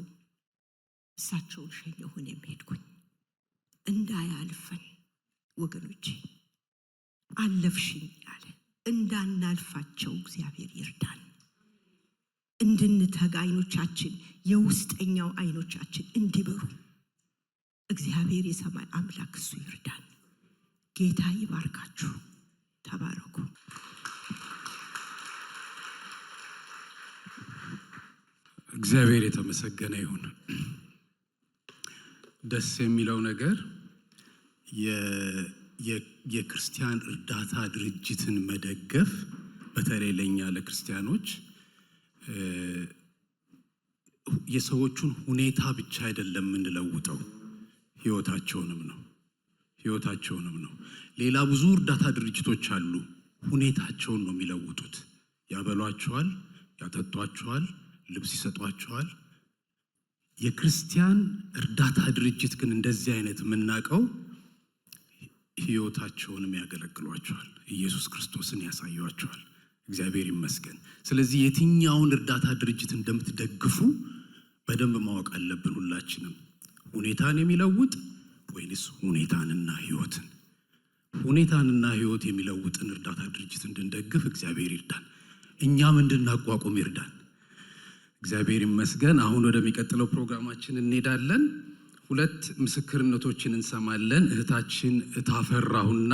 እሳቸውን ሸኘሁን የሚሄድኩኝ። እንዳያልፈን ወገኖቼ፣ አለፍሽኝ አለ። እንዳናልፋቸው እግዚአብሔር ይርዳን። እንድንተጋ አይኖቻችን፣ የውስጠኛው አይኖቻችን እንዲበሩ እግዚአብሔር የሰማይ አምላክ እሱ ይርዳን። ጌታ ይባርካችሁ። ተባረኩ። እግዚአብሔር የተመሰገነ ይሁን። ደስ የሚለው ነገር የክርስቲያን እርዳታ ድርጅትን መደገፍ በተለይ ለኛ ለክርስቲያኖች የሰዎቹን ሁኔታ ብቻ አይደለም የምንለውጠው፣ ህይወታቸውንም ነው። ሌላ ብዙ እርዳታ ድርጅቶች አሉ፣ ሁኔታቸውን ነው የሚለውጡት። ያበሏቸዋል፣ ያጠጧቸዋል፣ ልብስ ይሰጧቸዋል። የክርስቲያን እርዳታ ድርጅት ግን እንደዚህ አይነት የምናቀው ህይወታቸውንም ያገለግሏቸዋል፣ ኢየሱስ ክርስቶስን ያሳዩዋቸዋል። እግዚአብሔር ይመስገን። ስለዚህ የትኛውን እርዳታ ድርጅት እንደምትደግፉ በደንብ ማወቅ አለብን ሁላችንም። ሁኔታን የሚለውጥ ወይስ ሁኔታንና ህይወትን? ሁኔታንና ህይወት የሚለውጥን እርዳታ ድርጅት እንድንደግፍ እግዚአብሔር ይርዳን፣ እኛም እንድናቋቁም ይርዳን። እግዚአብሔር ይመስገን። አሁን ወደሚቀጥለው ፕሮግራማችን እንሄዳለን። ሁለት ምስክርነቶችን እንሰማለን። እህታችን እታፈራሁና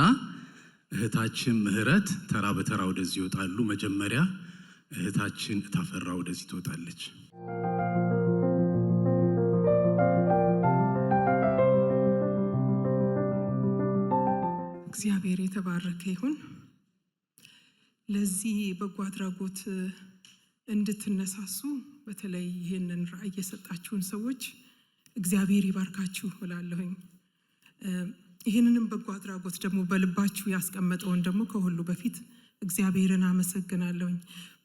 እህታችን ምህረት ተራ በተራ ወደዚህ ይወጣሉ። መጀመሪያ እህታችን እታፈራሁ ወደዚህ ትወጣለች። እግዚአብሔር የተባረከ ይሁን። ለዚህ በጎ አድራጎት እንድትነሳሱ በተለይ ይህንን ራዕይ የሰጣችሁን ሰዎች እግዚአብሔር ይባርካችሁ እላለሁኝ። ይህንንም በጎ አድራጎት ደግሞ በልባችሁ ያስቀመጠውን ደግሞ ከሁሉ በፊት እግዚአብሔርን አመሰግናለሁኝ።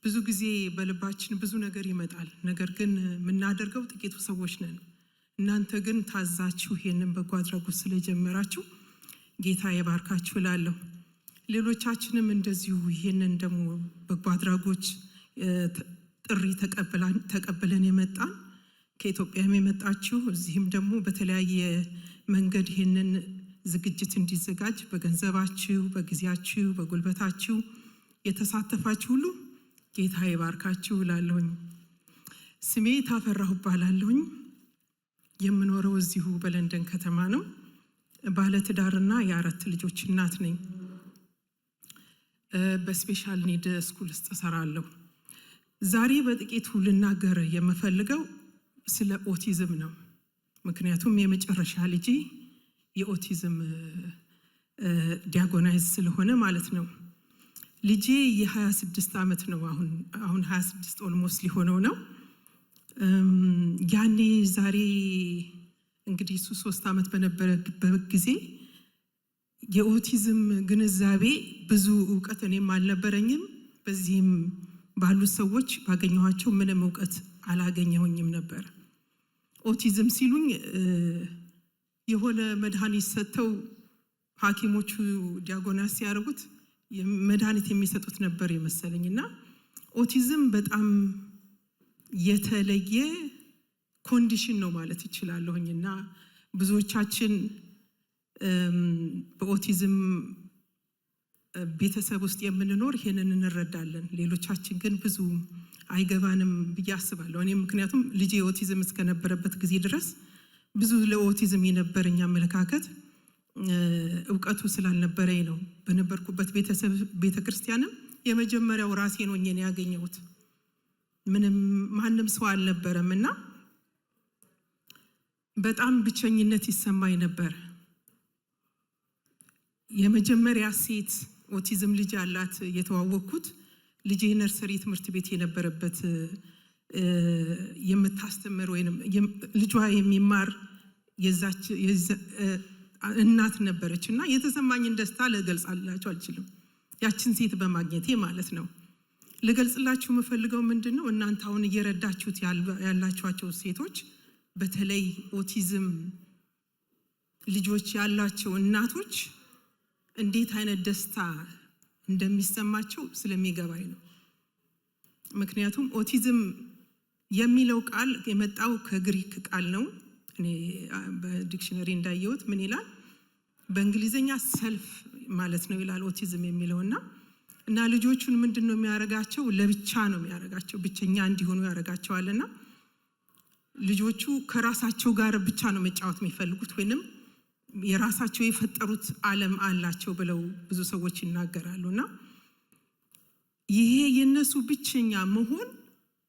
ብዙ ጊዜ በልባችን ብዙ ነገር ይመጣል፣ ነገር ግን የምናደርገው ጥቂቱ ሰዎች ነን። እናንተ ግን ታዛችሁ ይህንን በጎ አድራጎት ስለጀመራችሁ ጌታ ይባርካችሁ እላለሁ። ሌሎቻችንም እንደዚሁ ይህንን ደግሞ በጎ አድራጎት ጥሪ ተቀበለን የመጣን ከኢትዮጵያም የመጣችሁ እዚህም ደግሞ በተለያየ መንገድ ይህንን ዝግጅት እንዲዘጋጅ በገንዘባችሁ፣ በጊዜያችሁ፣ በጉልበታችሁ የተሳተፋችሁ ሁሉ ጌታ ይባርካችሁ እላለሁኝ። ስሜ ታፈራሁ እባላለሁኝ። የምኖረው እዚሁ በለንደን ከተማ ነው። ባለትዳርና የአራት ልጆች እናት ነኝ። በስፔሻል ኒድ ስኩል ውስጥ እሰራለሁ። ዛሬ በጥቂቱ ልናገር የምፈልገው ስለ ኦቲዝም ነው። ምክንያቱም የመጨረሻ ልጄ የኦቲዝም ዲያጎናይዝ ስለሆነ ማለት ነው። ልጄ የ26 ዓመት ነው። አሁን 26 ኦልሞስት ሊሆነው ነው። ያኔ ዛሬ እንግዲህ እሱ 3 ዓመት በነበረበት ጊዜ የኦቲዝም ግንዛቤ ብዙ እውቀት እኔም አልነበረኝም። በዚህም ባሉት ሰዎች ባገኘኋቸው ምንም እውቀት አላገኘሁኝም ነበር። ኦቲዝም ሲሉኝ የሆነ መድኃኒት ሰጥተው ሐኪሞቹ ዲያግኖስ ሲያደርጉት መድኃኒት የሚሰጡት ነበር የመሰለኝና ኦቲዝም በጣም የተለየ ኮንዲሽን ነው ማለት ይችላልሁኝና ብዙዎቻችን በኦቲዝም ቤተሰብ ውስጥ የምንኖር ይሄንን እንረዳለን። ሌሎቻችን ግን ብዙ አይገባንም ብዬ አስባለሁ። እኔ ምክንያቱም ልጄ ኦቲዝም እስከነበረበት ጊዜ ድረስ ብዙ ለኦቲዝም የነበረኝ አመለካከት እውቀቱ ስላልነበረኝ ነው። በነበርኩበት ቤተክርስቲያንም የመጀመሪያው ራሴ ነው እኔን ያገኘሁት። ማንም ሰው አልነበረምና በጣም ብቸኝነት ይሰማኝ ነበር። የመጀመሪያ ሴት ኦቲዝም ልጅ አላት የተዋወቅኩት ልጄ ነርሰሪ ትምህርት ቤት የነበረበት የምታስተምር ወይንም ልጇ የሚማር የዛች እናት ነበረችና የተሰማኝን ደስታ ልገልጽላችሁ አልችልም። ያችን ሴት በማግኘቴ ማለት ነው። ልገልጽላችሁ የምፈልገው ምንድነው እናንተ አሁን እየረዳችሁት ያላችኋቸው ሴቶች በተለይ ኦቲዝም ልጆች ያላቸው እናቶች እንዴት አይነት ደስታ እንደሚሰማቸው ስለሚገባኝ ነው። ምክንያቱም ኦቲዝም የሚለው ቃል የመጣው ከግሪክ ቃል ነው። እኔ በዲክሽነሪ እንዳየሁት ምን ይላል? በእንግሊዘኛ ሰልፍ ማለት ነው ይላል ኦቲዝም የሚለውና እና ልጆቹን ምንድነው የሚያረጋቸው? ለብቻ ነው የሚያረጋቸው፣ ብቸኛ እንዲሆኑ ያረጋቸዋልና ልጆቹ ከራሳቸው ጋር ብቻ ነው መጫወት የሚፈልጉት ወይንም የራሳቸው የፈጠሩት ዓለም አላቸው ብለው ብዙ ሰዎች ይናገራሉና ይሄ የነሱ ብቸኛ መሆን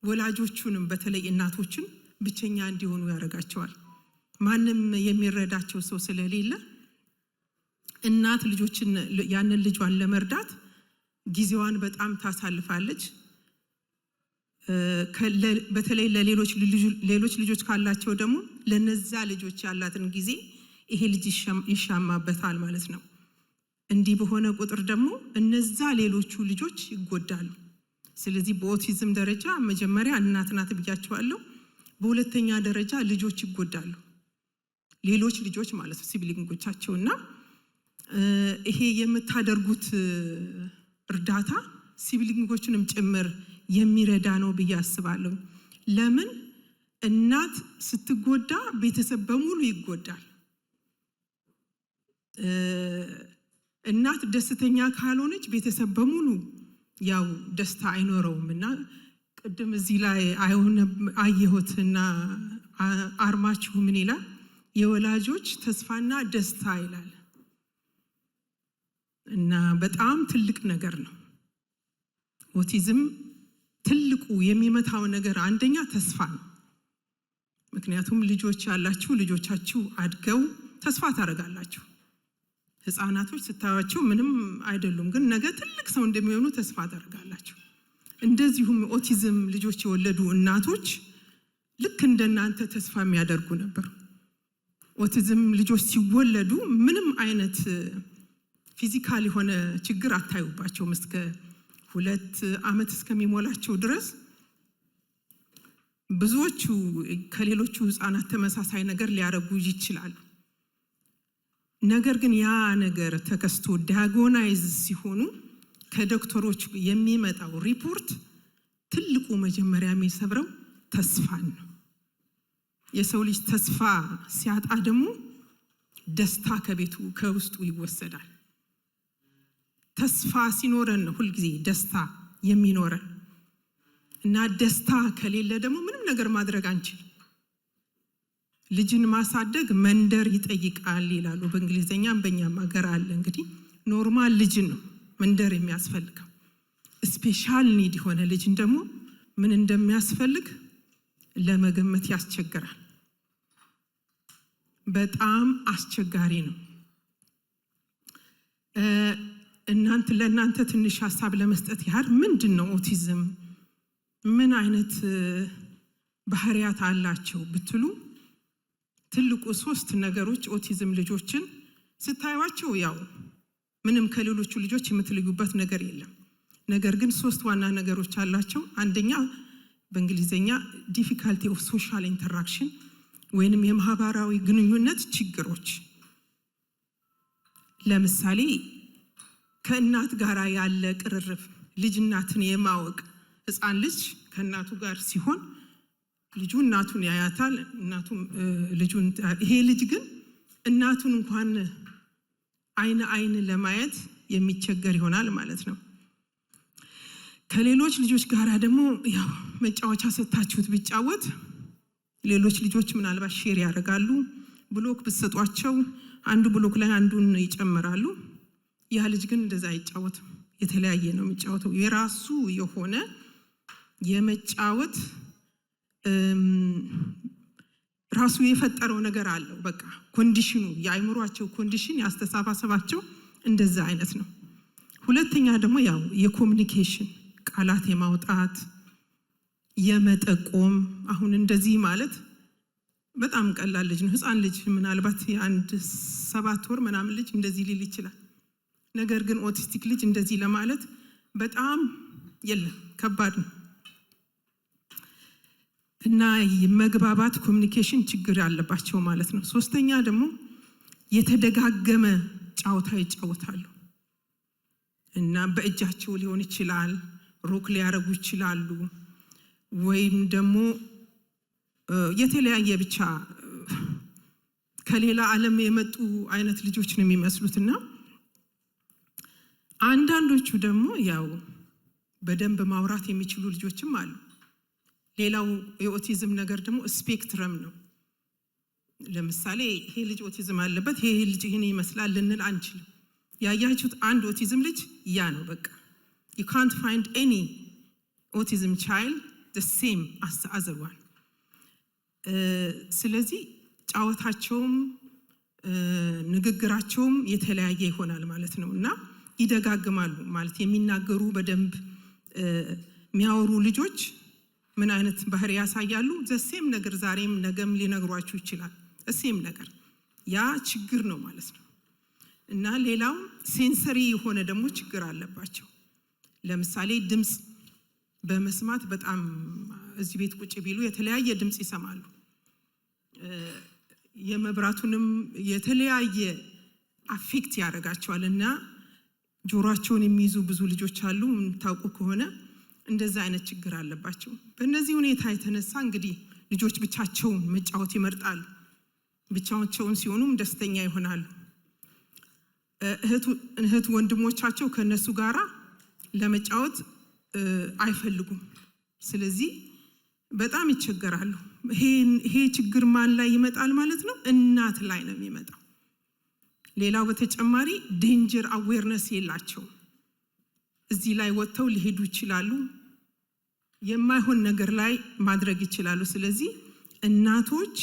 ወላጆቹንም በተለይ እናቶችን ብቸኛ እንዲሆኑ ያረጋቸዋል። ማንም የሚረዳቸው ሰው ስለሌለ እናት ልጆችን ያንን ልጇን ለመርዳት ጊዜዋን በጣም ታሳልፋለች። በተለይ ለሌሎች ልጆች ካላቸው ደግሞ ለነዛ ልጆች ያላትን ጊዜ ይሄ ልጅ ይሻማበታል ማለት ነው። እንዲህ በሆነ ቁጥር ደግሞ እነዛ ሌሎቹ ልጆች ይጎዳሉ። ስለዚህ በኦቲዝም ደረጃ መጀመሪያ እናት ናት ብያቸዋለሁ። በሁለተኛ ደረጃ ልጆች ይጎዳሉ። ሌሎች ልጆች ማለት ነው ሲብሊንጎቻቸውና ይሄ የምታደርጉት እርዳታ ሲብሊንጎችንም ጭምር የሚረዳ ነው ብዬ አስባለሁ። ለምን እናት ስትጎዳ ቤተሰብ በሙሉ ይጎዳል። እናት ደስተኛ ካልሆነች ቤተሰብ በሙሉ ያው ደስታ አይኖረውምና ቅድም እዚህ ላይ አየሁትና አርማችሁ ምን ይላል? የወላጆች ተስፋና ደስታ ይላል እና በጣም ትልቅ ነገር ነው። ኦቲዝም ትልቁ የሚመታው ነገር አንደኛ ተስፋ ነው። ምክንያቱም ልጆች ያላችሁ ልጆቻችሁ አድገው ተስፋ ታረጋላችሁ። ህፃናቶች ስታዩቸው ምንም አይደሉም፣ ግን ነገ ትልቅ ሰው እንደሚሆኑ ተስፋ ታረጋላችሁ። እንደዚሁም ኦቲዝም ልጆች የወለዱ እናቶች ልክ እንደናንተ ተስፋ የሚያደርጉ ነበር። ኦቲዝም ልጆች ሲወለዱ ምንም አይነት ፊዚካል የሆነ ችግር አታዩባቸውም። እስከ 2 ዓመት እስከሚሞላቸው ድረስ ብዙዎቹ ከሌሎቹ ህፃናት ተመሳሳይ ነገር ሊያረጉ ይችላሉ። ነገር ግን ያ ነገር ተከስቶ ዲያግኖስ ሲሆኑ ከዶክተሮች የሚመጣው ሪፖርት ትልቁ መጀመሪያ የሚሰብረው ተስፋን ነው። የሰው ልጅ ተስፋ ሲያጣ ደግሞ ደስታ ከውስጡ ይወሰዳል። ተስፋ ሲኖረን ነው ሁሉ ጊዜ ደስታ የሚኖረን እና ደስታ ከሌለ ደግሞ ምንም ነገር ማድረግ አንችልም። ልጅን ማሳደግ መንደር ይጠይቃል ይላሉ በእንግሊዘኛም በእኛም ሀገር አለ። እንግዲህ ኖርማል ልጅን ነው መንደር የሚያስፈልገው። ስፔሻል ኒድ የሆነ ልጅን ደግሞ ምን እንደሚያስፈልግ ለመገመት ያስቸግራል። በጣም አስቸጋሪ ነው። ለእናንተ ትንሽ ሀሳብ ለመስጠት ያህል ምንድነው ኦቲዝም? ምን አይነት ባህሪያት አላቸው ብትሉ ትልቁ 3 ነገሮች ኦቲዝም ልጆችን ስታዩዋቸው ያው ምንም ከሌሎቹ ልጆች የምትለዩበት ነገር የለም። ነገር ግን 3 ዋና ነገሮች አላቸው። አንደኛ በእንግሊዘኛ ዲፊካልቲ ኦፍ ሶሻል ኢንተራክሽን ወይንም የማህበራዊ ግንኙነት ችግሮች ለምሳሌ ከእናት ጋር ያለ ቅርርብ ልጅ እናትን የማወቅ ህፃን ልጅ ከእናቱ ጋር ሲሆን ልጁ እናቱን ያያታል እናቱም ልጁን ይሄ ልጅ ግን እናቱን እንኳን አይን ለማየት የሚቸገር ይሆናል ማለት ነው። ከሌሎች ልጆች ጋር ደግሞ ያው መጫወቻ ሰጣችሁት ቢጫወት ሌሎች ልጆች ምናልባት ሼር ያደርጋሉ ብሎክ ብትሰጧቸው አንዱ ብሎክ ላይ አንዱን ይጨምራሉ። ያ ልጅ ግን እንደዛ አይጫወትም የተለያየ ነው የሚጫወተው የራሱ የሆነ የመጫወት ራሱ የፈጠረው ነገር አለው በቃ ኮንዲሽኑ የአይምሮአቸው ኮንዲሽን ያስተሳሰባቸው እንደዛ አይነት ነው። ሁለተኛ ደግሞ ያው የኮሙኒኬሽን ቃላት የማውጣት የመጠቆም አሁን እንደዚህ ማለት በጣም ቀላል ልጅ ነው ህፃን ልጅ ምናልባት የአንድ 7 ወር ምናምን ልጅ እንደዚህ ሊል ይችላል። ነገር ግን ኦቲስቲክ ልጅ እንደዚህ ለማለት በጣም የለም ከባድ ነው እና መግባባት ኮሙኒኬሽን ችግር ያለባቸው ማለት ነው። ሶስተኛ ደግሞ የተደጋገመ ጫውታ ይጫወታሉ እና በእጃቸው ሊሆን ይችላል ሮክ ሊያረጉ ይችላሉ ወይም ደግሞ የተለያየ ብቻ ከሌላ ዓለም የመጡ አይነት ልጆች ነው የሚመስሉትና አንዳንዶቹ ደግሞ ያው በደንብ ማውራት የሚችሉ ልጆችም አሉ። ሌላው የኦቲዝም ነገር ደግሞ ስፔክትረም ነው። ለምሳሌ ይሄ ልጅ ኦቲዝም አለበት ይሄ ልጅ ይሄን ይመስላል ልንል አንችልም። ያያችሁት አንድ ኦቲዝም ልጅ ያ ነው በቃ you can't find any autism child the same as the other one። ስለዚህ ጫወታቸውም ንግግራቸውም የተለያየ ይሆናል ማለት ነውና ይደጋግማሉ ማለት የሚናገሩ በደንብ የሚያወሩ ልጆች ምን አይነት ባህሪ ያሳያሉ the same ነገር ዛሬም ነገም ሊነግሯችሁ ይችላል the same ነገር ያ ችግር ነው ማለት ነው። እና ሌላው ሴንሰሪ የሆነ ደግሞ ችግር አለባቸው። ለምሳሌ ድምጽ በመስማት በጣም እዚህ ቤት ቁጭ ቢሉ የተለያየ ድምጽ ይሰማሉ። የመብራቱንም የተለያየ አፌክት ያደርጋቸዋልና ጆሮአቸውን የሚይዙ ብዙ ልጆች አሉ ታውቁ ከሆነ እንደዛ አይነት ችግር አለባቸው። በእነዚህ ሁኔታ የተነሳ እንግዲህ ልጆች ብቻቸውን መጫወት ይመርጣሉ። ብቻቸውን ሲሆኑም ደስተኛ ይሆናሉ። እህት ወንድሞቻቸው ከነሱ ጋራ ለመጫወት አይፈልጉም። ስለዚህ በጣም ይቸገራሉ። ይሄ ችግር ማን ላይ ይመጣል ማለት ነው? እናት ላይ ነው የሚመጣው። ሌላው በተጨማሪ ዴንጀር አዌርነስ የላቸው። እዚህ ላይ ወጥተው ሊሄዱ ይችላሉ። የማይሆን ነገር ላይ ማድረግ ይችላሉ። ስለዚህ እናቶች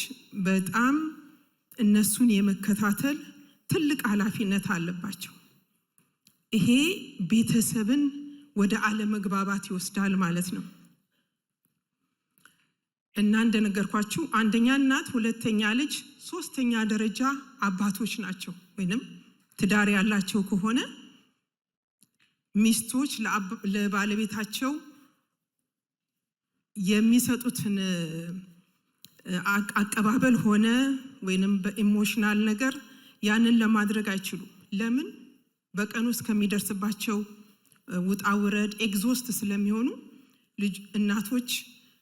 በጣም እነሱን የመከታተል ትልቅ ኃላፊነት አለባቸው። ይሄ ቤተሰብን ወደ አለመግባባት ይወስዳል ማለት ነው። እና እንደነገርኳችሁ አንደኛ እናት፣ ሁለተኛ ልጅ፣ ሶስተኛ ደረጃ አባቶች ናቸው። ወይንም ትዳር ያላቸው ከሆነ ሚስቶች ለባለቤታቸው የሚሰጡትን አቀባበል ሆነ ወይንም በኢሞሽናል ነገር ያንን ለማድረግ አይችሉም። ለምን? በቀን ውስጥ ከሚደርስባቸው ውጣውረድ ኤግዞስት ስለሚሆኑ እናቶች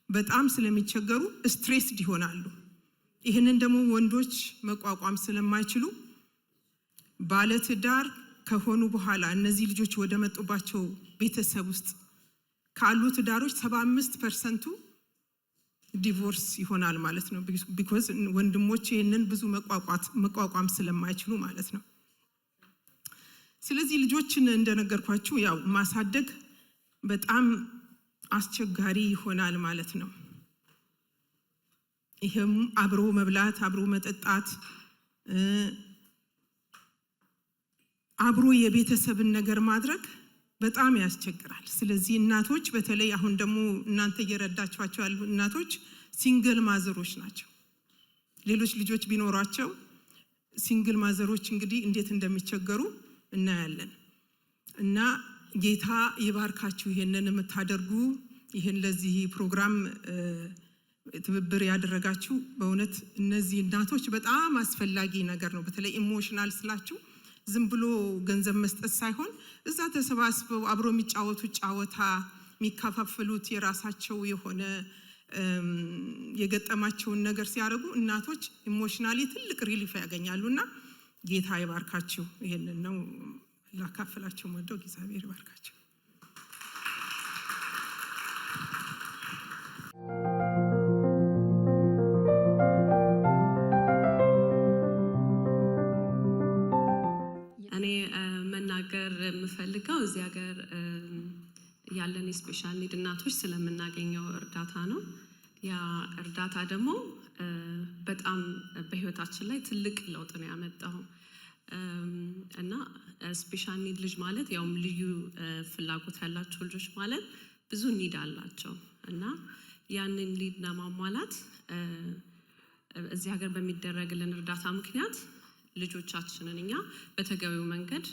በጣም ስለሚቸገሩ ስትሬስድ ይሆናሉ። ይህንን ደግሞ ወንዶች መቋቋም ስለማይችሉ ባለትዳር ከሆኑ በኋላ እነዚህ ልጆች ወደ መጡባቸው ቤተሰብ ውስጥ ካሉ ትዳሮች 75% ዲቮርስ ይሆናል ማለት ነው። ቢኮዝ ወንድሞች ይህንን ብዙ መቋቋም ስለማይችሉ ማለት ነው። ስለዚህ ልጆችን እንደነገርኳችሁ ያው ማሳደግ በጣም አስቸጋሪ ይሆናል ማለት ነው። ይሄም አብሮ መብላት፣ አብሮ መጠጣት፣ አብሮ የቤተሰብን ነገር ማድረግ በጣም ያስቸግራል። ስለዚህ እናቶች በተለይ አሁን ደግሞ እናንተ እየረዳችኋቸው ያሉ እናቶች ሲንግል ማዘሮች ናቸው። ሌሎች ልጆች ቢኖራቸው ሲንግል ማዘሮች እንግዲህ እንዴት እንደሚቸገሩ እናያለን። እና ጌታ ይባርካችሁ ይሄንን የምታደርጉ ይሄን ለዚህ ፕሮግራም ትብብር ያደረጋችሁ በእውነት እነዚህ እናቶች በጣም አስፈላጊ ነገር ነው። በተለይ ኢሞሽናል ስላችሁ ዝም ብሎ ገንዘብ መስጠት ሳይሆን እዛ ተሰባስበው አብሮ የሚጫወቱ ጫወታ የሚካፈሉት የራሳቸው የሆነ የገጠማቸውን ነገር ሲያደርጉ እናቶች ኢሞሽናሊ ትልቅ ሪሊፍ ያገኛሉና ጌታ ይባርካችሁ። ይሄንን ነው ላካፈላችሁ ወደው እግዚአብሔር ይባርካችሁ። እኔ መናገር የምፈልገው እዚህ ሀገር ያለን ስፔሻል ኒድ እናቶች ስለምናገኘው እርዳታ ነው። ያ እርዳታ ደግሞ በጣም በህይወታችን ላይ ትልቅ ለውጥ ነው ያመጣው እና ስፔሻል ኒድ ልጅ ማለት ያው ልዩ ፍላጎት ያላቸው ልጆች ማለት ብዙ ኒድ አላቸው እና ያንን ኒድ ለማሟላት እዚህ ሀገር በሚደረግልን እርዳታ ምክንያት ልጆቻችንን እኛ በተገቢው መንገድ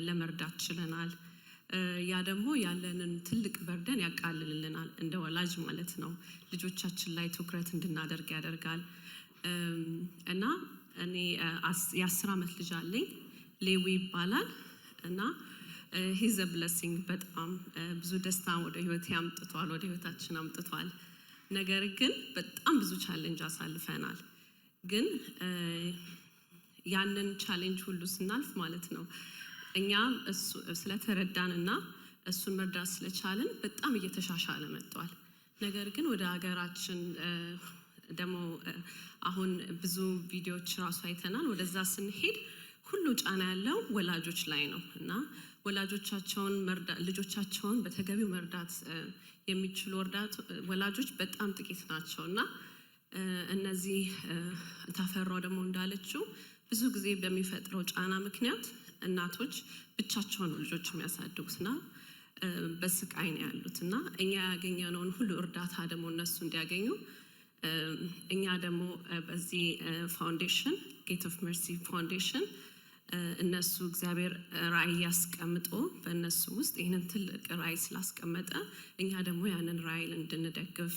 ለመርዳት ችለናል። ያ ደግሞ ያለንን ትልቅ በርደን ያቃልልልናል እንደ ወላጅ ማለት ነው። ልጆቻችን ላይ ትኩረት እንድናደርግ ያደርጋል እና እኔ የ10 ዓመት ልጅ አለኝ፣ ሌዊ ይባላል እና ሂዝ አ ብሌሲንግ በጣም ብዙ ደስታ ወደ ህይወቴ አምጥቷል፣ ወደ ህይወታችን አምጥቷል። ነገር ግን በጣም ብዙ ቻሌንጅ አሳልፈናል። ግን ያንን ቻሌንጅ ሁሉ ስናልፍ ማለት ነው እኛ ስለተረዳንና እሱን መርዳት ስለቻልን በጣም እየተሻሻለ መጥቷል። ነገር ግን ወደ ሀገራችን ደግሞ አሁን ብዙ ቪዲዮዎች ራሱ አይተናል። ወደዛ ስንሄድ ሁሉ ጫና ያለው ወላጆች ላይ ነው እና ልጆቻቸውን በተገቢው መርዳት የሚችሉ ወላጆች በጣም ጥቂት ናቸው እና እነዚህ ታፈራው ደግሞ እንዳለችው ብዙ ጊዜ በሚፈጥረው ጫና ምክንያት እናቶች ብቻቸውን ልጆች የሚያሳድጉትና በስቃይ ነው ያሉትና እኛ ያገኘነውን ሁሉ እርዳታ ደግሞ እነሱ እንዲያገኙ እኛ ደግሞ በዚህ ፋውንዴሽን ጌት ኦፍ መርሲ ፋውንዴሽን እነሱ እግዚአብሔር ራዕይ ያስቀምጦ በእነሱ ውስጥ ይህንን ትልቅ ራዕይ ስላስቀመጠ እኛ ደግሞ ያንን ራዕይ እንድንደግፍ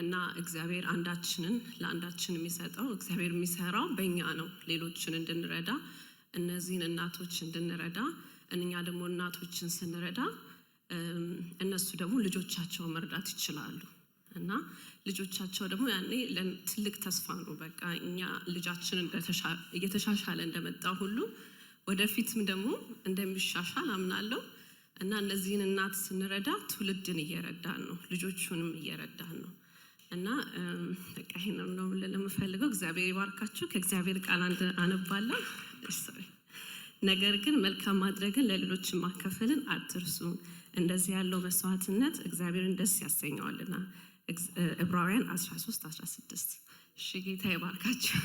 እና እግዚአብሔር አንዳችንን ለአንዳችን የሚሰጠው እግዚአብሔር የሚሰራው በእኛ ነው። ሌሎችን እንድንረዳ እነዚህን እናቶች እንድንረዳ እኛ ደግሞ እናቶችን ስንረዳ እነሱ ደግሞ ልጆቻቸውን መርዳት ይችላሉ እና ልጆቻቸው ደግሞ ያኔ ትልቅ ተስፋ ነው። በቃ እኛ ልጃችን እየተሻሻለ እንደመጣ ሁሉ ወደፊትም ደግሞ እንደሚሻሻል አምናለሁ እና እነዚህን እናት ስንረዳ ትውልድን እየረዳን ነው፣ ልጆቹንም እየረዳን ነው እና በቃ ይሄንን ነው ለምፈልገው። እግዚአብሔር ይባርካችሁ። ከእግዚአብሔር ቃል አነባለሁ። ነገር ግን መልካም ማድረግን ለሌሎች ማካፈልን አትርሱ፣ እንደዚህ ያለው መስዋዕትነት እግዚአብሔርን ደስ ያሰኘዋልና። ዕብራውያን 13:16 እሺ፣ ጌታ ይባርካችሁ።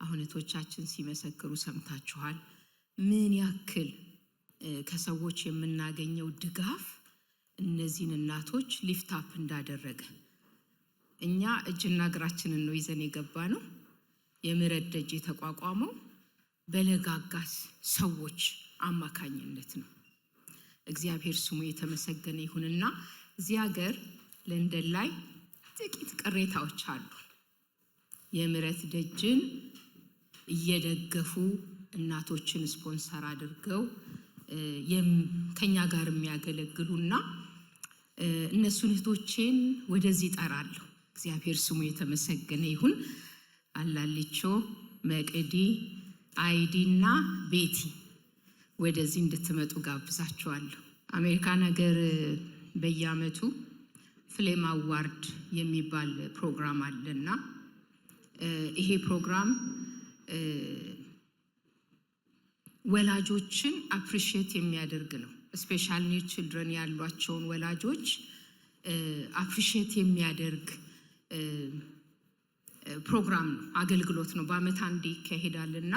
አሁን እህቶቻችን ሲመሰክሩ ሰምታችኋል። ምን ያክል ከሰዎች የምናገኘው ድጋፍ እነዚህን እናቶች ሊፍት አፕ እንዳደረገ። እኛ እጅና እግራችንን ነው ይዘን የገባ ነው። የምህረት ደጅ የተቋቋመው በለጋጋስ ሰዎች አማካኝነት ነው። እግዚአብሔር ስሙ የተመሰገነ ይሁንና እዚህ ሀገር ለንደን ላይ ጥቂት ቅሬታዎች አሉ። የምህረት ደጅን እየደገፉ እናቶችን ስፖንሰር አድርገው ከኛ ጋር የሚያገለግሉና እነሱን እህቶችን ወደዚህ ጠራለሁ። እግዚአብሔር ስሙ የተመሰገነ ይሁን። አላልቾ፣ መቅዲ፣ አይዲና ቤቲ ወደዚህ እንድትመጡ ጋብዛችኋለሁ። አሜሪካን ሀገር በየዓመቱ ፍሌም አዋርድ የሚባል ፕሮግራም አለና ይሄ ፕሮግራም ወላጆችን አፕሪሺየት የሚያደርግ ነው። ስፔሻል ኒድ ችልድረን ያሏቸውን ወላጆች አፕሪሺየት የሚያደርግ ፕሮግራም ነው፣ አገልግሎት ነው። በአመት አንዴ ይካሄዳልና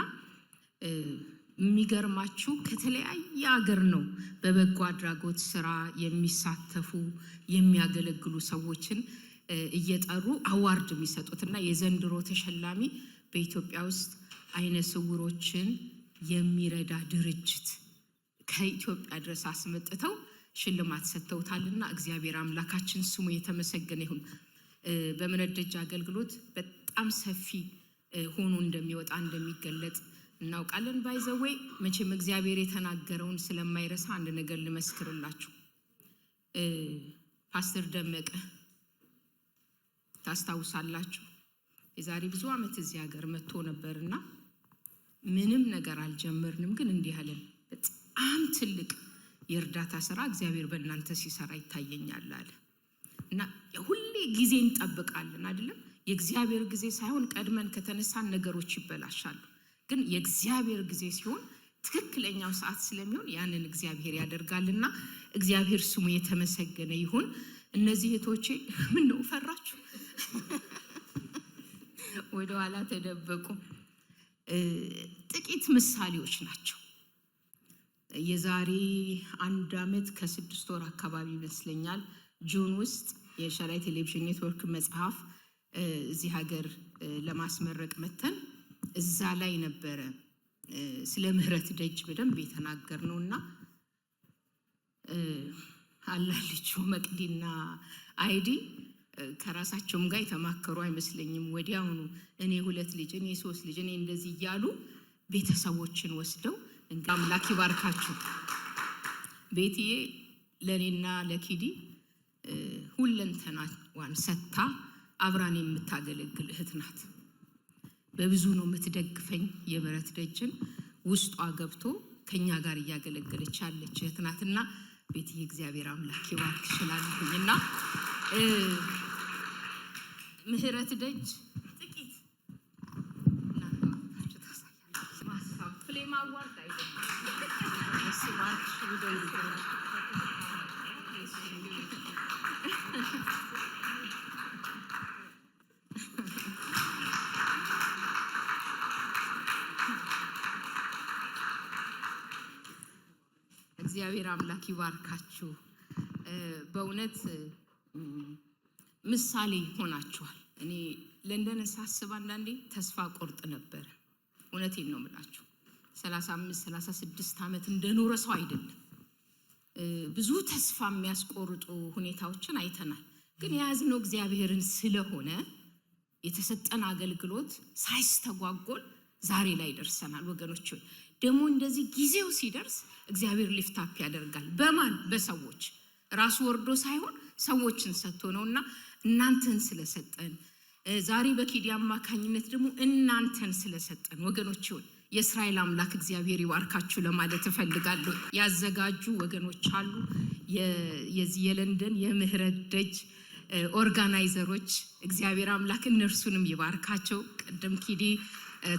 የሚገርማችሁ ከተለያየ ሀገር ነው በበጎ አድራጎት ስራ የሚሳተፉ የሚያገለግሉ ሰዎችን እየጠሩ አዋርድ የሚሰጡትና የዘንድሮ ተሸላሚ በኢትዮጵያ ውስጥ አይነ ስውሮችን የሚረዳ ድርጅት ከኢትዮጵያ ድረስ አስመጥተው ሽልማት ሰጥተውታልና እግዚአብሔር አምላካችን ስሙ የተመሰገነ ይሁን። በምህረት ደጅ አገልግሎት በጣም ሰፊ ሆኖ እንደሚወጣ እንደሚገለጥ እናውቃለን። ባይዘዌ መቼም እግዚአብሔር የተናገረውን ስለማይረሳ አንድ ነገር ልመስክርላችሁ። ፓስተር ደመቀ ታስታውሳላችሁ፣ የዛሬ ብዙ ዓመት እዚህ ሀገር መጥቶ ነበርና ምንም ነገር አልጀመርንም፣ ግን እንዲህ አለን፣ በጣም ትልቅ የእርዳታ ስራ እግዚአብሔር በእናንተ ሲሰራ ይታየኛል አለ። እና ሁሌ ጊዜ እንጠብቃለን አይደለም? የእግዚአብሔር ጊዜ ሳይሆን ቀድመን ከተነሳን ነገሮች ይበላሻሉ። ግን የእግዚአብሔር ጊዜ ሲሆን ትክክለኛው ሰዓት ስለሚሆን ያንን እግዚአብሔር ያደርጋልና እግዚአብሔር ስሙ የተመሰገነ ይሁን። እነዚህ እህቶቼ ምን ነው ፈራችሁ? ወደ ኋላ ተደበቁ። ጥቂት ምሳሌዎች ናቸው። የዛሬ 1 ዓመት ከ6 ወር አካባቢ ይመስለኛል ጁን ውስጥ የሸራይ ቴሌቪዥን ኔትወርክ መጽሐፍ እዚህ ሀገር ለማስመረቅ መተን እዛ ላይ ነበረ ስለ ምህረት ደጅ በደንብ የተናገርነውና አላልቹ መቅዲና አይዲ ከራሳቸውም ጋር የተማከሩ አይመስለኝም። ወዲያውኑ እኔ 2 ልጅ፣ እኔ 3 ልጅ፣ እኔ እንደዚህ እያሉ ቤተሰቦችን ወስደው አምላክ ይባርካችሁ። ቤትዬ ለኔና ለኪዲ ሁለንተናዋን ሰጥታ አብራን የምታገለግል እህት ናት። በብዙ ነው የምትደግፈኝ። የምህረት ደጅን ውስጧ ገብቶ ከኛ ጋር እያገለገለች ያለች እህት ናትና ቤትዬ እግዚአብሔር አምላክ ይባርክሽ እላለሁኝና ምህረት ደጅ ጥቂት እናንተችሁ ታሳያለች። ማሳብ ፍሌም አዋርድ አይደለም ሲባርክሽ ቪዲዮ ይዘራል። እግዚአብሔር አምላክ ይባርካችሁ። በእውነት ምሳሌ ሆናችኋል። እኔ ለንደን ሳስብ አንዳንዴ ተስፋ ቆርጥ ነበር። እውነቴን ነው የምላችሁ። 35 36 ዓመት እንደኖረ ሰው አይደለም። ብዙ ተስፋ የሚያስቆርጡ ሁኔታዎችን አይተናል። ግን የያዝነው እግዚአብሔርን ስለሆነ የተሰጠን አገልግሎት ሳይስተጓጎል ዛሬ ላይ ደርሰናል። ወገኖች ደግሞ እንደዚህ ጊዜው ሲደርስ እግዚአብሔር ሊፍታፕ ያደርጋል። በማን? በሰዎች ራሱ ወርዶ ሳይሆን ሰዎችን ሰጥቶ ነውና እናንተን ስለሰጠን ዛሬ በኪዲ አማካኝነት ደግሞ እናንተን ስለሰጠን ወገኖች የእስራኤል አምላክ እግዚአብሔር ይባርካችሁ ለማለት እፈልጋለሁ። ያዘጋጁ ወገኖች አሉ። የዚህ የለንደን የምህረት ደጅ ኦርጋናይዘሮች እግዚአብሔር አምላክ እነርሱንም ይባርካቸው። ቀደም ኪዲ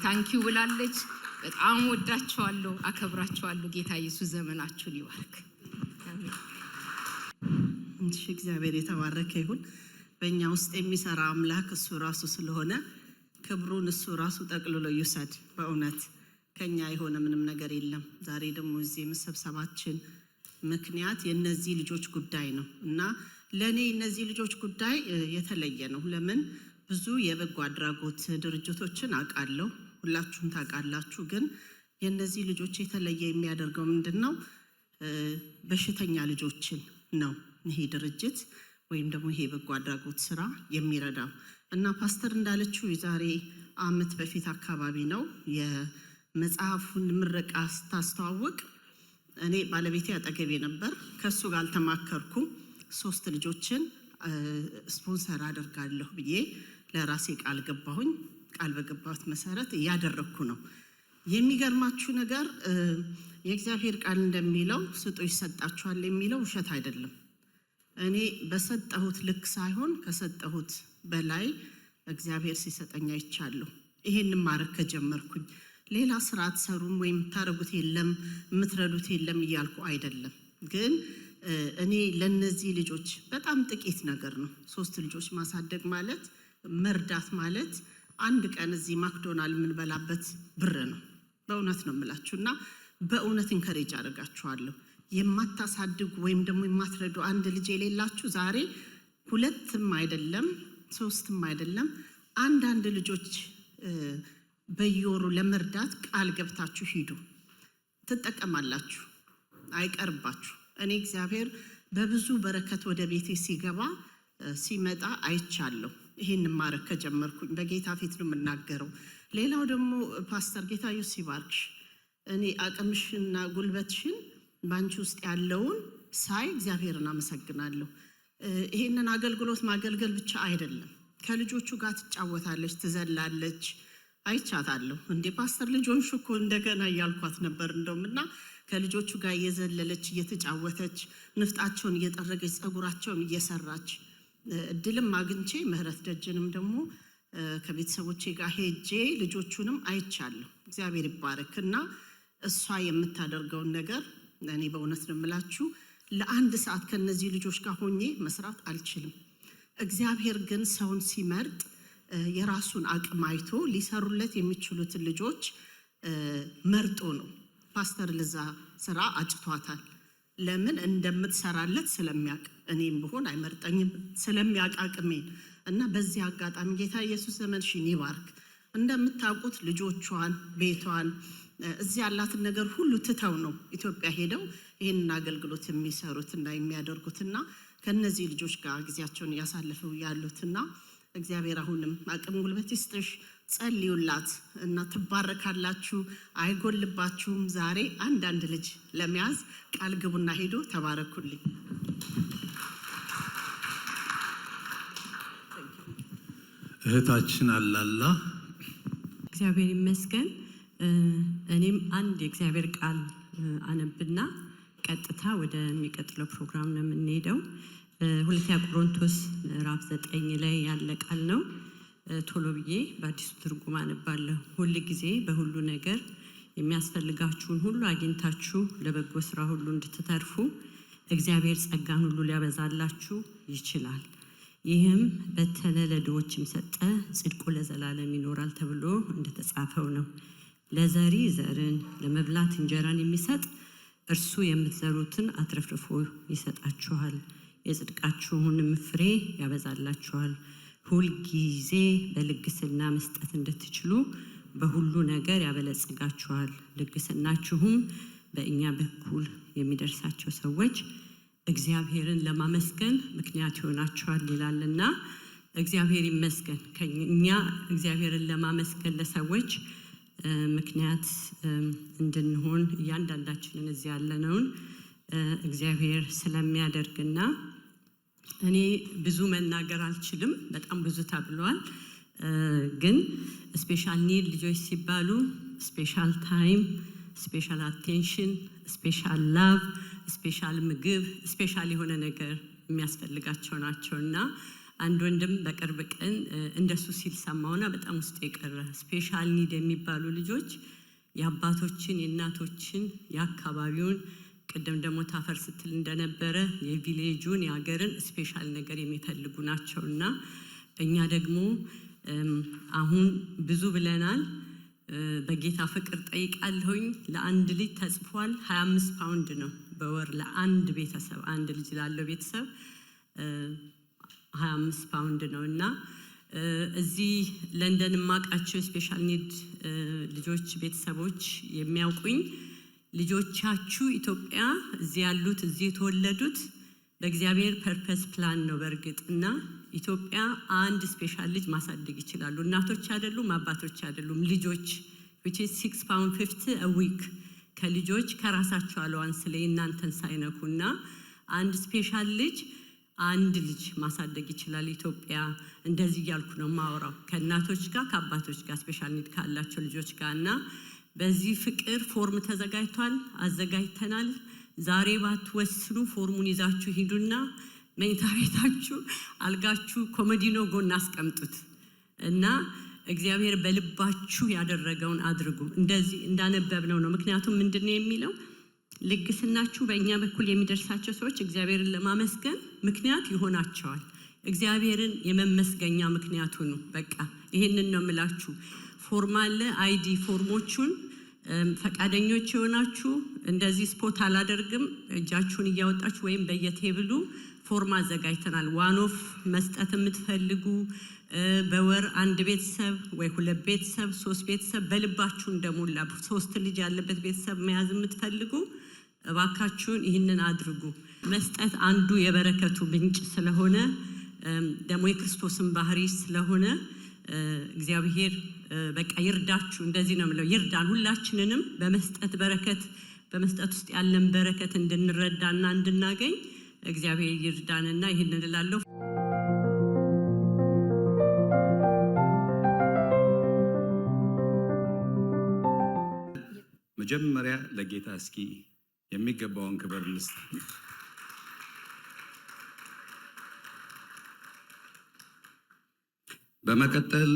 ታንኪዩ ብላለች። በጣም ወዳቸዋለሁ፣ አከብራቸዋለሁ። ጌታ ኢየሱስ ዘመናችሁን ይባርክ። እሺ፣ እግዚአብሔር የተባረከ ይሁን። በእኛ ውስጥ የሚሰራ አምላክ እሱ ራሱ ስለሆነ ክብሩን እሱ ራሱ ጠቅልሎ ይውሰድ። በእውነት ከኛ የሆነ ምንም ነገር የለም። ዛሬ ደግሞ እዚህ መሰብሰባችን ምክንያት የነዚህ ልጆች ጉዳይ ነው እና ለኔ እነዚህ ልጆች ጉዳይ የተለየ ነው። ለምን? ብዙ የበጎ አድራጎት ድርጅቶችን አውቃለሁ፣ ሁላችሁም ታውቃላችሁ። ግን የነዚህ ልጆች የተለየ የሚያደርገው ምንድነው? በሽተኛ ልጆችን ነው ይሄ ድርጅት ወይም ደግሞ ይሄ በጎ አድራጎት ስራ የሚረዳው እና ፓስተር እንዳለችው የዛሬ ዓመት በፊት አካባቢ ነው የመጽሐፉን ምረቃ ስታስተዋውቅ እኔ ባለቤቴ አጠገቤ ነበር። ከሱ ጋር አልተማከርኩም። 3 ልጆችን ስፖንሰር አደርጋለሁ ብዬ ለራሴ ቃል ገባሁኝ። ቃል በገባሁት መሰረት እያደረኩ ነው። የሚገርማችሁ ነገር የእግዚአብሔር ቃል እንደሚለው ስጡ ይሰጣችኋል የሚለው ውሸት አይደለም። እኔ በሰጠሁት ልክ ሳይሆን ከሰጠሁት በላይ እግዚአብሔር ሲሰጠኝ አይቻለሁ። ይሄንን ማረክ ከጀመርኩኝ ሌላ ስራ አትሰሩም ወይም ታረጉት የለም የምትረዱት የለም እያልኩ አይደለም። ግን እኔ ለነዚህ ልጆች በጣም ጥቂት ነገር ነው። 3 ልጆች ማሳደግ ማለት መርዳት ማለት አንድ ቀን እዚህ ማክዶናልድ የምንበላበት ብር ነው። በእውነት ነው የምላችሁና በእውነት እንከሬጅ አደርጋችኋለሁ። የማታሳድጉ ወይም ደግሞ የማትረዱ አንድ ልጅ የሌላችሁ ዛሬ 2ም አይደለም 3ም አይደለም አንድ ልጆች በየወሩ ለመርዳት ቃል ገብታችሁ ሂዱ፣ ትጠቀማላችሁ። አይቀርባችሁ። እኔ እግዚአብሔር በብዙ በረከት ወደ ቤቴ ሲገባ ሲመጣ አይቻለሁ። ይሄን ማረክ ከጀመርኩኝ በጌታ ፊት ነው የምናገረው። ሌላው ደግሞ ፓስተር ጌታዬ ሲባርክሽ እኔ አቅምሽና ጉልበትሽን ባንቺ ውስጥ ያለውን ሳይ እግዚአብሔርን አመሰግናለሁ። ይሄንን አገልግሎት ማገልገል ብቻ አይደለም፣ ከልጆቹ ጋር ትጫወታለች፣ ትዘላለች። አይቻታለሁ። እንዴ ፓስተር ልጆንሽ እኮ እንደገና እያልኳት ነበር እንደውምና ከልጆቹ ጋር እየዘለለች እየተጫወተች ንፍጣቸውን እየጠረገች ጸጉራቸውን እየሰራች እድልም አግኝቼ ምህረት ደጅንም ደግሞ ከቤተሰቦቼ ጋር ሄጄ ልጆቹንም አይቻለሁ። እግዚአብሔር ይባረክና እሷ የምታደርገውን ነገር እኔ በእውነት ነው የምላችሁ ለአንድ ሰዓት ከነዚህ ልጆች ጋር ሆኜ መስራት አልችልም። እግዚአብሔር ግን ሰውን ሲመርጥ የራሱን አቅም አይቶ ሊሰሩለት የሚችሉትን ልጆች መርጦ ነው። ፓስተር ለዛ ስራ አጭቷታል። ለምን እንደምትሰራለት ስለሚያውቅ፣ እኔም ብሆን አይመርጠኝም ስለሚያውቅ አቅሜን እና በዚህ አጋጣሚ ጌታ ኢየሱስ ዘመንሽን ይባርክ። እንደምታውቁት ልጆቿን፣ ቤቷን፣ እዚህ ያላትን ነገር ሁሉ ትተው ነው ኢትዮጵያ ሄደው ይሄንን አገልግሎት የሚሰሩትና የሚያደርጉትና ከነዚህ ልጆች ጋር ጊዜያቸውን ያሳልፉ ያሉትና እግዚአብሔር አሁንም አቅም ጉልበት ይስጥሽ። ጸልዩላት እና ትባረካላችሁ፣ አይጎልባችሁም። ዛሬ አንድ ልጅ ለመያዝ ቃል ግቡና ሄዶ ተባረኩልኝ። እህታችን አላላ እግዚአብሔር ይመስገን። እኔም አንድ የእግዚአብሔር ቃል አነብና ቀጥታ ወደሚቀጥለው ፕሮግራም ነው የምንሄደው። ሁለተኛ ቆሮንቶስ ምዕራፍ 9 ላይ ያለ ቃል ነው። ቶሎ ብዬ በአዲሱ ትርጉም አነባለሁ። ሁል ጊዜ በሁሉ ነገር የሚያስፈልጋችሁን ሁሉ አግኝታችሁ ለበጎ ስራ ሁሉ እንድትተርፉ እግዚአብሔር ጸጋን ሁሉ ሊያበዛላችሁ ይችላል። ይህም በተነ ለድሆችም ሰጠ፣ ጽድቁ ለዘላለም ይኖራል ተብሎ እንደተጻፈው ነው። ለዘሪ ዘርን ለመብላት እንጀራን የሚሰጥ እርሱ የምትዘሩትን አትረፍርፎ ይሰጣችኋል፣ የጽድቃችሁንም ፍሬ ያበዛላችኋል። ሁል ጊዜ በልግስና መስጠት እንድትችሉ በሁሉ ነገር ያበለጽጋችኋል። ልግስናችሁም በእኛ በኩል የሚደርሳቸው ሰዎች እግዚአብሔርን ለማመስገን ምክንያት ይሆናችኋል ይላልና እግዚአብሔር ይመስገን። ከኛ እግዚአብሔርን ለማመስገን ለሰዎች ምክንያት እንድንሆን እያንዳንዳችንን እዚህ ያለነውን እግዚአብሔር ስለሚያደርግና እኔ ብዙ መናገር አልችልም፣ በጣም ብዙ ተብሏል። ግን ስፔሻል ኒድ ልጆች ሲባሉ ስፔሻል ታይም፣ ስፔሻል አቴንሽን፣ ስፔሻል ላቭ፣ ስፔሻል ምግብ፣ ስፔሻል የሆነ ነገር የሚያስፈልጋቸው ናቸውና አንድ ወንድም በቅርብ ቀን እንደሱ ሲል ሰማውና በጣም ውስጥ የቀረ ስፔሻል ኒድ የሚባሉ ልጆች የአባቶችን፣ የእናቶችን፣ የአካባቢውን ቅድም ደግሞ ታፈር ስትል እንደነበረ የቪሌጁን የሀገርን ስፔሻል ነገር የሚፈልጉ ናቸውና እኛ ደግሞ አሁን ብዙ ብለናል። በጌታ ፍቅር ጠይቃለሁኝ። ለአንድ ልጅ ተጽፏል 25 ፓውንድ ነው በወር ለአንድ ቤተሰብ፣ አንድ ልጅ ላለው ቤተሰብ 25 ፓውንድ ነው እና እዚህ ለንደን ማቃቸው ስፔሻል ኒድ ልጆች ቤተሰቦች የሚያውቁኝ ልጆቻችሁ ኢትዮጵያ እዚህ ያሉት እዚህ የተወለዱት በእግዚአብሔር ፐርፐስ ፕላን ነው በእርግጥ እና ኢትዮጵያ አንድ ስፔሻል ልጅ ማሳደግ ይችላሉ። እናቶች አይደሉም፣ አባቶች አይደሉም፣ ልጆች which is 6 pound 50 a week ከልጆች ከራሳቸው አለዋንስ ላይ እናንተን ሳይነኩና አንድ ስፔሻል ልጅ አንድ ልጅ ማሳደግ ይችላል ኢትዮጵያ። እንደዚህ ያልኩ ነው ማወራው ከእናቶች ጋር ከአባቶች ጋር ስፔሻል ኒድ ካላቸው ልጆች ጋርና በዚህ ፍቅር ፎርም ተዘጋጅቷል፣ አዘጋጅተናል። ዛሬ ባትወስኑ ፎርሙን ይዛችሁ ሂዱና መኝታ ቤታችሁ አልጋችሁ ኮሞዲኖ ጎን አስቀምጡት እና እግዚአብሔር በልባችሁ ያደረገውን አድርጉ። እንደዚህ እንዳነበብነው ነው። ምክንያቱም ምንድነው የሚለው ልግስናችሁ በእኛ በኩል የሚደርሳቸው ሰዎች እግዚአብሔርን ለማመስገን ምክንያት ይሆናቸዋል። እግዚአብሔርን የመመስገኛ ምክንያቱ ነው። በቃ ይሄንን ነው የምላችሁ። ፎርማል አይዲ ፎርሞቹን ፈቃደኞች የሆናችሁ እንደዚህ ስፖት አላደርግም፣ እጃችሁን እያወጣችሁ ወይም በየቴብሉ ፎርም አዘጋጅተናል። ዋኖፍ መስጠት የምትፈልጉ በወር አንድ ቤተሰብ ወይ ሁለት ቤተሰብ 3 ቤተሰብ በልባችሁ እንደሞላ 3 ልጅ ያለበት ቤተሰብ መያዝ የምትፈልጉ እባካችሁን ይህንን አድርጉ። መስጠት አንዱ የበረከቱ ምንጭ ስለሆነ ደግሞ የክርስቶስን ባህሪ ስለሆነ እግዚአብሔር በቃ ይርዳችሁ። እንደዚህ ነው የምለው፣ ይርዳን ሁላችንንም በመስጠት በረከት በመስጠት ውስጥ ያለን በረከት እንድንረዳና እንድናገኝ እግዚአብሔር ይርዳንና ይህንን እላለሁ። መጀመሪያ ለጌታ እስኪ የሚገባውን ክብር እንስጥ። በመቀጠል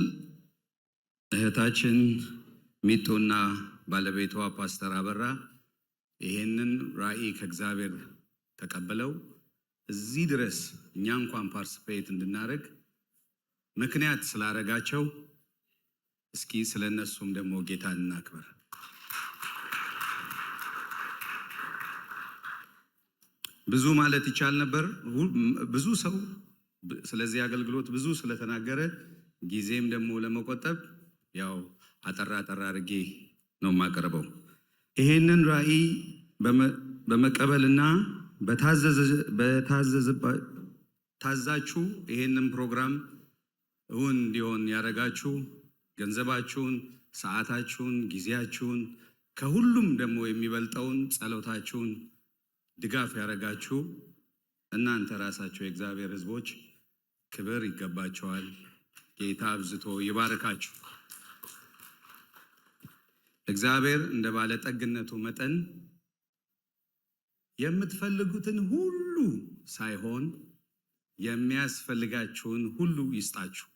እህታችን ሚቶና ባለቤቷ ፓስተር አበራ ይሄንን ራእይ ከእግዚአብሔር ተቀበለው እዚህ ድረስ እኛ እንኳን ፓርቲሲፔት እንድናደርግ ምክንያት ስላደረጋቸው እስኪ ስለነሱም ደግሞ ጌታን እናክብር። ብዙ ማለት ይቻል ነበር። ብዙ ሰው ስለዚህ አገልግሎት ብዙ ስለተናገረ ጊዜም ደግሞ ለመቆጠብ ያው አጠራ አድርጌ ነው የማቀርበው። ይሄንን ራእይ በመቀበልና ታዛችሁ ይሄንን ፕሮግራም እውን እንዲሆን ያደረጋችሁ ገንዘባችሁን፣ ሰዓታችሁን፣ ጊዜያችሁን ከሁሉም ደግሞ የሚበልጠውን ጸሎታችሁን ድጋፍ ያደረጋችሁ እናንተ ራሳችሁ የእግዚአብሔር ሕዝቦች ክብር ይገባቸዋል። ጌታ አብዝቶ ይባርካችሁ። እግዚአብሔር እንደ ባለጠግነቱ መጠን የምትፈልጉትን ሁሉ ሳይሆን የሚያስፈልጋችሁን ሁሉ ይስጣችሁ።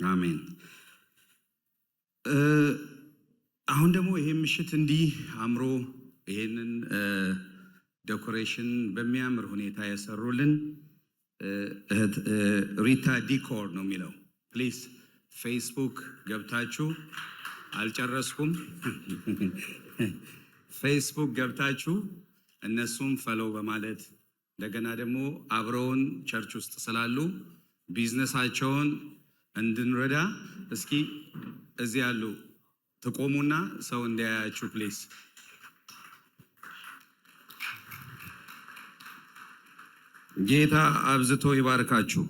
አሜን። አሁን ደግሞ ይሄ ምሽት እንዲህ አምሮ ይሄንን ዴኮሬሽን በሚያምር ሁኔታ ያሰሩልን ሪታ ዲኮር ነው የሚለው። ፕሊዝ ፌስቡክ ገብታችሁ አልጨረስኩም። ፌስቡክ ገብታችሁ እነሱም ፈሎው በማለት እንደገና ደግሞ አብረውን ቸርች ውስጥ ስላሉ ቢዝነሳቸውን እንድንረዳ እስኪ እዚህ ያሉ ትቆሙና ሰው እንዲያያችሁ ፕሊዝ። ጌታ አብዝቶ ይባርካችሁ።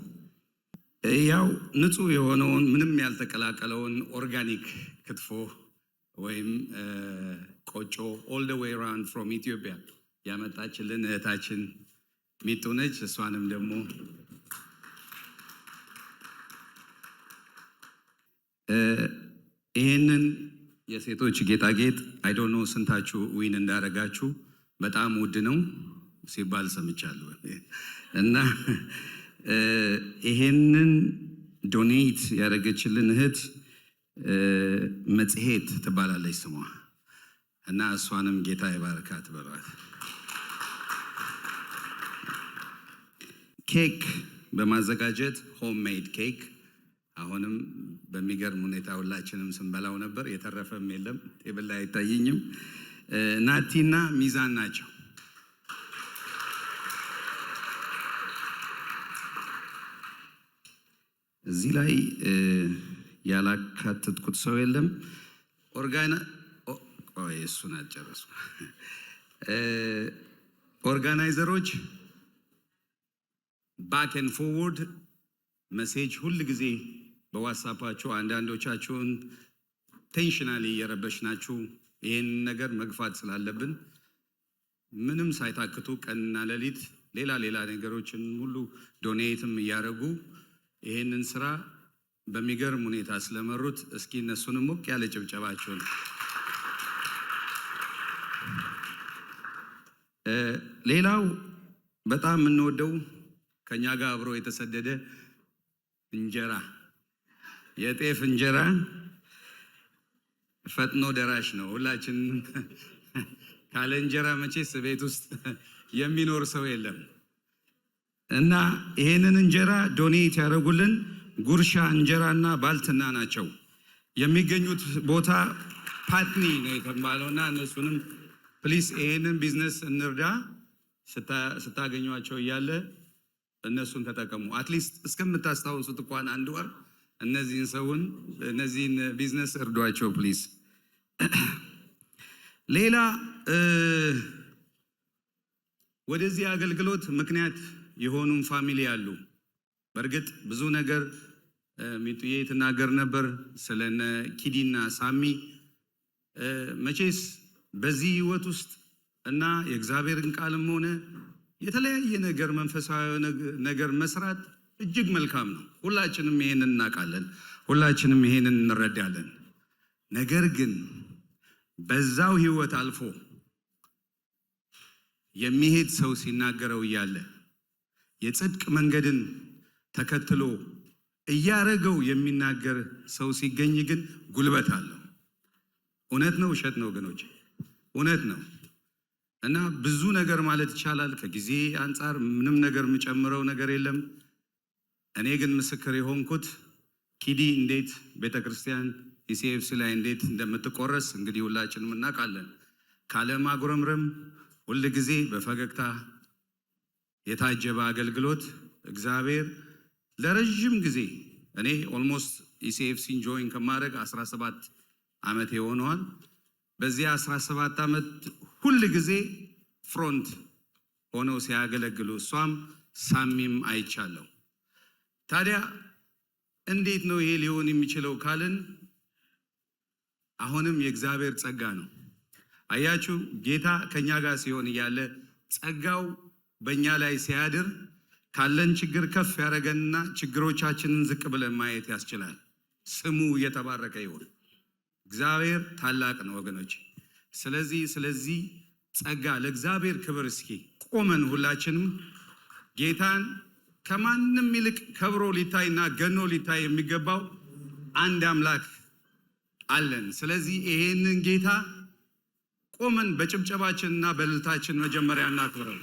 ያው ንጹህ የሆነውን ምንም ያልተቀላቀለውን ኦርጋኒክ ክትፎ ወይም ቆጮ ኦል ዘ ዌይ አራውንድ ፍሮም ኢትዮጵያ ያመጣችልን እህታችን ሚጡ ነች። እሷንም ደግሞ ይህንን የሴቶች ጌጣጌጥ አይ ዶንት ኖ ስንታችሁ ዊን እንዳረጋችሁ፣ በጣም ውድ ነው ሲባል ሰምቻለሁ እና ይሄንን ዶኔት ያደረገችልን እህት መጽሔት ትባላለች ስሟ እና እሷንም ጌታ ይባርካት በሏት። ኬክ በማዘጋጀት ሆም ሜድ ኬክ አሁንም በሚገርም ሁኔታ ሁላችንም ስንበላው ነበር። የተረፈም የለም፣ ቴብል ላይ አይታየኝም። ናቲና ሚዛን ናቸው። እዚህ ላይ ያላካተትኩት ሰው የለም። እሱን አልጨረሱ። ኦርጋናይዘሮች ባክ ኤንድ ፎርወርድ መሴጅ ሁል ጊዜ በዋትስአፓችሁ አንዳንዶቻችሁን ቴንሽናሊ እየረበሽናችሁ ይህን ነገር መግፋት ስላለብን ምንም ሳይታክቱ ቀንና ሌሊት ሌላ ነገሮችን ሁሉ ዶኔትም እያደረጉ ይህንን ስራ በሚገርም ሁኔታ ስለመሩት እስኪ እነሱንም ሞቅ ያለ ጭብጨባችሁን። ሌላው በጣም የምንወደው ከኛ ጋር አብሮ የተሰደደ እንጀራ፣ የጤፍ እንጀራ ፈጥኖ ደራሽ ነው። ሁላችን ካለ እንጀራ መቼስ ቤት ውስጥ የሚኖር ሰው የለም እና ይሄንን እንጀራ ዶኔት ያደረጉልን ጉርሻ እንጀራና ባልትና ናቸው። የሚገኙት ቦታ ፓትኒ ነው የተባለውና እነሱንም ፕሊስ ይሄንን ቢዝነስ እንርዳ። ስታገኟቸው እያለ እነሱን ተጠቀሙ። አትሊስት እስከምታስታውሱት እንኳን አንድ ወር እነዚህን ቢዝነስ እርዷቸው ፕሊዝ። ሌላ ወደዚህ አገልግሎት ምክንያት የሆኑም ፋሚሊ አሉ። በእርግጥ ብዙ ነገር ሚጡዬ ተናገር ነበር ስለነ ኪዲና ሳሚ። መቼስ በዚህ ህይወት ውስጥ እና የእግዚአብሔርን ቃልም ሆነ የተለያየ ነገር መንፈሳዊ ነገር መስራት እጅግ መልካም ነው። ሁላችንም ይሄንን እናውቃለን፣ ሁላችንም ይሄንን እንረዳለን። ነገር ግን በዛው ህይወት አልፎ የሚሄድ ሰው ሲናገረው እያለ የጽድቅ መንገድን ተከትሎ እያረገው የሚናገር ሰው ሲገኝ ግን ጉልበት አለው። እውነት ነው፣ ውሸት ነው ወገኖች? እውነት ነው። እና ብዙ ነገር ማለት ይቻላል። ከጊዜ አንጻር ምንም ነገር የምጨምረው ነገር የለም። እኔ ግን ምስክር የሆንኩት ኪዲ እንዴት ቤተክርስቲያን ኢሲኤፍሲ ላይ እንዴት እንደምትቆረስ እንግዲህ ሁላችንም እናውቃለን። ካለማጉረምረም ሁል ጊዜ በፈገግታ የታጀበ አገልግሎት እግዚአብሔር ለረጅም ጊዜ እኔ ኦልሞስት ኢሲኤፍሲን ጆይን ከማድረግ 17 ዓመት የሆነዋል። በዚህ 17 ዓመት ሁል ጊዜ ፍሮንት ሆነው ሲያገለግሉ እሷም ሳሚም አይቻለሁ። ታዲያ እንዴት ነው ይሄ ሊሆን የሚችለው ካልን አሁንም የእግዚአብሔር ጸጋ ነው። አያችሁ፣ ጌታ ከኛ ጋር ሲሆን እያለ ጸጋው በእኛ ላይ ሲያድር ካለን ችግር ከፍ ያደረገንና ችግሮቻችንን ዝቅ ብለን ማየት ያስችላል። ስሙ እየተባረከ ይሁን። እግዚአብሔር ታላቅ ነው ወገኖች። ስለዚህ ጸጋ ለእግዚአብሔር ክብር። እስኪ ቆመን ሁላችንም ጌታን ከማንም ይልቅ ከብሮ ሊታይና ገኖ ሊታይ የሚገባው አንድ አምላክ አለን። ስለዚህ ይሄንን ጌታ ቆመን በጭብጨባችንና በእልልታችን መጀመሪያ እናክብረው።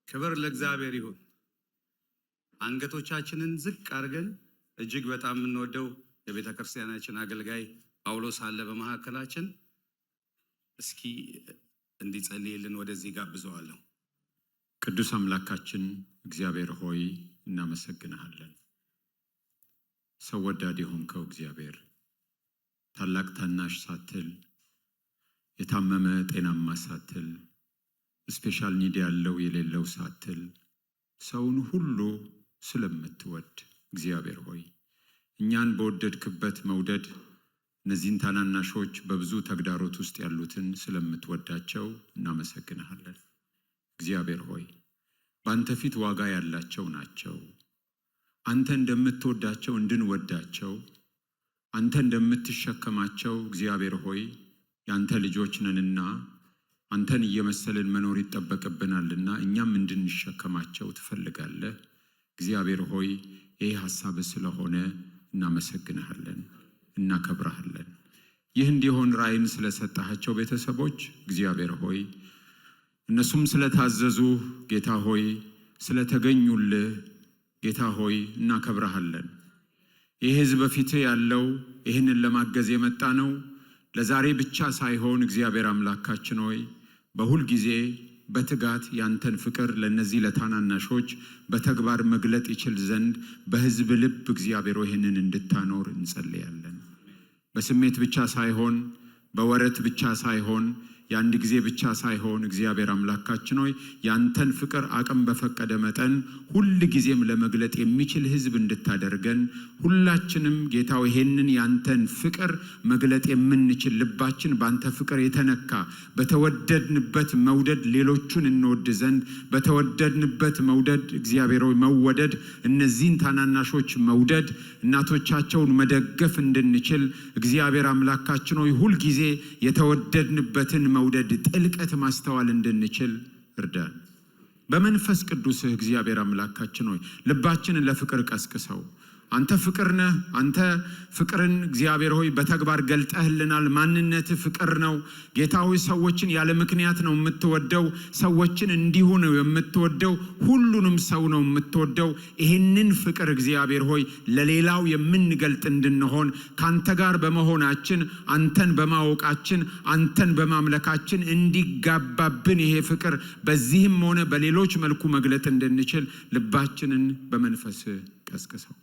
ክብር ለእግዚአብሔር ይሁን። አንገቶቻችንን ዝቅ አድርገን እጅግ በጣም የምንወደው የቤተ ክርስቲያናችን አገልጋይ ጳውሎስ አለ በመካከላችን። እስኪ እንዲጸልይልን ወደዚህ ጋብዘዋለሁ። ቅዱስ አምላካችን እግዚአብሔር ሆይ እናመሰግንሃለን። ሰው ወዳድ የሆንከው እግዚአብሔር ታላቅ ታናሽ ሳትል፣ የታመመ ጤናማ ሳትል፣ ስፔሻል ኒድ ያለው የሌለው ሳትል ሰውን ሁሉ ስለምትወድ እግዚአብሔር ሆይ እኛን በወደድክበት መውደድ እነዚህን ታናናሾች በብዙ ተግዳሮት ውስጥ ያሉትን ስለምትወዳቸው እናመሰግንሃለን። እግዚአብሔር ሆይ በአንተ ፊት ዋጋ ያላቸው ናቸው። አንተ እንደምትወዳቸው እንድንወዳቸው፣ አንተ እንደምትሸከማቸው እግዚአብሔር ሆይ ያንተ ልጆች ነንና አንተን እየመሰልን መኖር ይጠበቅብናልና እኛም እንድንሸከማቸው ትፈልጋለህ። እግዚአብሔር ሆይ ይህ ሐሳብ ስለሆነ እናመሰግንሃለን፣ እናከብረሃለን። ይህ እንዲሆን ራእይን ስለሰጣቸው ቤተሰቦች እግዚአብሔር ሆይ እነሱም ስለታዘዙ ጌታ ሆይ ስለተገኙልህ ጌታ ሆይ እናከብረሃለን። ይህ ሕዝብ በፊትህ ያለው ይህንን ለማገዝ የመጣ ነው። ለዛሬ ብቻ ሳይሆን እግዚአብሔር አምላካችን ሆይ በሁል ጊዜ በትጋት ያንተን ፍቅር ለነዚህ ለታናናሾች በተግባር መግለጥ ይችል ዘንድ በሕዝብ ልብ እግዚአብሔር ይህንን እንድታኖር እንጸልያለን። በስሜት ብቻ ሳይሆን በወረት ብቻ ሳይሆን የአንድ ጊዜ ብቻ ሳይሆን እግዚአብሔር አምላካችን ሆይ ያንተን ፍቅር አቅም በፈቀደ መጠን ሁል ጊዜም ለመግለጥ የሚችል ሕዝብ እንድታደርገን ሁላችንም ጌታው ይሄንን ያንተን ፍቅር መግለጥ የምንችል ልባችን ባንተ ፍቅር የተነካ በተወደድንበት መውደድ ሌሎቹን እንወድ ዘንድ በተወደድንበት መውደድ እግዚአብሔር ሆይ መወደድ እነዚህን ታናናሾች መውደድ እናቶቻቸውን መደገፍ እንድንችል እግዚአብሔር አምላካችን ሆይ ሁል ጊዜ የተወደድንበትን መውደድ ጥልቀት ማስተዋል እንድንችል እርዳን። በመንፈስ ቅዱስህ እግዚአብሔር አምላካችን ሆይ ልባችንን ለፍቅር ቀስቅሰው አንተ ፍቅር ነህ። አንተ ፍቅርን እግዚአብሔር ሆይ በተግባር ገልጠህልናል። ማንነት ፍቅር ነው ጌታ ሆይ። ሰዎችን ያለ ምክንያት ነው የምትወደው። ሰዎችን እንዲሁ ነው የምትወደው። ሁሉንም ሰው ነው የምትወደው። ይህንን ፍቅር እግዚአብሔር ሆይ ለሌላው የምንገልጥ እንድንሆን ካንተ ጋር በመሆናችን አንተን በማወቃችን አንተን በማምለካችን እንዲጋባብን ይሄ ፍቅር በዚህም ሆነ በሌሎች መልኩ መግለጥ እንድንችል ልባችንን በመንፈስ ቀስቅሰው።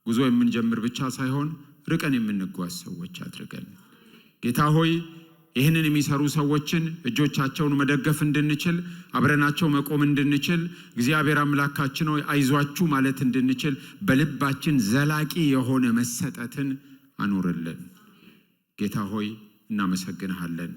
ጉዞ የምንጀምር ብቻ ሳይሆን ርቀን የምንጓዝ ሰዎች አድርገን ጌታ ሆይ ይህንን የሚሰሩ ሰዎችን እጆቻቸውን መደገፍ እንድንችል አብረናቸው መቆም እንድንችል እግዚአብሔር አምላካችን ሆይ አይዟችሁ ማለት እንድንችል በልባችን ዘላቂ የሆነ መሰጠትን አኑርልን። ጌታ ሆይ እናመሰግንሃለን።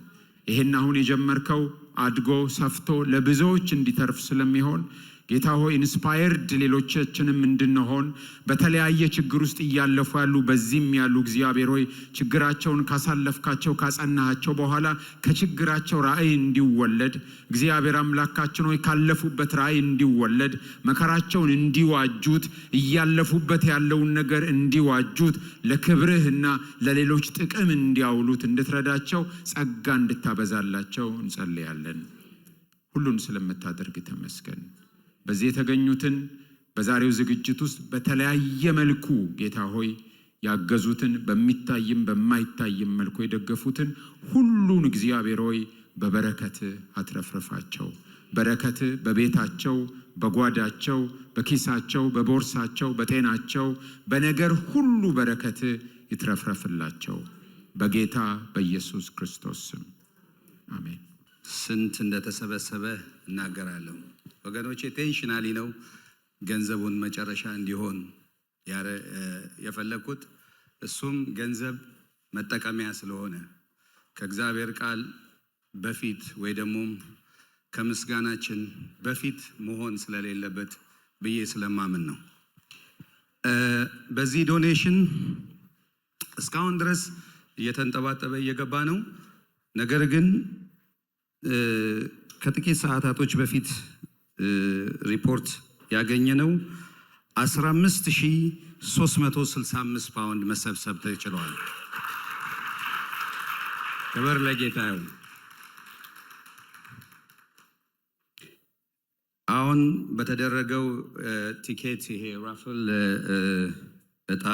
ይህን አሁን የጀመርከው አድጎ ሰፍቶ ለብዙዎች እንዲተርፍ ስለሚሆን ጌታ ሆይ ኢንስፓየርድ ሌሎቻችንም እንድንሆን በተለያየ ችግር ውስጥ እያለፉ ያሉ በዚህም ያሉ እግዚአብሔር ሆይ ችግራቸውን ካሳለፍካቸው ካጸናሃቸው በኋላ ከችግራቸው ራእይ እንዲወለድ እግዚአብሔር አምላካችን ሆይ ካለፉበት ራእይ እንዲወለድ መከራቸውን እንዲዋጁት እያለፉበት ያለውን ነገር እንዲዋጁት ለክብርህና ለሌሎች ጥቅም እንዲያውሉት እንድትረዳቸው ጸጋ እንድታበዛላቸው እንጸልያለን። ሁሉን ስለምታደርግ ተመስገን። በዚህ የተገኙትን በዛሬው ዝግጅት ውስጥ በተለያየ መልኩ ጌታ ሆይ ያገዙትን በሚታይም በማይታይም መልኩ የደገፉትን ሁሉን እግዚአብሔር ሆይ በበረከት አትረፍርፋቸው። በረከት በቤታቸው፣ በጓዳቸው፣ በኪሳቸው፣ በቦርሳቸው፣ በጤናቸው፣ በነገር ሁሉ በረከት ይትረፍረፍላቸው በጌታ በኢየሱስ ክርስቶስ ስም አሜን። ስንት እንደተሰበሰበ እናገራለሁ ወገኖቼ። ቴንሽናሊ ነው ገንዘቡን መጨረሻ እንዲሆን የፈለኩት። እሱም ገንዘብ መጠቀሚያ ስለሆነ ከእግዚአብሔር ቃል በፊት ወይ ደግሞ ከምስጋናችን በፊት መሆን ስለሌለበት ብዬ ስለማምን ነው። በዚህ ዶኔሽን እስካሁን ድረስ እየተንጠባጠበ እየገባ ነው። ነገር ግን ከጥቂት ሰዓታቶች በፊት ሪፖርት ያገኘነው 15365 ፓውንድ መሰብሰብ ተችሏል። ክብር ለጌታ ይሁን። አሁን በተደረገው ቲኬት ይሄ ራፍል እጣ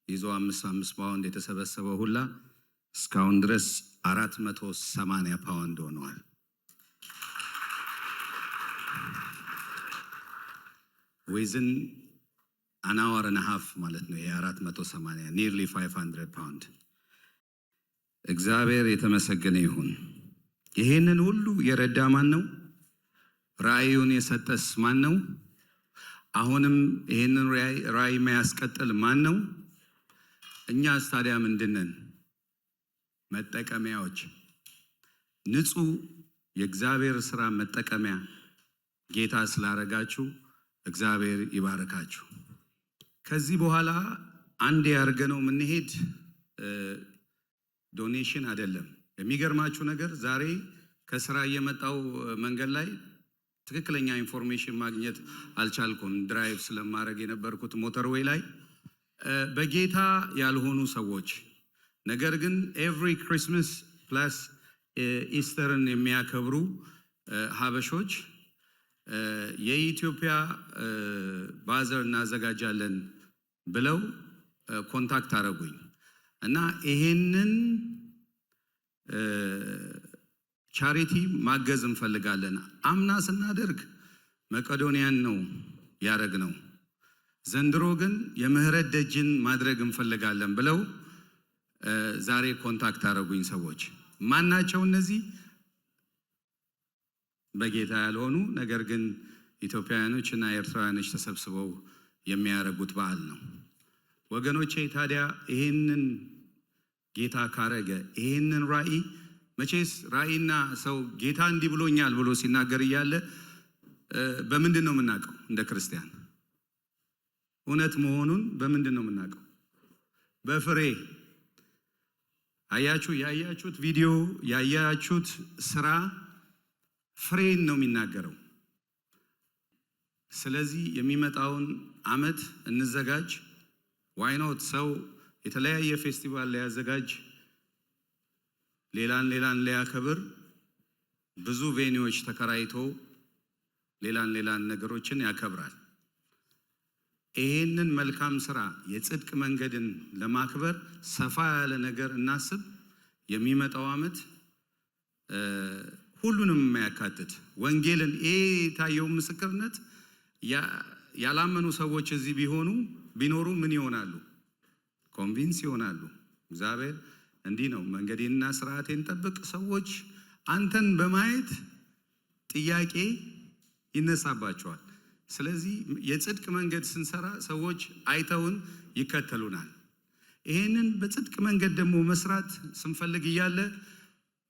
ይዞ 5 ፓውንድ የተሰበሰበው ሁላ እስካሁን ድረስ 480 ፓውንድ ሆነዋል። ዊዝን አን አወር እና ሃፍ ማለት ነው። የ480 ኒርሊ 500 ፓውንድ። እግዚአብሔር የተመሰገነ ይሁን። ይሄንን ሁሉ የረዳ ማን ነው? ራእዩን የሰጠስ ማን ነው? አሁንም ይሄንን ራእይ የሚያስቀጥል ማን ነው? እኛ ታዲያ ምንድነን? መጠቀሚያዎች፣ ንጹህ የእግዚአብሔር ስራ መጠቀሚያ ጌታ ስላረጋችሁ እግዚአብሔር ይባርካችሁ። ከዚህ በኋላ አንድ ያርገነው የምንሄድ ዶኔሽን አይደለም። የሚገርማችሁ ነገር ዛሬ ከስራ እየመጣው መንገድ ላይ ትክክለኛ ኢንፎርሜሽን ማግኘት አልቻልኩም። ድራይቭ ስለማድረግ የነበርኩት ሞተርዌይ ላይ በጌታ ያልሆኑ ሰዎች ነገር ግን ኤቭሪ ክሪስማስ ፕላስ ኢስተርን የሚያከብሩ ሀበሾች የኢትዮጵያ ባዘር እናዘጋጃለን ብለው ኮንታክት አረጉኝ እና ይሄንን ቻሪቲ ማገዝ እንፈልጋለን። አምና ስናደርግ መቄዶንያን ነው ያደረግነው። ዘንድሮ ግን የምህረት ደጅን ማድረግ እንፈልጋለን ብለው ዛሬ ኮንታክት አረጉኝ ሰዎች። ማናቸው እነዚህ? በጌታ ያልሆኑ ነገር ግን ኢትዮጵያውያኖች እና ኤርትራውያኖች ተሰብስበው የሚያደርጉት በዓል ነው። ወገኖቼ ታዲያ ይሄንን ጌታ ካረገ ይሄንን ራእይ መቼስ ራእይና ሰው ጌታ እንዲህ ብሎኛል ብሎ ሲናገር እያለ በምንድን ነው የምናውቀው? እንደ ክርስቲያን እውነት መሆኑን በምንድን ነው የምናውቀው? በፍሬ። አያችሁ፣ ያያችሁት ቪዲዮ ያያችሁት ስራ ፍሬን ነው የሚናገረው። ስለዚህ የሚመጣውን ዓመት እንዘጋጅ። ዋይኖት ሰው የተለያየ ፌስቲቫል ሊያዘጋጅ ሌላን ሊያከብር ብዙ ቬኒዎች ተከራይቶ ሌላን ነገሮችን ያከብራል። ይሄንን መልካም ስራ የጽድቅ መንገድን ለማክበር ሰፋ ያለ ነገር እናስብ። የሚመጣው ዓመት ሁሉንም የሚያካትት ወንጌልን የታየው ምስክርነት ያላመኑ ሰዎች እዚህ ቢኖሩ ምን ይሆናሉ? ኮንቪንስ ይሆናሉ። እግዚአብሔር እንዲህ ነው፣ መንገዴንና ስርዓቴን ጠብቅ። ሰዎች አንተን በማየት ጥያቄ ይነሳባቸዋል። ስለዚህ የጽድቅ መንገድ ስንሰራ ሰዎች አይተውን ይከተሉናል። ይሄንን በጽድቅ መንገድ ደግሞ መስራት ስንፈልግ እያለ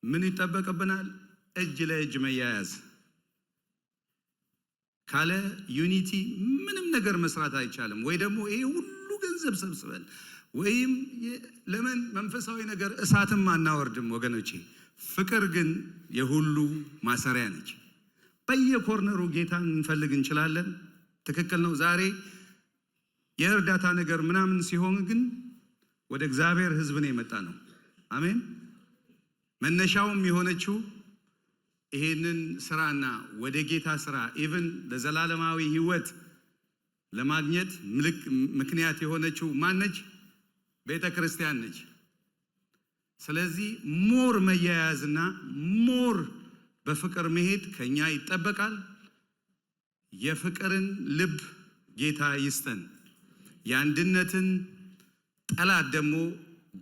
ምን ይጠበቅብናል? እጅ ለእጅ መያያዝ። ካለ ዩኒቲ ምንም ነገር መስራት አይቻልም። ወይ ደግሞ ይሄ ሁሉ ገንዘብ ሰብስበን ወይም ለምን መንፈሳዊ ነገር እሳትም አናወርድም? ወገኖቼ ፍቅር ግን የሁሉ ማሰሪያ ነች። በየኮርነሩ ጌታን እንፈልግ እንችላለን። ትክክል ነው። ዛሬ የእርዳታ ነገር ምናምን ሲሆን ግን ወደ እግዚአብሔር ሕዝብ ነው የመጣ ነው። አሜን። መነሻውም የሆነችው ይሄንን ስራና ወደ ጌታ ስራ ኢቭን ለዘላለማዊ ሕይወት ለማግኘት ምክንያት የሆነችው ማነች? ቤተ ክርስቲያን ነች። ስለዚህ ሞር መያያዝና ሞር በፍቅር መሄድ ከኛ ይጠበቃል። የፍቅርን ልብ ጌታ ይስጠን። የአንድነትን ጠላት ደግሞ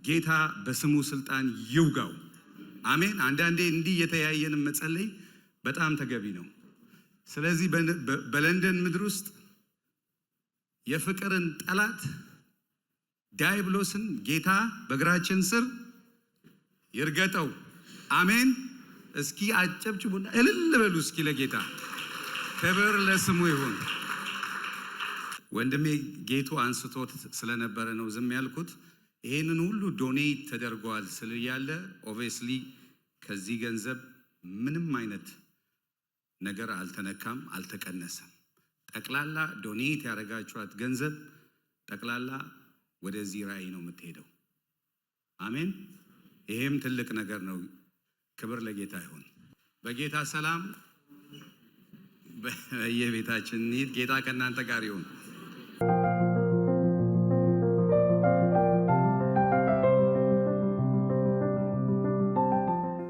ጌታ በስሙ ስልጣን ይውጋው። አሜን። አንዳንዴ እንዲህ የተያየን መጸለይ በጣም ተገቢ ነው። ስለዚህ በለንደን ምድር ውስጥ የፍቅርን ጠላት ዲያብሎስን ጌታ በእግራችን ስር ይርገጠው። አሜን። እስኪ አጨብጭቡና እልል በሉ እስኪ ለጌታ ክብር ለስሙ ይሁን። ወንድሜ ጌቱ አንስቶት ስለነበረ ነው ዝም ያልኩት። ይሄንን ሁሉ ዶኔት ተደርጓል ስለያለ ኦብቪየስሊ ከዚህ ገንዘብ ምንም አይነት ነገር አልተነካም፣ አልተቀነሰም። ጠቅላላ ዶኔት ያደረጋችኋት ገንዘብ ጠቅላላ ወደዚህ ራእይ ነው የምትሄደው። አሜን። ይሄም ትልቅ ነገር ነው። ክብር ለጌታ ይሁን። በጌታ ሰላም በየቤታችን እንሂድ። ጌታ ከእናንተ ጋር ይሁን።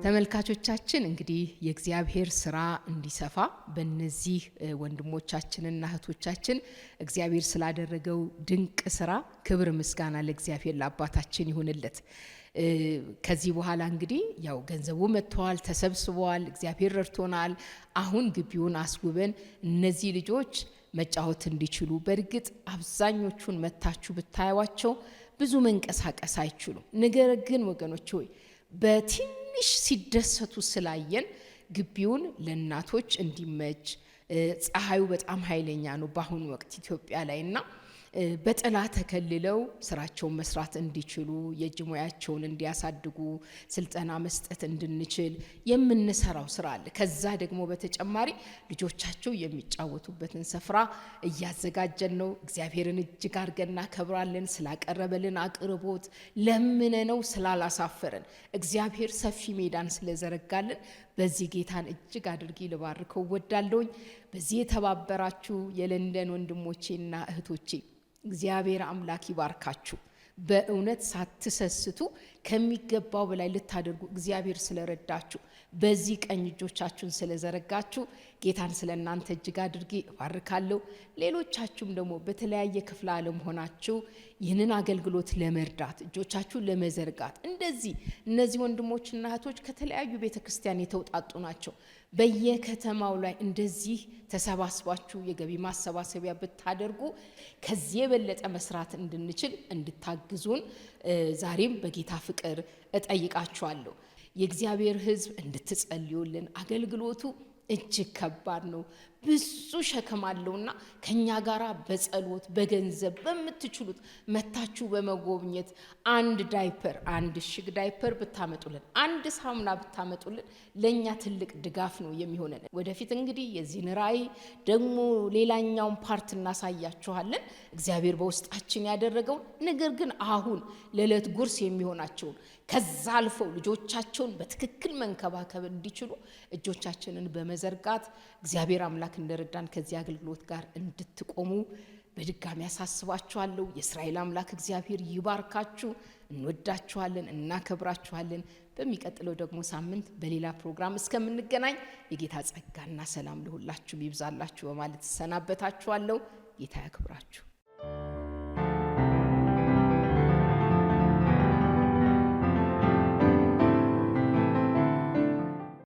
ተመልካቾቻችን እንግዲህ የእግዚአብሔር ስራ እንዲሰፋ በእነዚህ ወንድሞቻችንና እህቶቻችን እግዚአብሔር ስላደረገው ድንቅ ስራ ክብር ምስጋና ለእግዚአብሔር ለአባታችን ይሁንለት። ከዚህ በኋላ እንግዲህ ያው ገንዘቡ መጥተዋል፣ ተሰብስበዋል፣ እግዚአብሔር ረድቶናል። አሁን ግቢውን አስውበን እነዚህ ልጆች መጫወት እንዲችሉ፣ በእርግጥ አብዛኞቹን መታችሁ ብታዩዋቸው ብዙ መንቀሳቀስ አይችሉም። ነገር ግን ወገኖች ሆይ በትንሽ ሲደሰቱ ስላየን ግቢውን ለእናቶች እንዲመች፣ ፀሐዩ በጣም ኃይለኛ ነው በአሁኑ ወቅት ኢትዮጵያ ላይና በጥላ ተከልለው ስራቸውን መስራት እንዲችሉ የእጅ ሙያቸውን እንዲያሳድጉ ስልጠና መስጠት እንድንችል የምንሰራው ስራ አለ። ከዛ ደግሞ በተጨማሪ ልጆቻቸው የሚጫወቱበትን ስፍራ እያዘጋጀን ነው። እግዚአብሔርን እጅግ አድርገን እናከብራለን ስላቀረበልን አቅርቦት፣ ለምነነው ስላላሳፈረን፣ እግዚአብሔር ሰፊ ሜዳን ስለዘረጋልን በዚህ ጌታን እጅግ አድርጌ ልባርከው ወዳለሁኝ። በዚህ የተባበራችሁ የለንደን ወንድሞቼና እህቶቼ እግዚአብሔር አምላክ ይባርካችሁ። በእውነት ሳትሰስቱ ከሚገባው በላይ ልታደርጉ እግዚአብሔር ስለረዳችሁ በዚህ ቀኝ እጆቻችሁን ስለዘረጋችሁ ጌታን ስለናንተ እጅግ አድርጌ እባርካለሁ። ሌሎቻችሁም ደግሞ በተለያየ ክፍለ ዓለም ሆናችሁ ይህንን አገልግሎት ለመርዳት እጆቻችሁን ለመዘርጋት እነዚህ ወንድሞችና እህቶች ከተለያዩ ቤተክርስቲያን የተውጣጡ ናቸው። በየከተማው ላይ እንደዚህ ተሰባስባችሁ የገቢ ማሰባሰቢያ ብታደርጉ ከዚህ የበለጠ መስራት እንድንችል እንድታግዙን ዛሬም በጌታ ፍቅር እጠይቃችኋለሁ። የእግዚአብሔር ሕዝብ እንድትጸልዩልን፣ አገልግሎቱ እጅግ ከባድ ነው። ብዙ ሸክም አለውና ከኛ ጋራ በጸሎት በገንዘብ በምትችሉት መታችሁ በመጎብኘት አንድ ዳይፐር አንድ እሽግ ዳይፐር ብታመጡልን አንድ ሳሙና ብታመጡልን ለኛ ትልቅ ድጋፍ ነው የሚሆነን። ወደፊት እንግዲህ የዚህን ራእይ ደግሞ ሌላኛውን ፓርት እናሳያችኋለን እግዚአብሔር በውስጣችን ያደረገው ነገር። ግን አሁን ለዕለት ጉርስ የሚሆናቸውን ከዛ አልፈው ልጆቻቸውን በትክክል መንከባከብ እንዲችሉ እጆቻችንን በመዘርጋት እግዚአብሔር አምላክ እንደረዳን ከዚህ አገልግሎት ጋር እንድትቆሙ በድጋሚ ያሳስባችኋለሁ። የእስራኤል አምላክ እግዚአብሔር ይባርካችሁ። እንወዳችኋለን፣ እናከብራችኋለን። በሚቀጥለው ደግሞ ሳምንት በሌላ ፕሮግራም እስከምንገናኝ የጌታ ጸጋና ሰላም ለሁላችሁ ይብዛላችሁ በማለት ሰናበታችኋለሁ። ጌታ ያክብራችሁ።